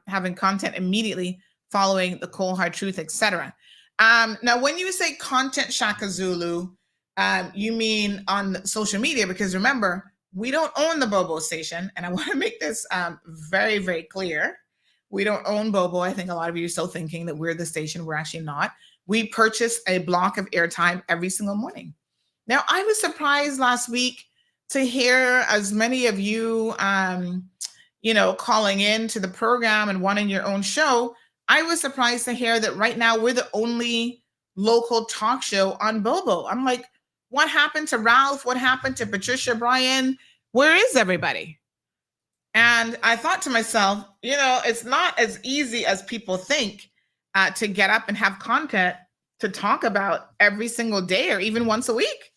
A: having content immediately following the cold hard truth, etc. Now, when you say content, Shaka Zulu, you mean on social media, because remember, we don't own the Bobo station, and I want to make this very, very clear. We don't own Bobo. I think a lot of you are still thinking that we're the station. We're actually not. We purchase a block of airtime every single morning. Now, I was surprised last week to hear as many of you, calling in to the program and wanting your own show. I was surprised to hear that right now we're the only local talk show on Bobo. I'm like, what happened to Ralph? What happened to Patricia, Brian? Where is everybody? And I thought to myself, it's not as easy as people think to get up and have content to talk about every single day or even once a week.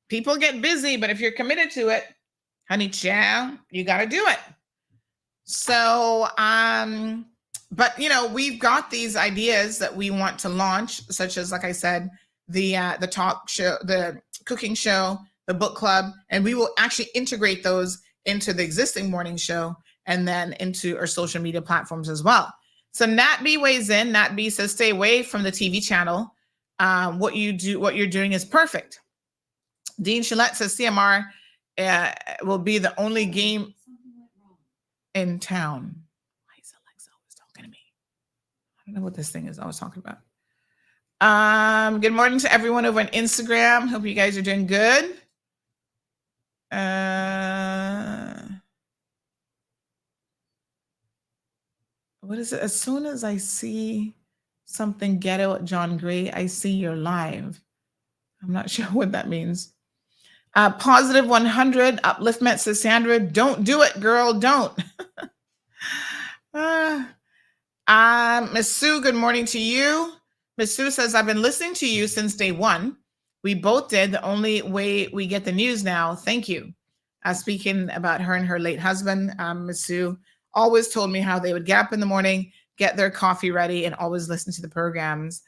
A: People get busy, but if you're committed to it, honey child, you got to do it. So, but we've got these ideas that we want to launch, such as, like I said, the talk show, the cooking show, the book club, and we will actually integrate those into the existing morning show and then into our social media platforms as well. So Nat B weighs in. Nat B says, stay away from the TV channel. What you're doing is perfect. Dean Gillette says CMR will be the only game in town. Why is Alexa always talking to me? I don't know what this thing is I was talking about. Good morning to everyone over on Instagram. Hope you guys are doing good. What is it? As soon as I see something ghetto at John Gray, I see you're live. I'm not sure what that means. Positive 100, upliftment says Sandra, don't do it, girl, don't. Miss Sue, good morning to you. Miss Sue says, I've been listening to you since day one. We both did. The only way we get the news now. Thank you. Speaking about her and her late husband, Miss Sue always told me how they would get up in the morning, get their coffee ready, and always listen to the programs.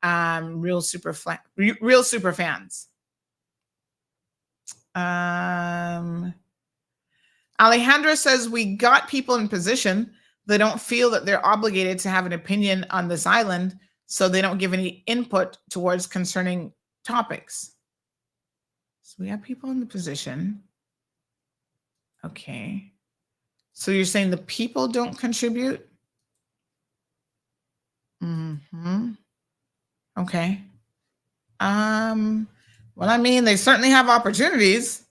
A: Real super fans. Alejandra says, we got people in position. They don't feel that they're obligated to have an opinion on this island, so they don't give any input towards concerning topics. So we have people in the position. Okay. So you're saying the people don't contribute? Mm-hmm. Okay. Well, I mean, they certainly have opportunities.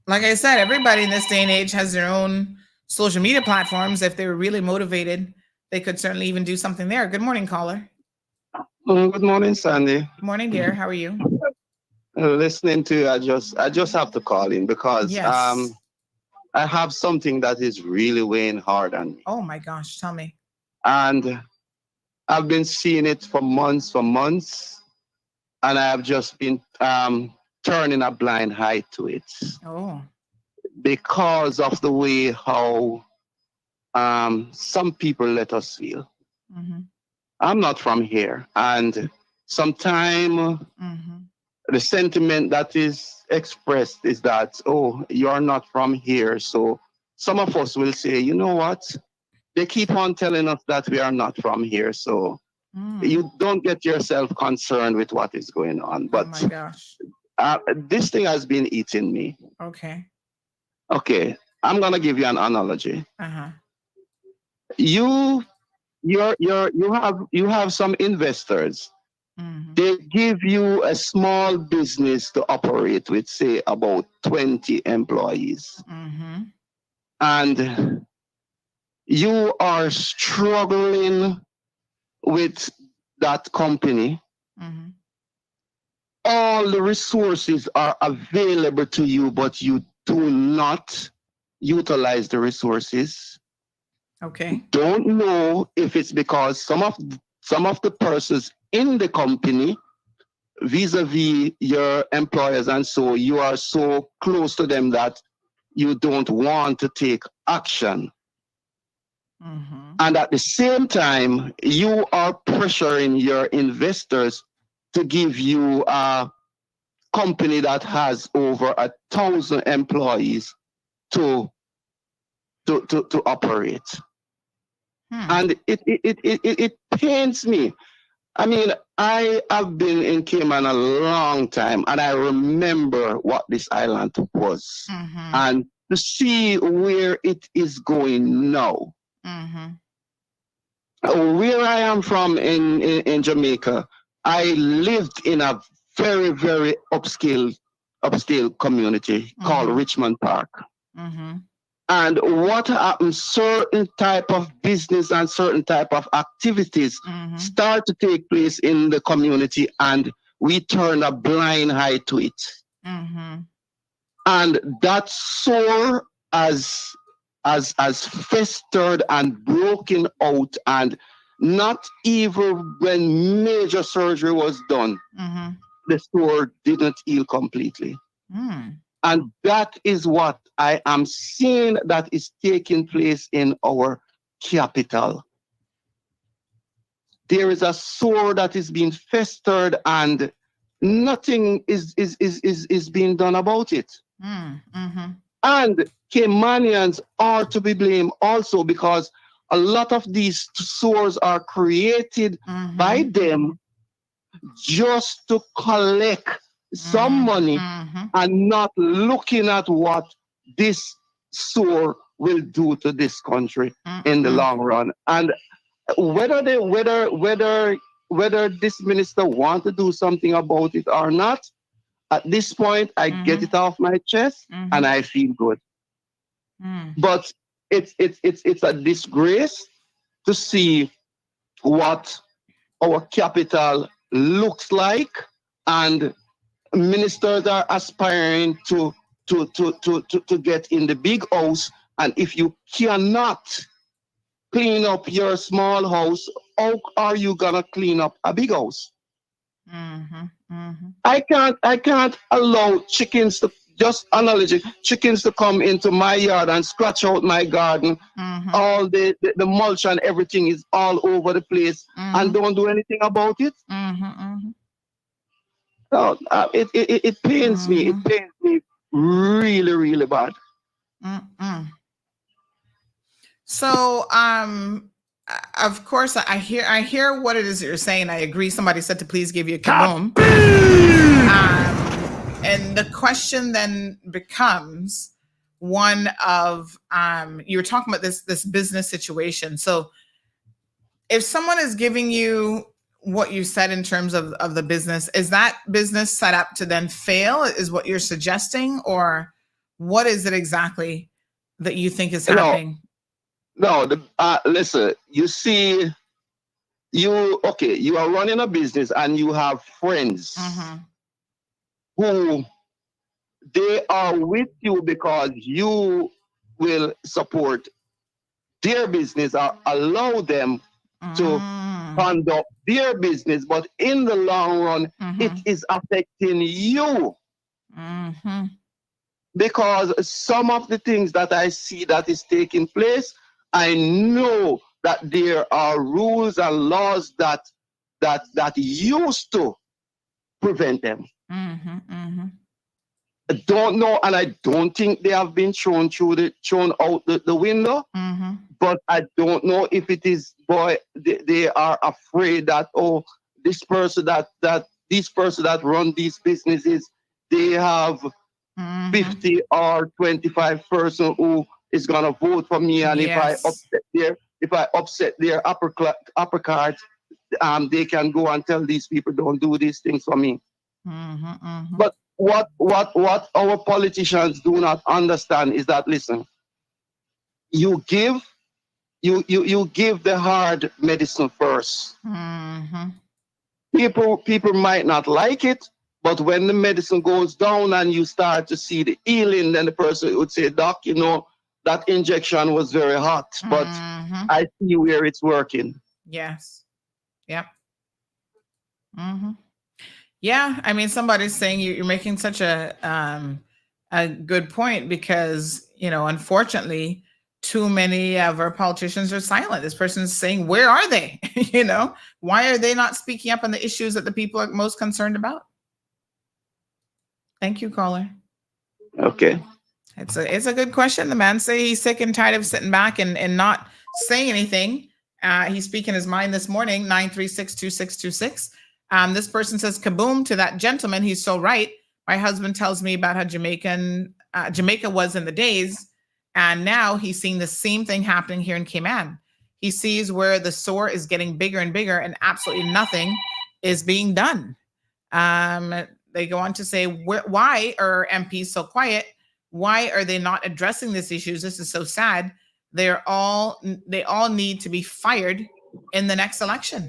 A: Like I said, everybody in this day and age has their own social media platforms. If they were really motivated, they could certainly even do something there. Good morning, caller.
U: Good morning, Sandy.
A: Good morning, dear. How are you?
U: Listening to you, I just have to call in because
A: yes.
U: I have something that is really weighing hard on me.
A: Oh my gosh, tell me.
U: And I've been seeing it for months, and I have just been turning a blind eye to it.
A: Oh.
U: Because of the way how some people let us feel.
A: Mm-hmm.
U: I'm not from here, and sometimes the sentiment that is expressed is that, oh, you're not from here. So some of us will say, you know what? They keep on telling us that we are not from here. So you don't get yourself concerned with what is going on. But
A: oh my gosh.
U: This thing has been eating me.
A: Okay.
U: Okay. I'm going to give you an analogy.
A: Uh-huh.
U: You have some investors. They give you a small business to operate with, say, about 20 employees. And you are struggling with that company. all the resources are available to you, but you do not utilize the resources.
A: Okay.
U: Don't know if it's because some of the persons in the company, vis-a-vis your employers, and so you are so close to them that you don't want to take action. And at the same time, you are pressuring your investors to give you a company that has over 1,000 employees to operate. And it pains me. I mean, I have been in Cayman a long time, and I remember what this island was. And to see where it is going now. Where I am from in Jamaica, I lived in a very, very upscale community called Richmond Park. And what happens, certain type of business and certain type of activities start to take place in the community, and we turn a blind eye to it. And that sore has festered and broken out, and not even when major surgery was done, the sore didn't heal completely. And that is what I am seeing that is taking place in our capital. There is a sore that is being festered, and nothing is being done about it. And Caymanians are to be blamed also, because a lot of these sores are created by them just to collect some money and not looking at what this sore will do to this country in the long run. And whether this minister want to do something about it or not, at this point, I get it off my chest and I feel good. But it's a disgrace to see what our capital looks like, and ministers are aspiring to get in the big house. And if you cannot clean up your small house, how are you gonna clean up a big house? I can't allow chickens to, just analogy, chickens to come into my yard and scratch out my garden. All the mulch and everything is all over the place, and don't do anything about it. So it pains me. It pains me really, really bad.
A: So, of course, I hear what it is that you're saying. I agree. Somebody said to please give you a kaboom. And the question then becomes one of, you were talking about this business situation. So if someone is giving you what you said in terms of the business, is that business set up to then fail, is what you're suggesting? Or what is it exactly that you think is happening?
U: No, listen, you see, you are running a business and you have friends who they are with you because you will support their business or allow them to conduct their business, but in the long run, it is affecting you. Because some of the things that I see that is taking place, I know that there are rules and laws that used to prevent them. I don't know, and I don't think they have been thrown out the window. But I don't know if it is, they are afraid that, this person that run these businesses, they have 50 or 25 person who is gonna vote for me, and if I upset their upper cards, they can go and tell these people don't do these things for me. But what our politicians do not understand is that, listen, you give the hard medicine first. People might not like it, But when the medicine goes down and you start to see the healing, then the person would say, Doc, that injection was very hot, but I see where it's working.
A: Yes. Yep. Yeah. I mean, somebody's saying you're making such a good point because, unfortunately, too many of our politicians are silent. This person is saying, where are they? Why are they not speaking up on the issues that the people are most concerned about? Thank you, caller.
U: Okay.
A: It's a good question. The man say he's sick and tired of sitting back and not saying anything. He's speaking his mind this morning, 936-2626. This person says, kaboom to that gentleman. He's so right. My husband tells me about how Jamaica was in the days. And now he's seeing the same thing happening here in Cayman. He sees where the sore is getting bigger and bigger and absolutely nothing is being done. They go on to say, why are MPs so quiet? Why are they not addressing these issues? This is so sad. They all need to be fired in the next election.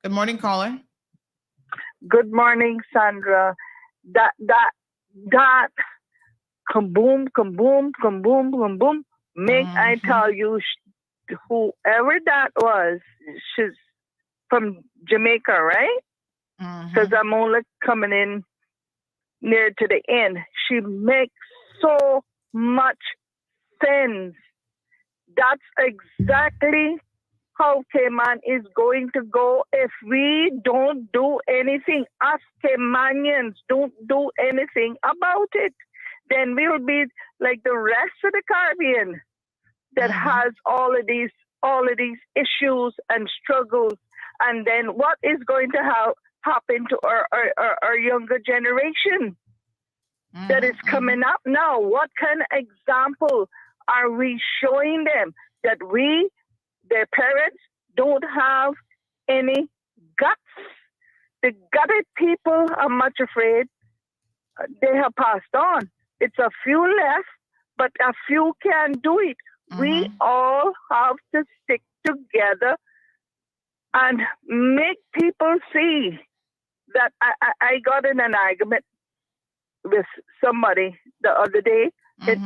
A: Good morning, caller.
B: Good morning, Sandra. That kaboom, kaboom, kaboom, kaboom. Make I tell you, whoever that was, she's from Jamaica, right? Because I'm only coming in near to the end. She makes so much sense. That's exactly how Cayman is going to go if we don't do anything. Us Caymanians don't do anything about it. Then we'll be like the rest of the Caribbean that has all of these issues and struggles. And then what is going to happen to our younger generation that is coming up now? What kind of example are we showing them that their parents don't have any guts? The gutted people are much afraid. They have passed on. It's a few left, but a few can do it. We all have to stick together and make people see that. I got in an argument with somebody the other day, it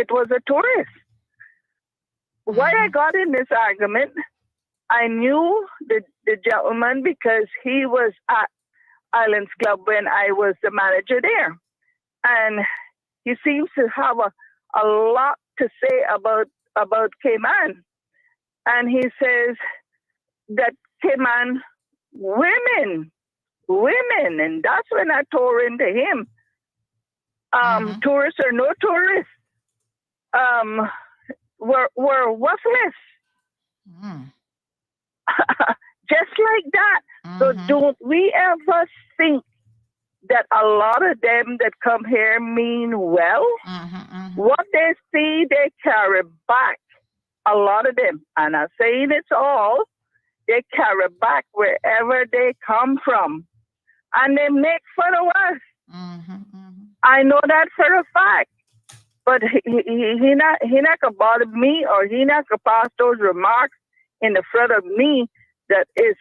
B: was a tourist. Why I got in this argument, I knew the gentleman because he was at Islands Club when I was the manager there. And he seems to have a lot to say about Cayman. And he says that Cayman women, and that's when I tore into him. Tourists or no tourists, were worthless. Just like that. So don't we ever think that a lot of them that come here mean well? What they see, they carry back. A lot of them, and I'm saying it's all, they carry back wherever they come from. And they make fun of us. I know that for a fact. But he not gonna bother me, or he not gonna pass those remarks in the front of me that is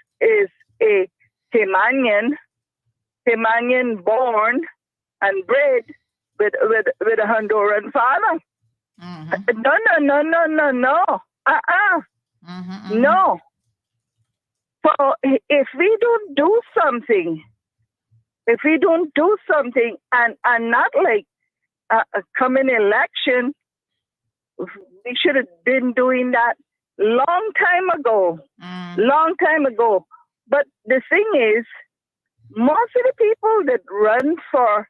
B: a Caymanian born and bred with a Honduran father. No. No. So if we don't do something, and not like a coming election, we should have been doing that long time ago. But the thing is, most of the people that run for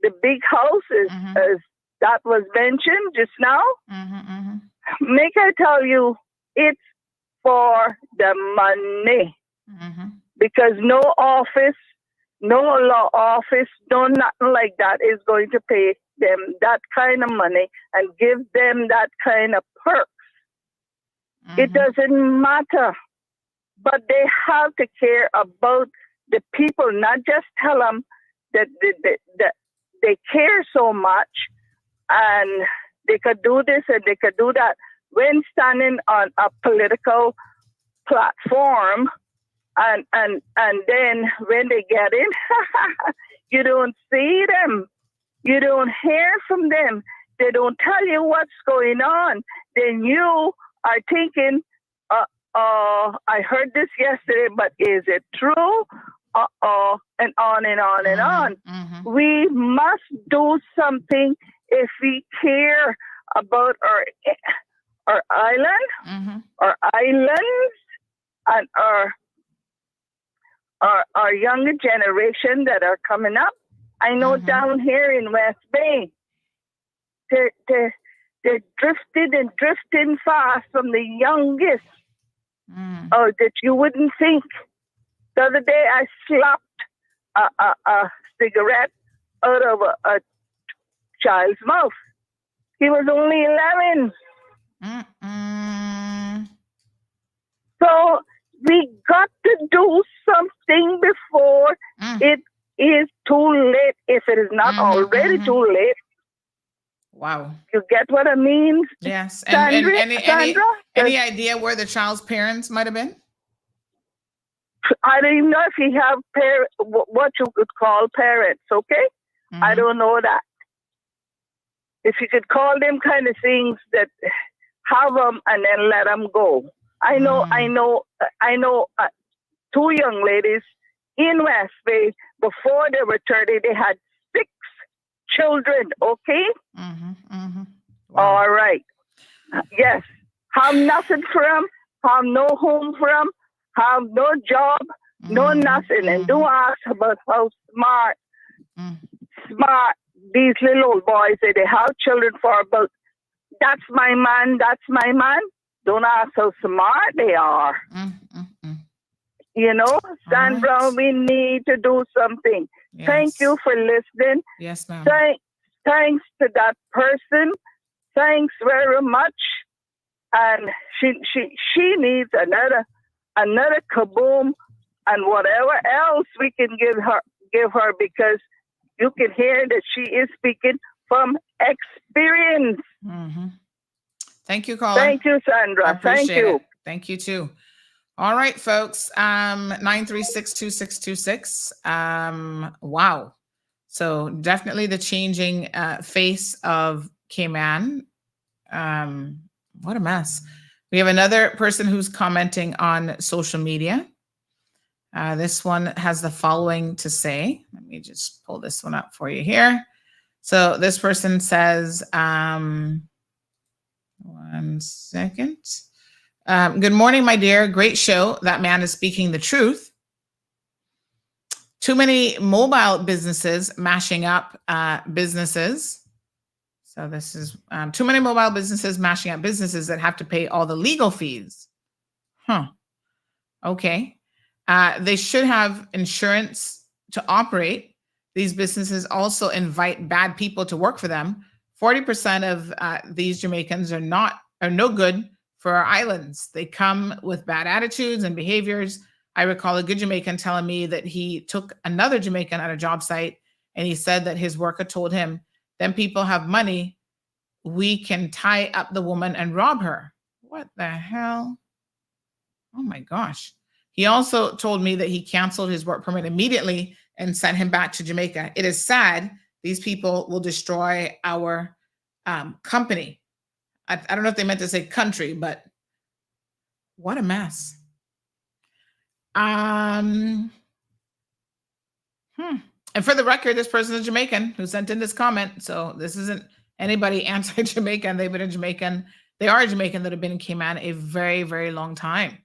B: the big houses, as that was mentioned just now, make I tell you, it's for the money. Because no office, no law office, no nothing like that is going to pay them that kind of money and give them that kind of perks. It doesn't matter. But they have to care about the people, not just tell them that they care so much and they could do this and they could do that. When standing on a political platform, and then when they get in, you don't see them. You don't hear from them. They don't tell you what's going on. Then you are thinking, I heard this yesterday, but is it true? And on and on and on. We must do something if we care about our island, our islands, and our younger generation that are coming up. I know down here in West Bay, they're drifting and drifting fast from the youngest. That you wouldn't think. The other day I slapped a cigarette out of a child's mouth. He was only 11. So we got to do something before it is too late, if it is not already too late.
A: Wow.
B: You get what I mean?
A: Yes.
B: Sandra,
A: any idea where the child's parents might have been?
B: I don't even know if he have what you could call parents, okay? I don't know that. If you could call them kind of things that have them and then let them go. I know two young ladies in West Bay, before they were 30, they had 6 children, okay? All right. Yes. Have nothing for them, have no home for them, have no job, no nothing, and don't ask about how smart these little old boys say they have children for. About that's my man. Don't ask how smart they are. You know, Sandra, we need to do something.
A: Yes.
B: Thank you for listening.
A: Yes, ma'am.
B: Thanks to that person. Thanks very much. And she needs another kaboom and whatever else we can give her, because you can hear that she is speaking from experience.
A: Thank you, caller.
B: Thank you, Sandra. Thank you.
A: Thank you too. All right, folks. 936-2626. Wow. So definitely the changing face of Cayman. What a mess. We have another person who's commenting on social media. This one has the following to say. Let me just pull this one up for you here. So this person says, one second. Good morning, my dear. Great show. That man is speaking the truth. Too many mobile businesses mashing up businesses. So this is too many mobile businesses mashing up businesses that have to pay all the legal fees. Okay. They should have insurance to operate. These businesses also invite bad people to work for them. 40% of these Jamaicans are no good for our islands. They come with bad attitudes and behaviors. I recall a good Jamaican telling me that he took another Jamaican at a job site, and he said that his worker told him, "Them people have money. We can tie up the woman and rob her." What the hell? Oh my gosh. He also told me that he canceled his work permit immediately and sent him back to Jamaica. It is sad. These people will destroy our company. I don't know if they meant to say country, but what a mess. And for the record, this person is Jamaican who sent in this comment. So this isn't anybody anti-Jamaican. They've been a Jamaican. They are a Jamaican that have been in Cayman a very, very long time.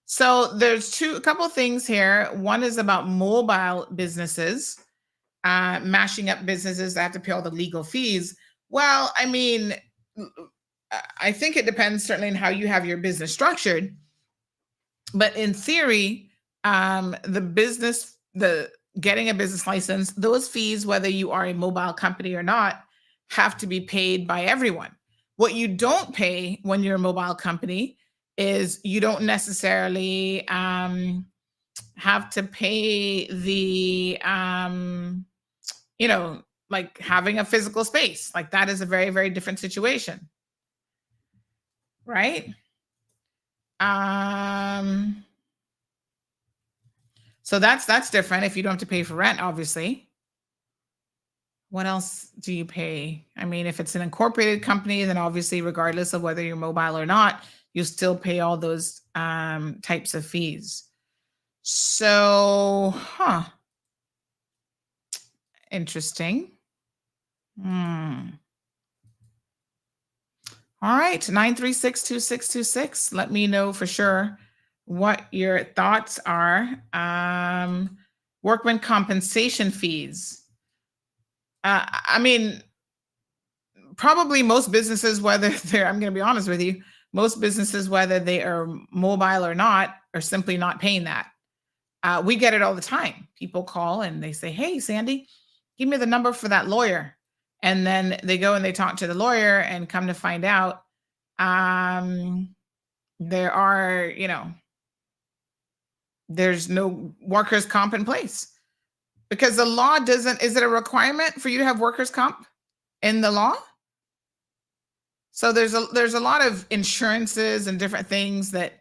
A: So there's a couple of things here. One is about mobile businesses, mashing up businesses that have to pay all the legal fees. Well, I mean, I think it depends certainly on how you have your business structured. But in theory, getting a business license, those fees, whether you are a mobile company or not, have to be paid by everyone. What you don't pay when you're a mobile company is you don't necessarily have to pay the, like having a physical space. Like that is a very, very different situation. Right? So that's different if you don't have to pay for rent, obviously. What else do you pay? I mean, if it's an incorporated company, then obviously, regardless of whether you're mobile or not, you still pay all those types of fees. So, interesting. All right, 936-2626. Let me know for sure what your thoughts are. Workman compensation fees. I mean, probably most businesses, whether they're, I'm going to be honest with you, most businesses, whether they are mobile or not, are simply not paying that. We get it all the time. People call and they say, hey, Sandy, give me the number for that lawyer. And then they go and they talk to the lawyer and come to find out there are, there's no workers' comp in place because the law doesn't, is it a requirement for you to have workers' comp in the law? So there's a lot of insurances and different things that,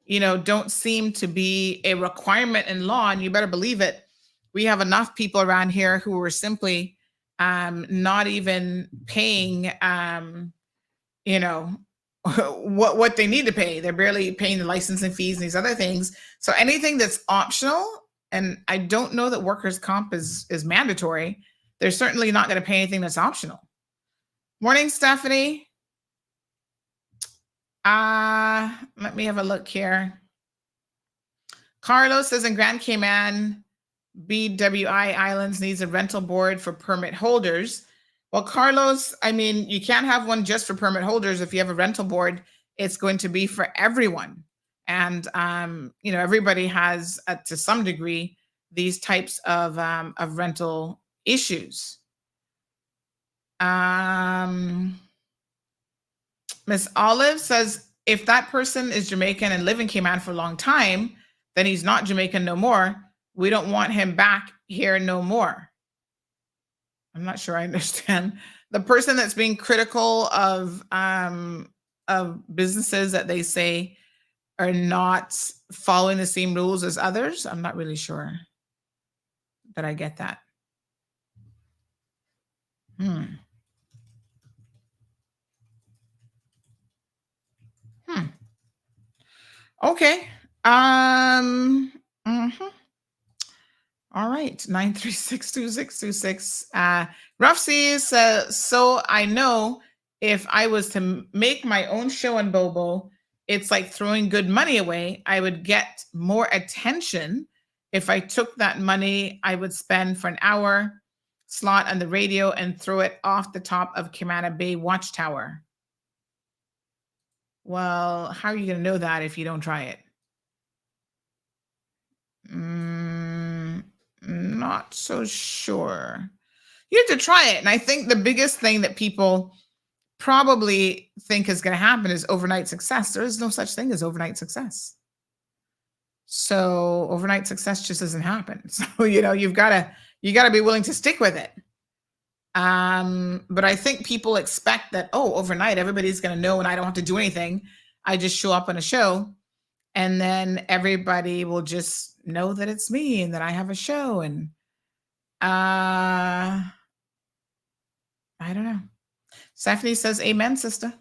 A: don't seem to be a requirement in law, and you better believe it. We have enough people around here who are simply not even paying, what they need to pay. They're barely paying the licensing fees and these other things. So anything that's optional, and I don't know that workers' comp is mandatory, they're certainly not going to pay anything that's optional. Morning, Stephanie. Let me have a look here. Carlos says in Grand Cayman, BWI Islands needs a rental board for permit holders. Well, Carlos, I mean, you can't have one just for permit holders. If you have a rental board, it's going to be for everyone. And, everybody has, to some degree, these types of rental issues. Miss Olive says, if that person is Jamaican and live in Cayman for a long time, then he's not Jamaican no more. We don't want him back here no more. I'm not sure I understand. The person that's being critical of businesses that they say are not following the same rules as others, I'm not really sure that I get that. Okay. All right. 9362626. Rough Seas says, so I know if I was to make my own show on Bobo, it's like throwing good money away. I would get more attention if I took that money I would spend for an hour slot on the radio and throw it off the top of Camana Bay Watchtower. Well, how are you going to know that if you don't try it? Not so sure. You have to try it. And I think the biggest thing that people probably think is going to happen is overnight success. There is no such thing as overnight success. So overnight success just doesn't happen. So, you got to be willing to stick with it. But I think people expect that, overnight, everybody's going to know and I don't have to do anything. I just show up on a show and then everybody will just know that it's me and that I have a show. And I don't know. Stephanie says, amen, sister.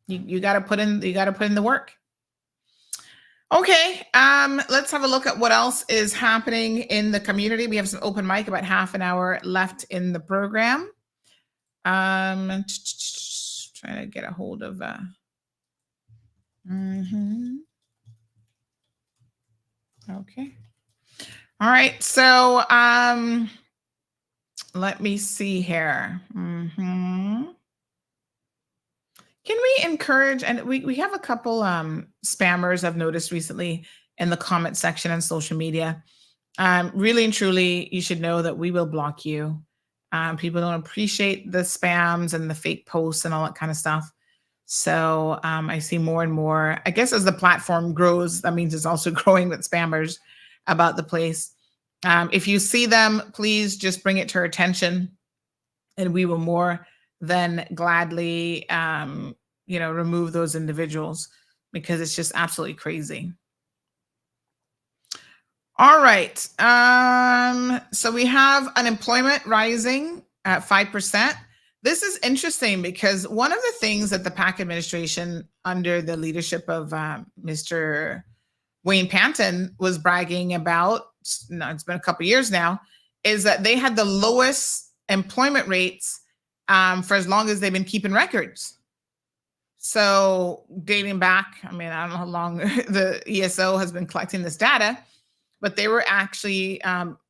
A: You got to put in the work. Okay. Let's have a look at what else is happening in the community. We have some open mic, about half an hour left in the program. Trying to get a hold of Okay. All right. So let me see here. Can we encourage, and we have a couple spammers I've noticed recently in the comment section on social media. Really and truly, you should know that we will block you. People don't appreciate the spams and the fake posts and all that kind of stuff. So I see more and more, I guess as the platform grows, that means it's also growing with spammers about the place. If you see them, please just bring it to our attention and we will more than gladly, remove those individuals because it's just absolutely crazy. All right. So we have unemployment rising at 5%. This is interesting because one of the things that the PAC administration, under the leadership of Mr. Wayne Panton, was bragging about, no, it's been a couple years now, is that they had the lowest employment rates for as long as they've been keeping records. So dating back, I mean, I don't know how long the ESO has been collecting this data, but they were actually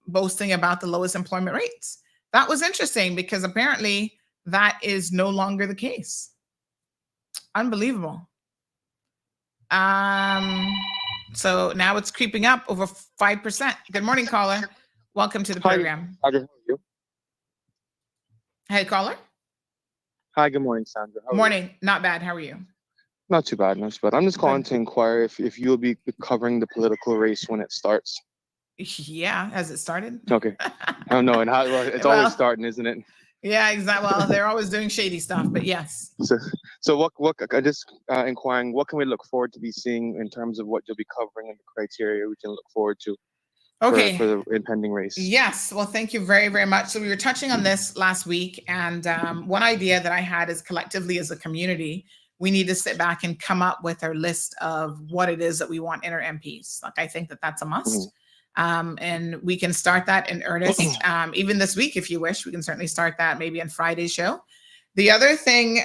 A: boasting about the lowest employment rates. That was interesting because apparently that is no longer the case. Unbelievable. So now it's creeping up over 5%. Good morning, caller. Welcome to the program.
J: Hi, how are you?
A: Hey, caller.
J: Hi, good morning, Sandra. How are
A: Morning. Not bad. How are you?
J: you? Not too bad, not too bad. I'm just calling to inquire if you'll be covering the political race when it starts.
A: Yeah, has it started?
J: Okay. I don't know, and how well, it's
A: Well,
J: always starting, isn't it?
A: Yeah, exactly. Well, they're always doing shady stuff, but yes.
J: So what just inquiring, what can we look forward to be seeing in terms of what you'll be covering and the criteria we can look forward to
A: Okay.
J: for the impending race?
A: Yes. Well, thank you very, very much. So we were touching on this last week, and one idea that I had is collectively as a community, we need to sit back and come up with our list of what it is that we want in our MPs. Like, I think that that's a must. And we can start that in earnest even this week, if you wish. We can certainly start that maybe on Friday's show. The other thing,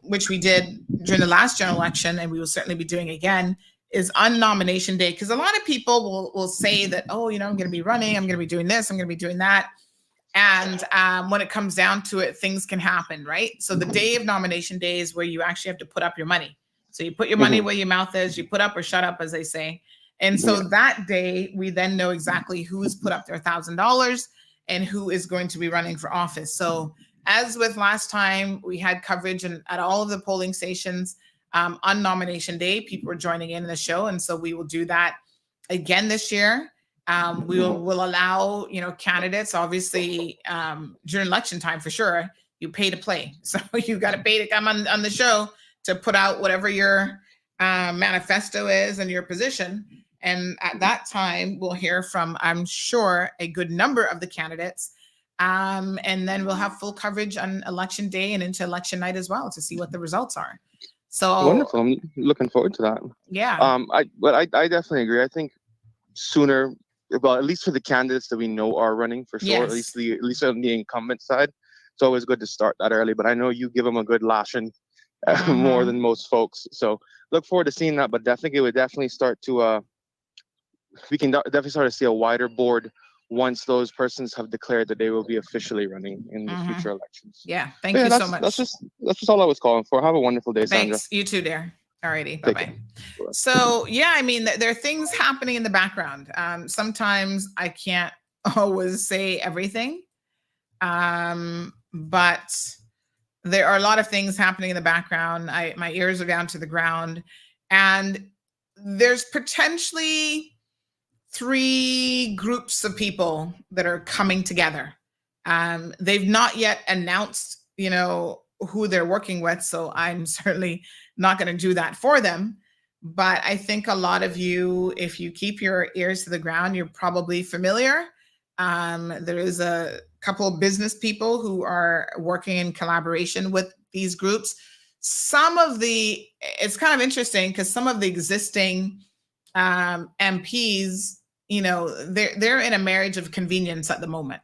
A: which we did during the last general election, and we will certainly be doing again, is on nomination day. Because a lot of people will say that, oh, you know, I'm going to be running, I'm going to be doing this, I'm going to be doing that. And when it comes down to it, things can happen, right? So the day of nomination day is where you actually have to put up your money. So you put your money where your mouth is, you put up or shut up, as they say. And so that day, we then know exactly who has put up their $1,000 and who is going to be running for office. So as with last time, we had coverage at all of the polling stations on nomination day. People were joining in the show. And so we will do that again this year. We'll allow, you know, candidates, obviously, during election time for sure, you pay to play. So you got to pay to come on the show to put out whatever your manifesto is and your position. And at that time, we'll hear from, I'm sure, a good number of the candidates. And then we'll have full coverage on election day and into election night as well to see what the results are. So
J: wonderful. I'm looking forward to that.
A: Yeah.
J: I definitely agree. I think sooner, well, at least for the candidates that we know are running for sure,
A: Yes.
J: at least on the incumbent side, it's always good to start that early. But I know you give them a good lashing more than most folks. So look forward to seeing that. But definitely, it would definitely start to we can definitely start to see a wider board once those persons have declared that they will be officially running in the future elections.
A: Yeah. Thank you so much.
J: That's just all I was calling for. Have a wonderful day, Sandra.
A: Thanks. You too, dear. All righty.
J: Take
A: Bye-bye. So, yeah, I mean, there are things happening in the background. Sometimes I can't always say everything, but there are a lot of things happening in the background. My ears are down to the ground, and there's potentially 3 groups of people that are coming together. They've not yet announced, you know, who they're working with, so I'm certainly not going to do that for them. But I think a lot of you, if you keep your ears to the ground, you're probably familiar. There is a couple of business people who are working in collaboration with these groups. It's kind of interesting because some of the existing MPs, you know, they're in a marriage of convenience at the moment.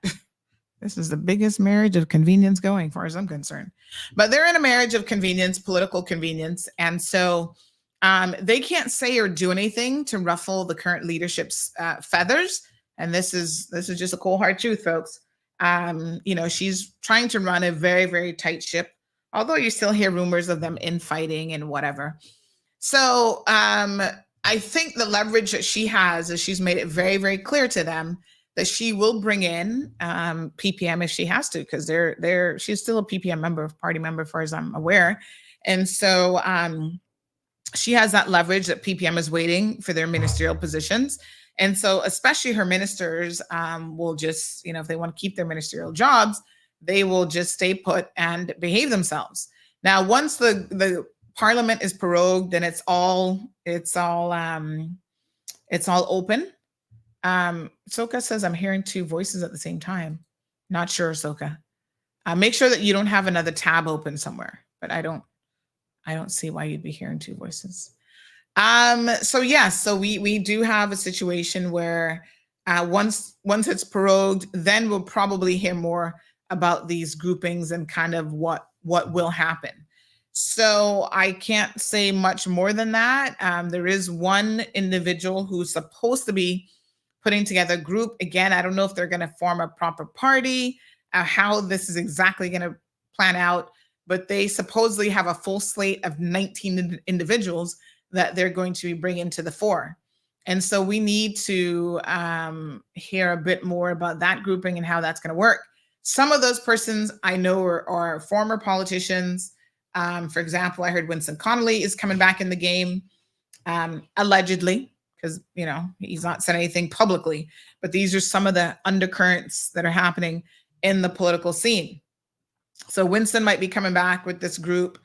A: This is the biggest marriage of convenience going, as far as I'm concerned. But they're in a marriage of convenience, political convenience. And so they can't say or do anything to ruffle the current leadership's feathers. And this is just a cold hard truth, folks. You know, she's trying to run a very, very tight ship, although you still hear rumors of them infighting and whatever. So I think the leverage that she has is she's made it very, very clear to them that she will bring in PPM if she has to, because she's still a PPM party member, as far as I'm aware. And so she has that leverage that PPM is waiting for their ministerial positions. And so especially her ministers will just, you know, if they want to keep their ministerial jobs, they will just stay put and behave themselves. Now, once the Parliament is prorogued and it's all open. Soka says, I'm hearing two voices at the same time. Not sure, Soka. Make sure that you don't have another tab open somewhere, but I don't see why you'd be hearing two voices. So yes, so we do have a situation where once it's prorogued, then we'll probably hear more about these groupings and kind of what will happen. So I can't say much more than that. There is one individual who's supposed to be putting together a group. Again, I don't know if they're going to form a proper party, how this is exactly going to plan out, but they supposedly have a full slate of 19 individuals that they're going to be bringing to the fore. And so we need to hear a bit more about that grouping and how that's going to work. Some of those persons I know are former politicians. For example, I heard Winston Connolly is coming back in the game, allegedly, because, you know, he's not said anything publicly, but these are some of the undercurrents that are happening in the political scene. So Winston might be coming back with this group,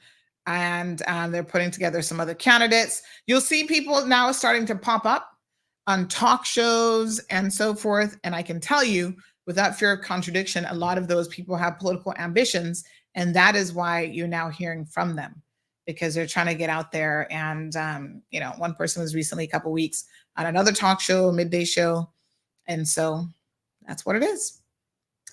A: and they're putting together some other candidates. You'll see people now starting to pop up on talk shows and so forth. And I can tell you, without fear of contradiction, a lot of those people have political ambitions, and that is why you're now hearing from them, because they're trying to get out there. And, you know, one person was recently a couple weeks on another talk show, a midday show. And so that's what it is.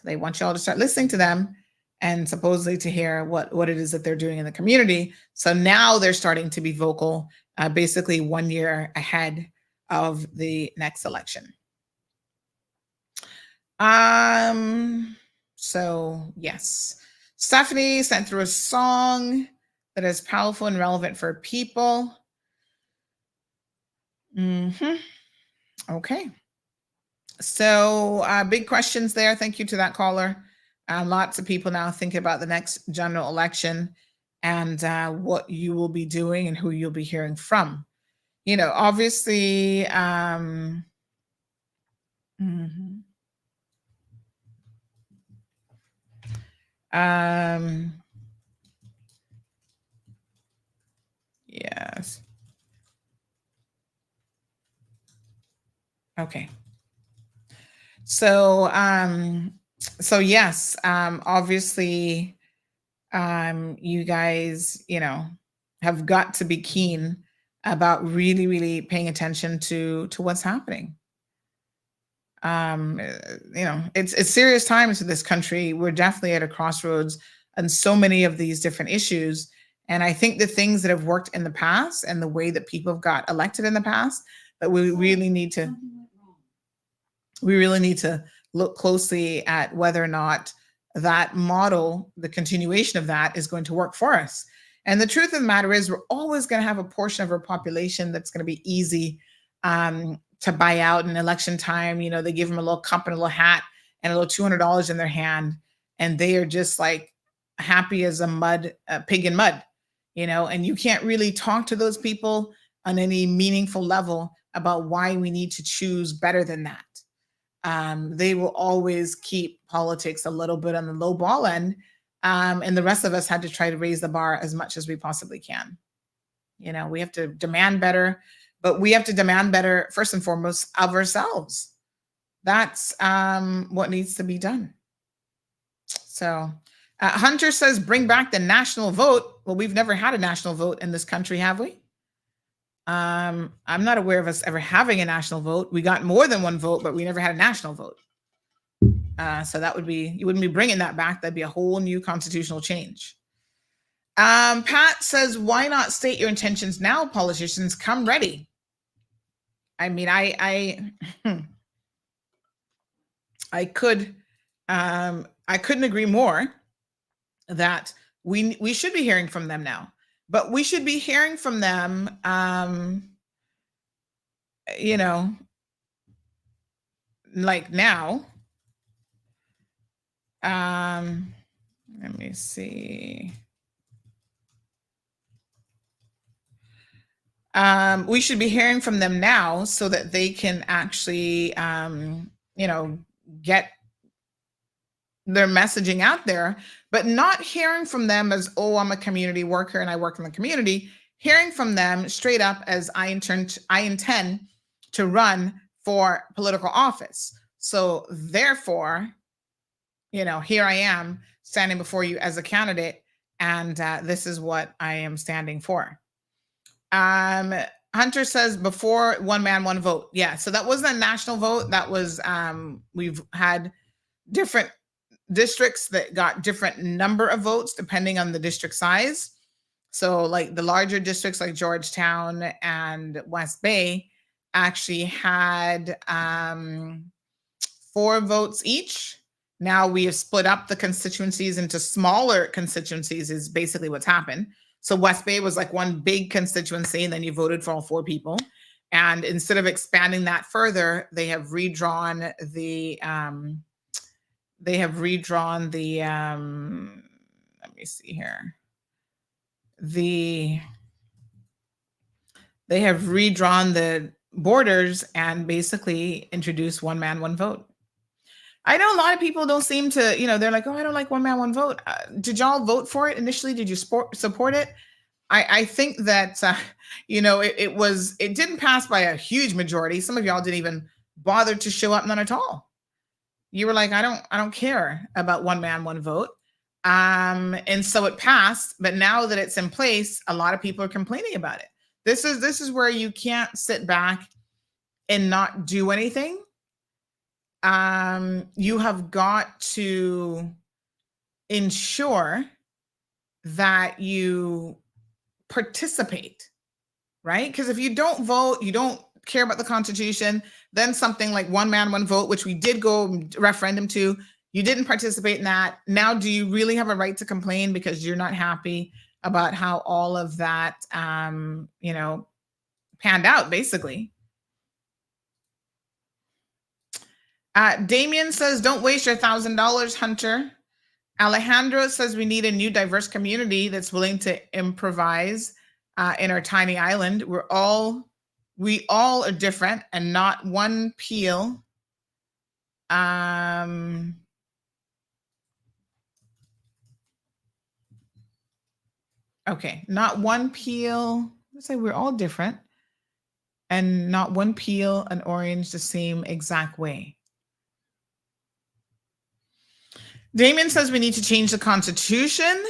A: They want you all to start listening to them and supposedly to hear what it is that they're doing in the community. So now they're starting to be vocal, basically 1 year ahead of the next election. So yes, Stephanie sent through a song that is powerful and relevant for people. Okay. So big questions there. Thank you to that caller. Lots of people now thinking about the next general election and what you will be doing and who you'll be hearing from. You know, obviously, yes. Okay. So, yes, obviously, you guys, you know, have got to be keen about really, really paying attention to what's happening. You know, it's serious times in this country. We're definitely at a crossroads on so many of these different issues. And I think the things that have worked in the past and the way that people have got elected in the past, that we really need to look closely at whether or not that model, the continuation of that, is going to work for us. And the truth of the matter is, we're always going to have a portion of our population that's going to be easy to buy out in election time. You know, they give them a little cup and a little hat and a little $200 in their hand, and they are just like happy as a pig in mud, you know, and you can't really talk to those people on any meaningful level about why we need to choose better than that. They will always keep politics a little bit on the low ball end. And the rest of us had to try to raise the bar as much as we possibly can. You know, we have to demand better, but we have to demand better, first and foremost, of ourselves. That's what needs to be done. So Hunter says, bring back the national vote. Well, we've never had a national vote in this country, have we? I'm not aware of us ever having a national vote. We got more than one vote, but we never had a national vote. So that would be, you wouldn't be bringing that back. That'd be a whole new constitutional change. Pat says, why not state your intentions now, politicians? Come ready. I mean, I couldn't agree more that we should be hearing from them now. But we should be hearing from them, you know, like now. Let me see. We should be hearing from them now so that they can actually, you know, get their messaging out there, but not hearing from them as, oh, I'm a community worker and I work in the community. Hearing from them straight up as I intend to run for political office. So therefore, here I am standing before you as a candidate, and this is what I am standing for. Hunter says before one man, one vote. Yeah, so that wasn't a national vote. That was, we've had different districts that got different number of votes depending on the district size. So like the larger districts like Georgetown and West Bay actually had 4 votes each. Now we have split up the constituencies into smaller constituencies is basically what's happened. So West Bay was like one big constituency, and then you voted for all 4 people. And instead of expanding that further, they have redrawn the let me see here. They have redrawn the borders and basically introduced one man, one vote. I know a lot of people don't seem to, they're like, oh, I don't like one man, one vote. Did y'all vote for it initially? Did you support it? I think that, it didn't pass by a huge majority. Some of y'all didn't even bother to show up, none at all. You were like, I don't care about one man, one vote. And so it passed, but now that it's in place, a lot of people are complaining about it. This is where you can't sit back and not do anything. You have got to ensure that you participate, right? Because if you don't vote, you don't care about the Constitution, then something like one man, one vote, which we did go referendum to, you didn't participate in that. Now, do you really have a right to complain because you're not happy about how all of that, panned out, basically? Damien says, don't waste your $1,000, Hunter. Alejandro says we need a new diverse community that's willing to improvise in our tiny island. We all are different and not one peel. Okay, not one peel. Let's say we're all different and not one peel an orange the same exact way. Damien says we need to change the Constitution.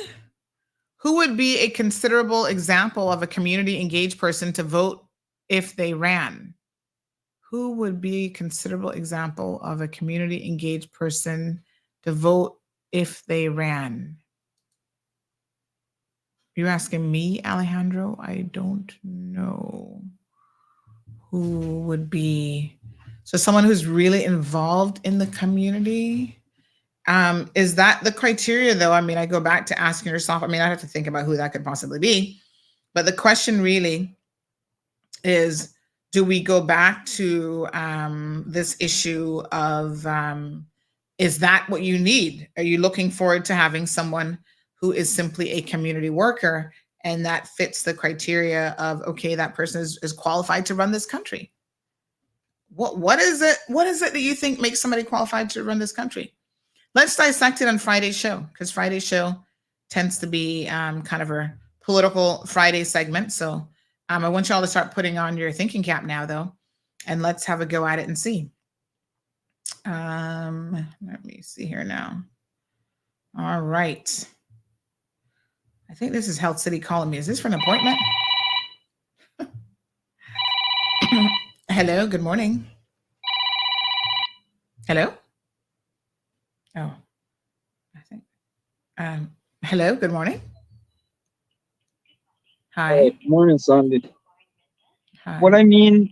A: Who would be a considerable example of a community engaged person to vote if they ran? Who would be a considerable example of a community engaged person to vote if they ran? You're asking me, Alejandro? I don't know who would be. So someone who's really involved in the community. Is that the criteria, though? I mean, I go back to asking yourself. I mean, I have to think about who that could possibly be. But the question really is, do we go back to this issue of, is that what you need? Are you looking forward to having someone who is simply a community worker and that fits the criteria of, okay, that person is qualified to run this country? What is it? What is it that you think makes somebody qualified to run this country? Let's dissect it on Friday's show, because Friday's show tends to be kind of a political Friday segment. So I want y'all to start putting on your thinking cap now, though, and let's have a go at it and see. Let me see here now. All right. I think this is Health City calling me. Is this for an appointment? Hello, good morning. Hello? Oh, I think. Hello, good morning. Hi.
I: Good morning, Sandy.
A: Hi.
I: What I mean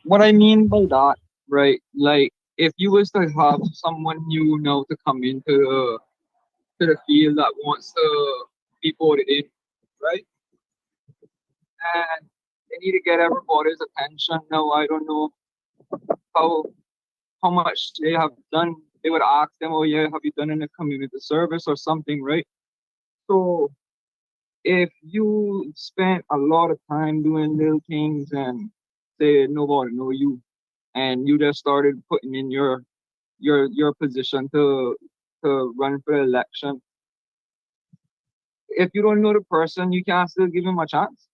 I: by that, right? Like, if you was to have someone new now to come into the field that wants to be voted in, right? And they need to get everybody's attention. Now, I don't know how much they have done. They would ask them, oh yeah, have you done any community service or something, right? So if you spent a lot of time doing little things and say nobody know you, and you just started putting in your position to run for the election, if you don't know the person, you can't still give him a chance.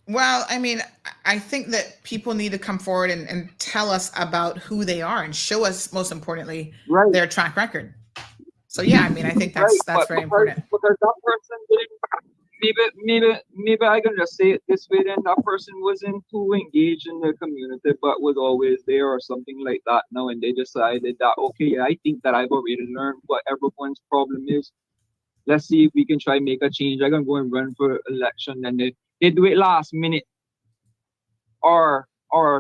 A: Well, I mean, I think that people need to come forward and tell us about who they are and show us, most importantly,
I: Right.
A: their track record. So yeah, I mean, I think
I: Right,
A: that's
I: but
A: very important.
I: because that person didn't, maybe I can just say it this way, then that person wasn't too engaged in the community but was always there or something like that now, and they decided that, okay, yeah, I think that I've already learned what everyone's problem is. Let's see if we can try make a change. I'm gonna go and run for election, and they do it last minute, or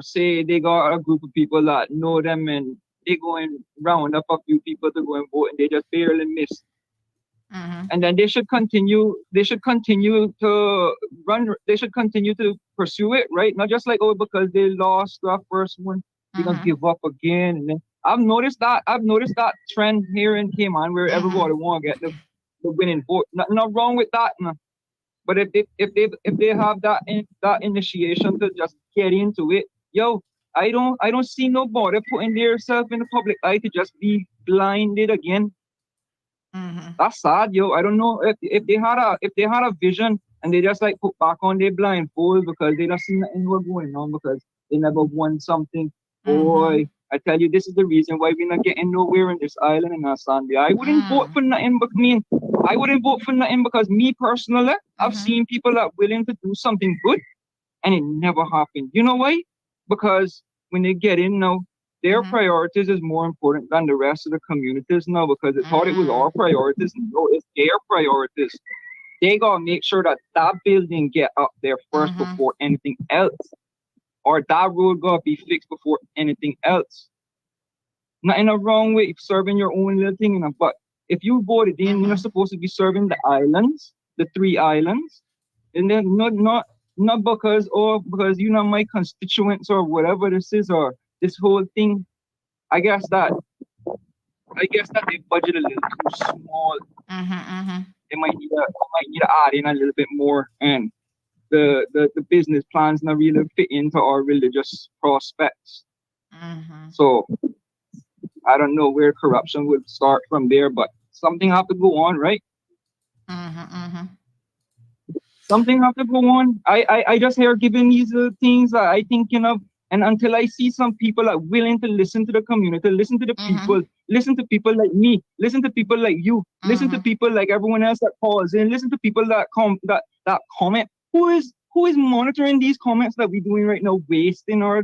I: say they got a group of people that know them and they go and round up a few people to go and vote, and they just barely miss. And then they should continue to run, they should continue to pursue it, right? Not just like, oh, because they lost that first one, they're gonna give up again. And then I've noticed that trend here in Cayman where everybody wanna get the winning vote. Not wrong with that, no. But if they have that initiation to just get into it, yo, I don't see nobody putting themselves in the public eye to just be blinded again. That's sad, yo. I don't know if they had a vision and they just like put back on their blindfold because they don't see nothing was going on because they never won something. Boy, I tell you, this is the reason why we're not getting nowhere in this island in our Sunday. I wouldn't vote for nothing, but I wouldn't vote for nothing because me personally, I've seen people that are willing to do something good and it never happened. You know why? Because when they get in now, their priorities is more important than the rest of the communities now because they thought it was our priorities. No, it's their priorities. They gotta make sure that building get up there first before anything else, or that road gotta be fixed before anything else. Nothing wrong with serving your own little thing, but if you voted in, you're supposed to be serving the islands, the 3 islands, and then not because you're not my constituents or whatever this is or this whole thing. I guess that they budget a little too small. They might need to add in a little bit more, and the business plans not really fit into our religious prospects. So I don't know where corruption would start from there, but something have to go on, right? Something have to go on. I just hear giving these things that I thinking of, and until I see some people that are willing to listen to the community, listen to the people, listen to people like me, listen to people like you, listen to people like everyone else that calls in, listen to people that comment. Who is monitoring these comments that we're doing right now, wasting our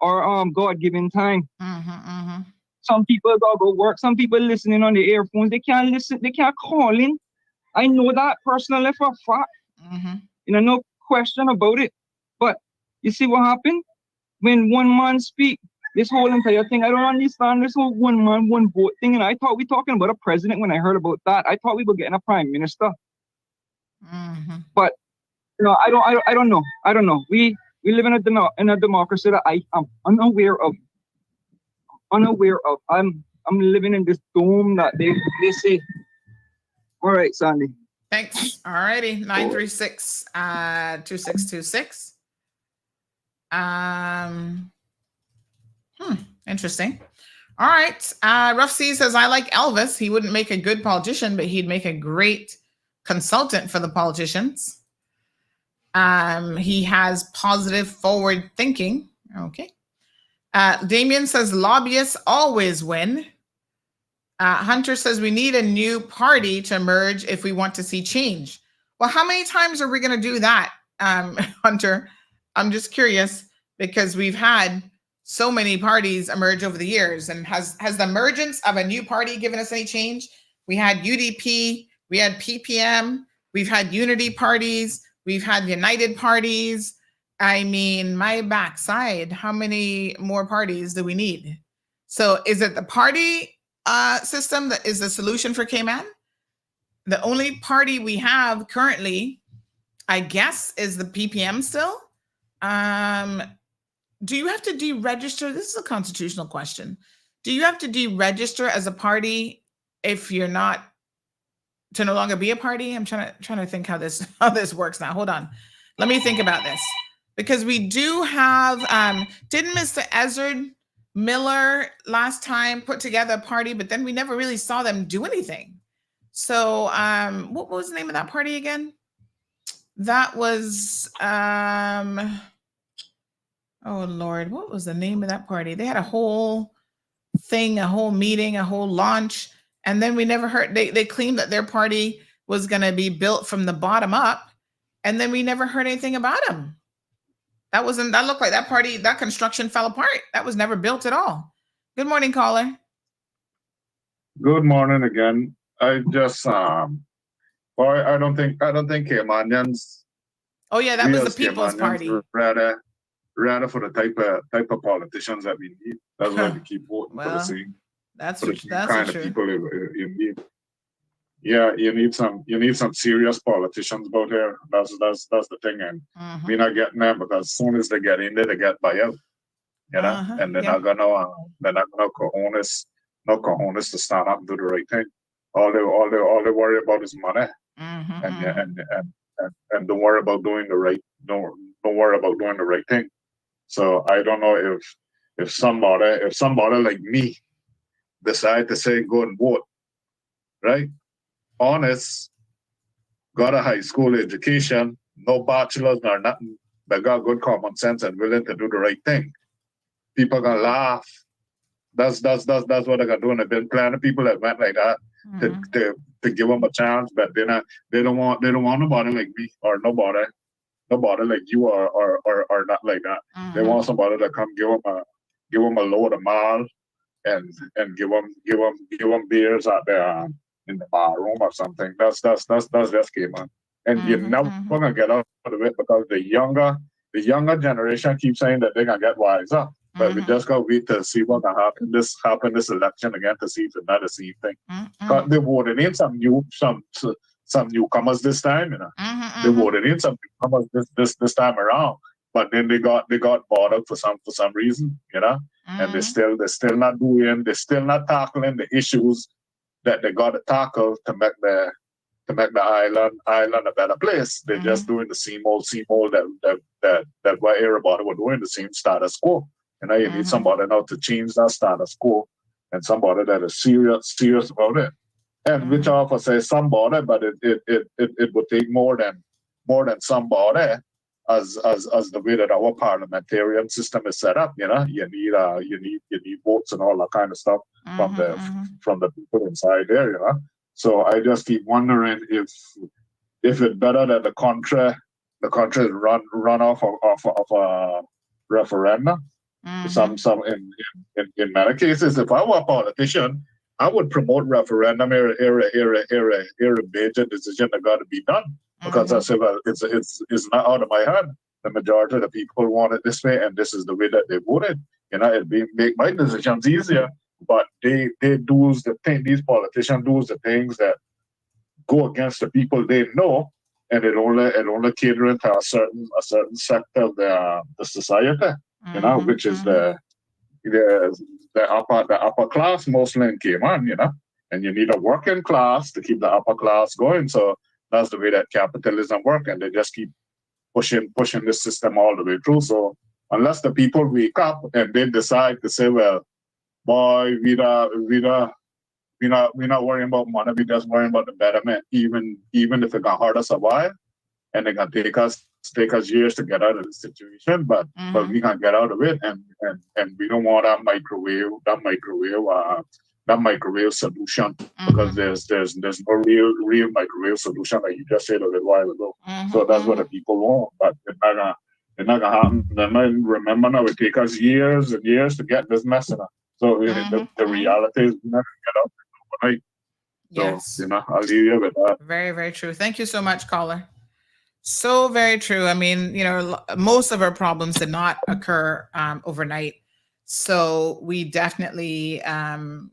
I: God-given time? Some people gotta go work. Some people listening on the earphones. They can't listen. They can't call in. I know that personally for a fact. No question about it. But you see what happened when one man speak? This whole entire thing, I don't understand this whole one man, one vote thing. And I thought we talking about a president when I heard about that. I thought we were getting a prime minister. But I don't know. I don't know. We live in a democracy that I am unaware of. I'm living in this dome that they say. All right, Sandy.
A: Thanks. All righty. 936-2626. Interesting. All right. Rough C says, I like Elvis. He wouldn't make a good politician, but he'd make a great consultant for the politicians. He has positive forward thinking. Okay. Damien says, lobbyists always win. Hunter says, we need a new party to emerge if we want to see change. Well, how many times are we going to do that, Hunter? I'm just curious because we've had so many parties emerge over the years. And has the emergence of a new party given us any change? We had UDP, we had PPM, we've had unity parties, we've had united parties. I mean, my backside, how many more parties do we need? So is it the party system that is the solution for Cayman? The only party we have currently, I guess, is the PPM still. Do you have to deregister? This is a constitutional question. Do you have to deregister as a party if you're not to no longer be a party? I'm trying to think how this works now. Hold on. Let me think about this. Because we do have, didn't Mr. Ezard Miller last time put together a party, but then we never really saw them do anything. So what was the name of that party again? That was oh Lord, what was the name of that party? They had a whole thing, a whole meeting, a whole launch, and then we never heard. They claimed that their party was going to be built from the bottom up, and then we never heard anything about them. That looked like that party, that construction fell apart. That was never built at all. Good morning, caller.
H: Good morning again. I just I don't think Caymanians.
A: Oh yeah, that was the People's Party.
H: Rather for the type of politicians that we need. That's why we keep voting for the same.
A: That's
H: for the kind of people you need. Yeah, you need some serious politicians out here. That's the thing, and we're not getting them because as soon as they get in there, they get buyout. You know, and they're not gonna cojones to stand up and do the right thing. All they worry about is money, and don't worry about doing the right. Don't worry about doing the right thing. So I don't know if somebody like me decide to say go and vote, right? Honest, got a high school education, no bachelor's nor nothing, but got good common sense and willing to do the right thing. People gonna laugh. That's what they're gonna do. And there've been plenty of people that went like that to give them a chance, but they don't want nobody like me or nobody like you or not like that. They want somebody to come give them a load of mal and give them beers out there in the bar room or something. That's just game, man. And you're never gonna get out of it because the younger generation keeps saying that they're gonna get wise up. But we just gotta wait to see what's gonna happen this election again to see if it's not the same thing. Because they voted in some newcomers this time, you know. They voted in some newcomers this time around. But then they got bothered for some reason, you know. And they're still not tackling the issues that they got to tackle to make the island a better place. They're just doing the same old that what everybody were doing, the same status quo. You know, you need somebody now to change that status quo and somebody that is serious about it. And which I often say somebody, but it would take more than somebody as the way that our parliamentarian system is set up. You know, you need votes and all that kind of stuff from the people inside there. You know, so I just keep wondering if it's better that the country is run off of a referendum. Some in many cases, if I were a politician, I would promote referendum every major decision that got to be done. Because I say, well, it's not out of my hand. The majority of the people want it this way, and this is the way that they voted. You know, it make my decisions easier. But they do the thing. These politicians do the things that go against the people they know, and it only catering to a certain sector of the society. You know, which is the upper class mostly in Cayman. You know, and you need a working class to keep the upper class going. So that's the way that capitalism works, and they just keep pushing this system all the way through. So unless the people wake up and they decide to say, well, boy, we're not worrying about money, we're just worrying about the betterment, even if it can hurt us a while, and it can take us years to get out of the situation, but we can get out of it, and we don't want that microwave solution, because there's no real microwave solution, like you just said a little while ago. So that's what the people want, but it's not gonna happen. Remember now, it takes us years and years to get this mess in. So the reality is we're not gonna get out overnight.
A: Yes.
H: So, you know, I'll leave you with that.
A: Very, very true. Thank you so much, caller. So very true. I mean, you know, most of our problems did not occur overnight. So we definitely,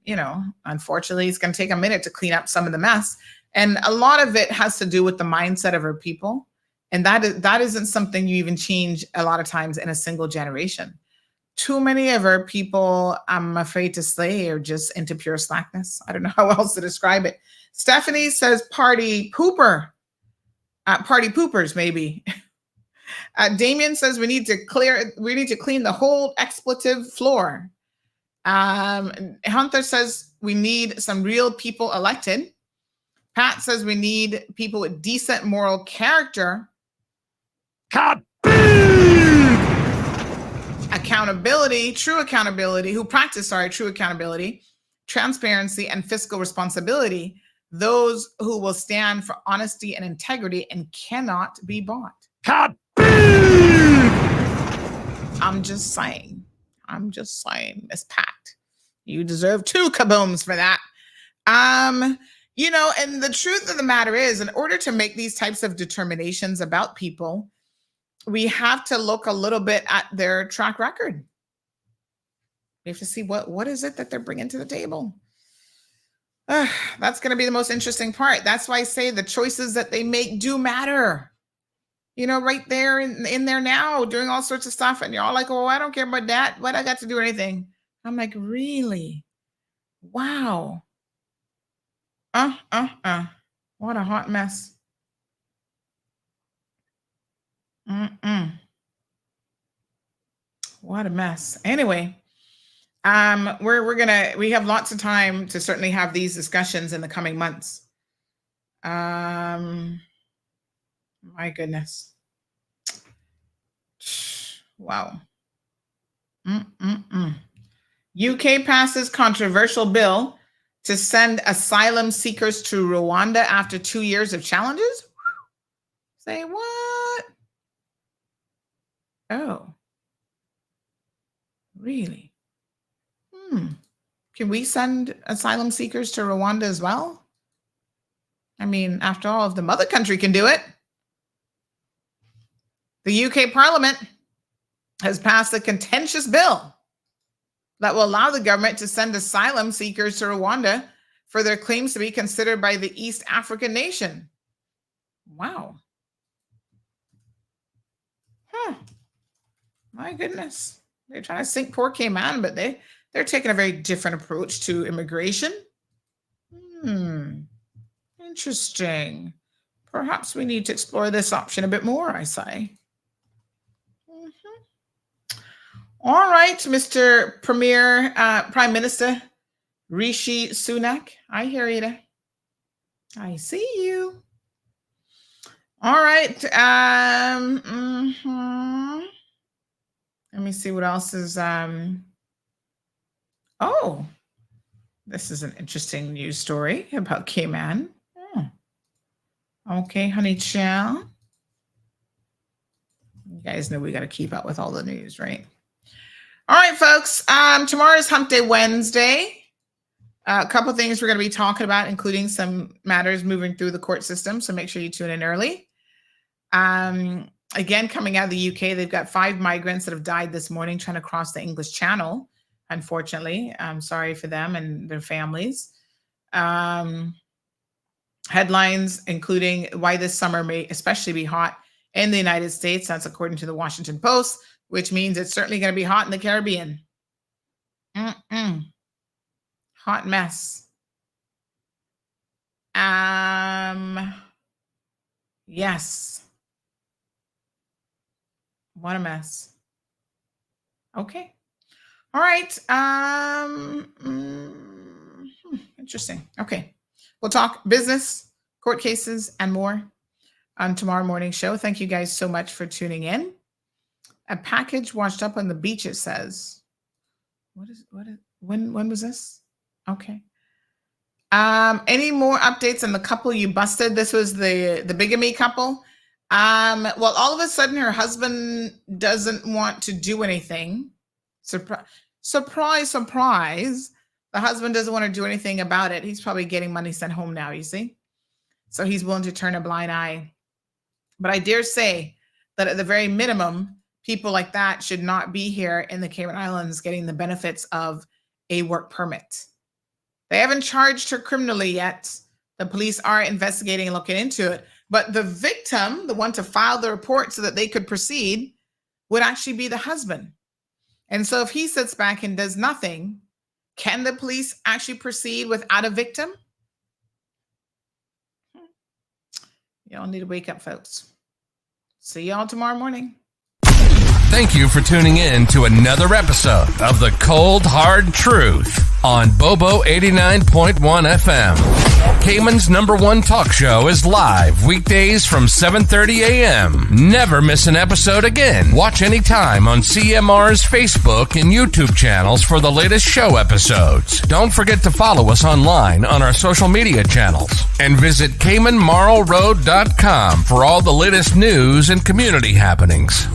A: you know, unfortunately, it's going to take a minute to clean up some of the mess. And a lot of it has to do with the mindset of our people. And that isn't something you even change a lot of times in a single generation. Too many of our people, I'm afraid to say, are just into pure slackness. I don't know how else to describe it. Stephanie says party pooper. Party poopers, maybe. Damien says we need to clean the whole expletive floor. Hunter says we need some real people elected. Pat says we need people with decent moral character true accountability, transparency, and fiscal responsibility, those who will stand for honesty and integrity and cannot be bought. I'm just saying, Miss Pat, you deserve 2 kabooms for that. And the truth of the matter is, in order to make these types of determinations about people, we have to look a little bit at their track record. We have to see what is it that they're bringing to the table. That's going to be the most interesting part. That's why I say the choices that they make do matter. Right there in there now, doing all sorts of stuff, and you're all like, "Oh, I don't care about that. What I got to do anything?" I'm like, really? Wow. What a hot mess. What a mess. Anyway, we have lots of time to certainly have these discussions in the coming months. My goodness. Wow. UK passes controversial bill to send asylum seekers to Rwanda after 2 years of challenges. Say what? Oh, really? Can we send asylum seekers to Rwanda as well? I mean, after all, if the mother country can do it. The UK Parliament has passed a contentious bill that will allow the government to send asylum seekers to Rwanda for their claims to be considered by the East African nation. Wow. My goodness. They're trying to sink poor Cayman, but they're taking a very different approach to immigration. Interesting. Perhaps we need to explore this option a bit more, I say. All right, Mr. Prime Minister Rishi Sunak. I hear you. I see you. All right. Let me see what else is. Oh, this is an interesting news story about Cayman. Okay, honey chow. You guys know we got to keep up with all the news, right? All right, folks. Tomorrow is Hump Day Wednesday. A couple things we're going to be talking about, including some matters moving through the court system. So make sure you tune in early. Again, coming out of the UK, they've got 5 migrants that have died this morning trying to cross the English Channel. Unfortunately, I'm sorry for them and their families. Headlines including why this summer may especially be hot in the United States. That's according to the Washington Post, which means it's certainly going to be hot in the Caribbean. Hot mess. Yes. What a mess. Okay. All right. Interesting. Okay. We'll talk business, court cases, and more on tomorrow morning's show. Thank you guys so much for tuning in. A package washed up on the beach, it says. When was this? Okay. Any more updates on the couple you busted? This was the bigamy couple. Well, all of a sudden her husband doesn't want to do anything. Surprise, surprise. The husband doesn't want to do anything about it. He's probably getting money sent home now, you see. So he's willing to turn a blind eye. But I dare say that at the very minimum, people like that should not be here in the Cayman Islands getting the benefits of a work permit. They haven't charged her criminally yet. The police are investigating and looking into it. But the victim, the one to file the report so that they could proceed, would actually be the husband. And so if he sits back and does nothing, can the police actually proceed without a victim? Y'all need to wake up, folks. See y'all tomorrow morning.
G: Thank you for tuning in to another episode of The Cold Hard Truth on Bobo 89.1 FM. Cayman's #1 talk show is live weekdays from 7:30 a.m. Never miss an episode again. Watch anytime on CMR's Facebook and YouTube channels for the latest show episodes. Don't forget to follow us online on our social media channels. And visit CaymanMarlRoad.com for all the latest news and community happenings.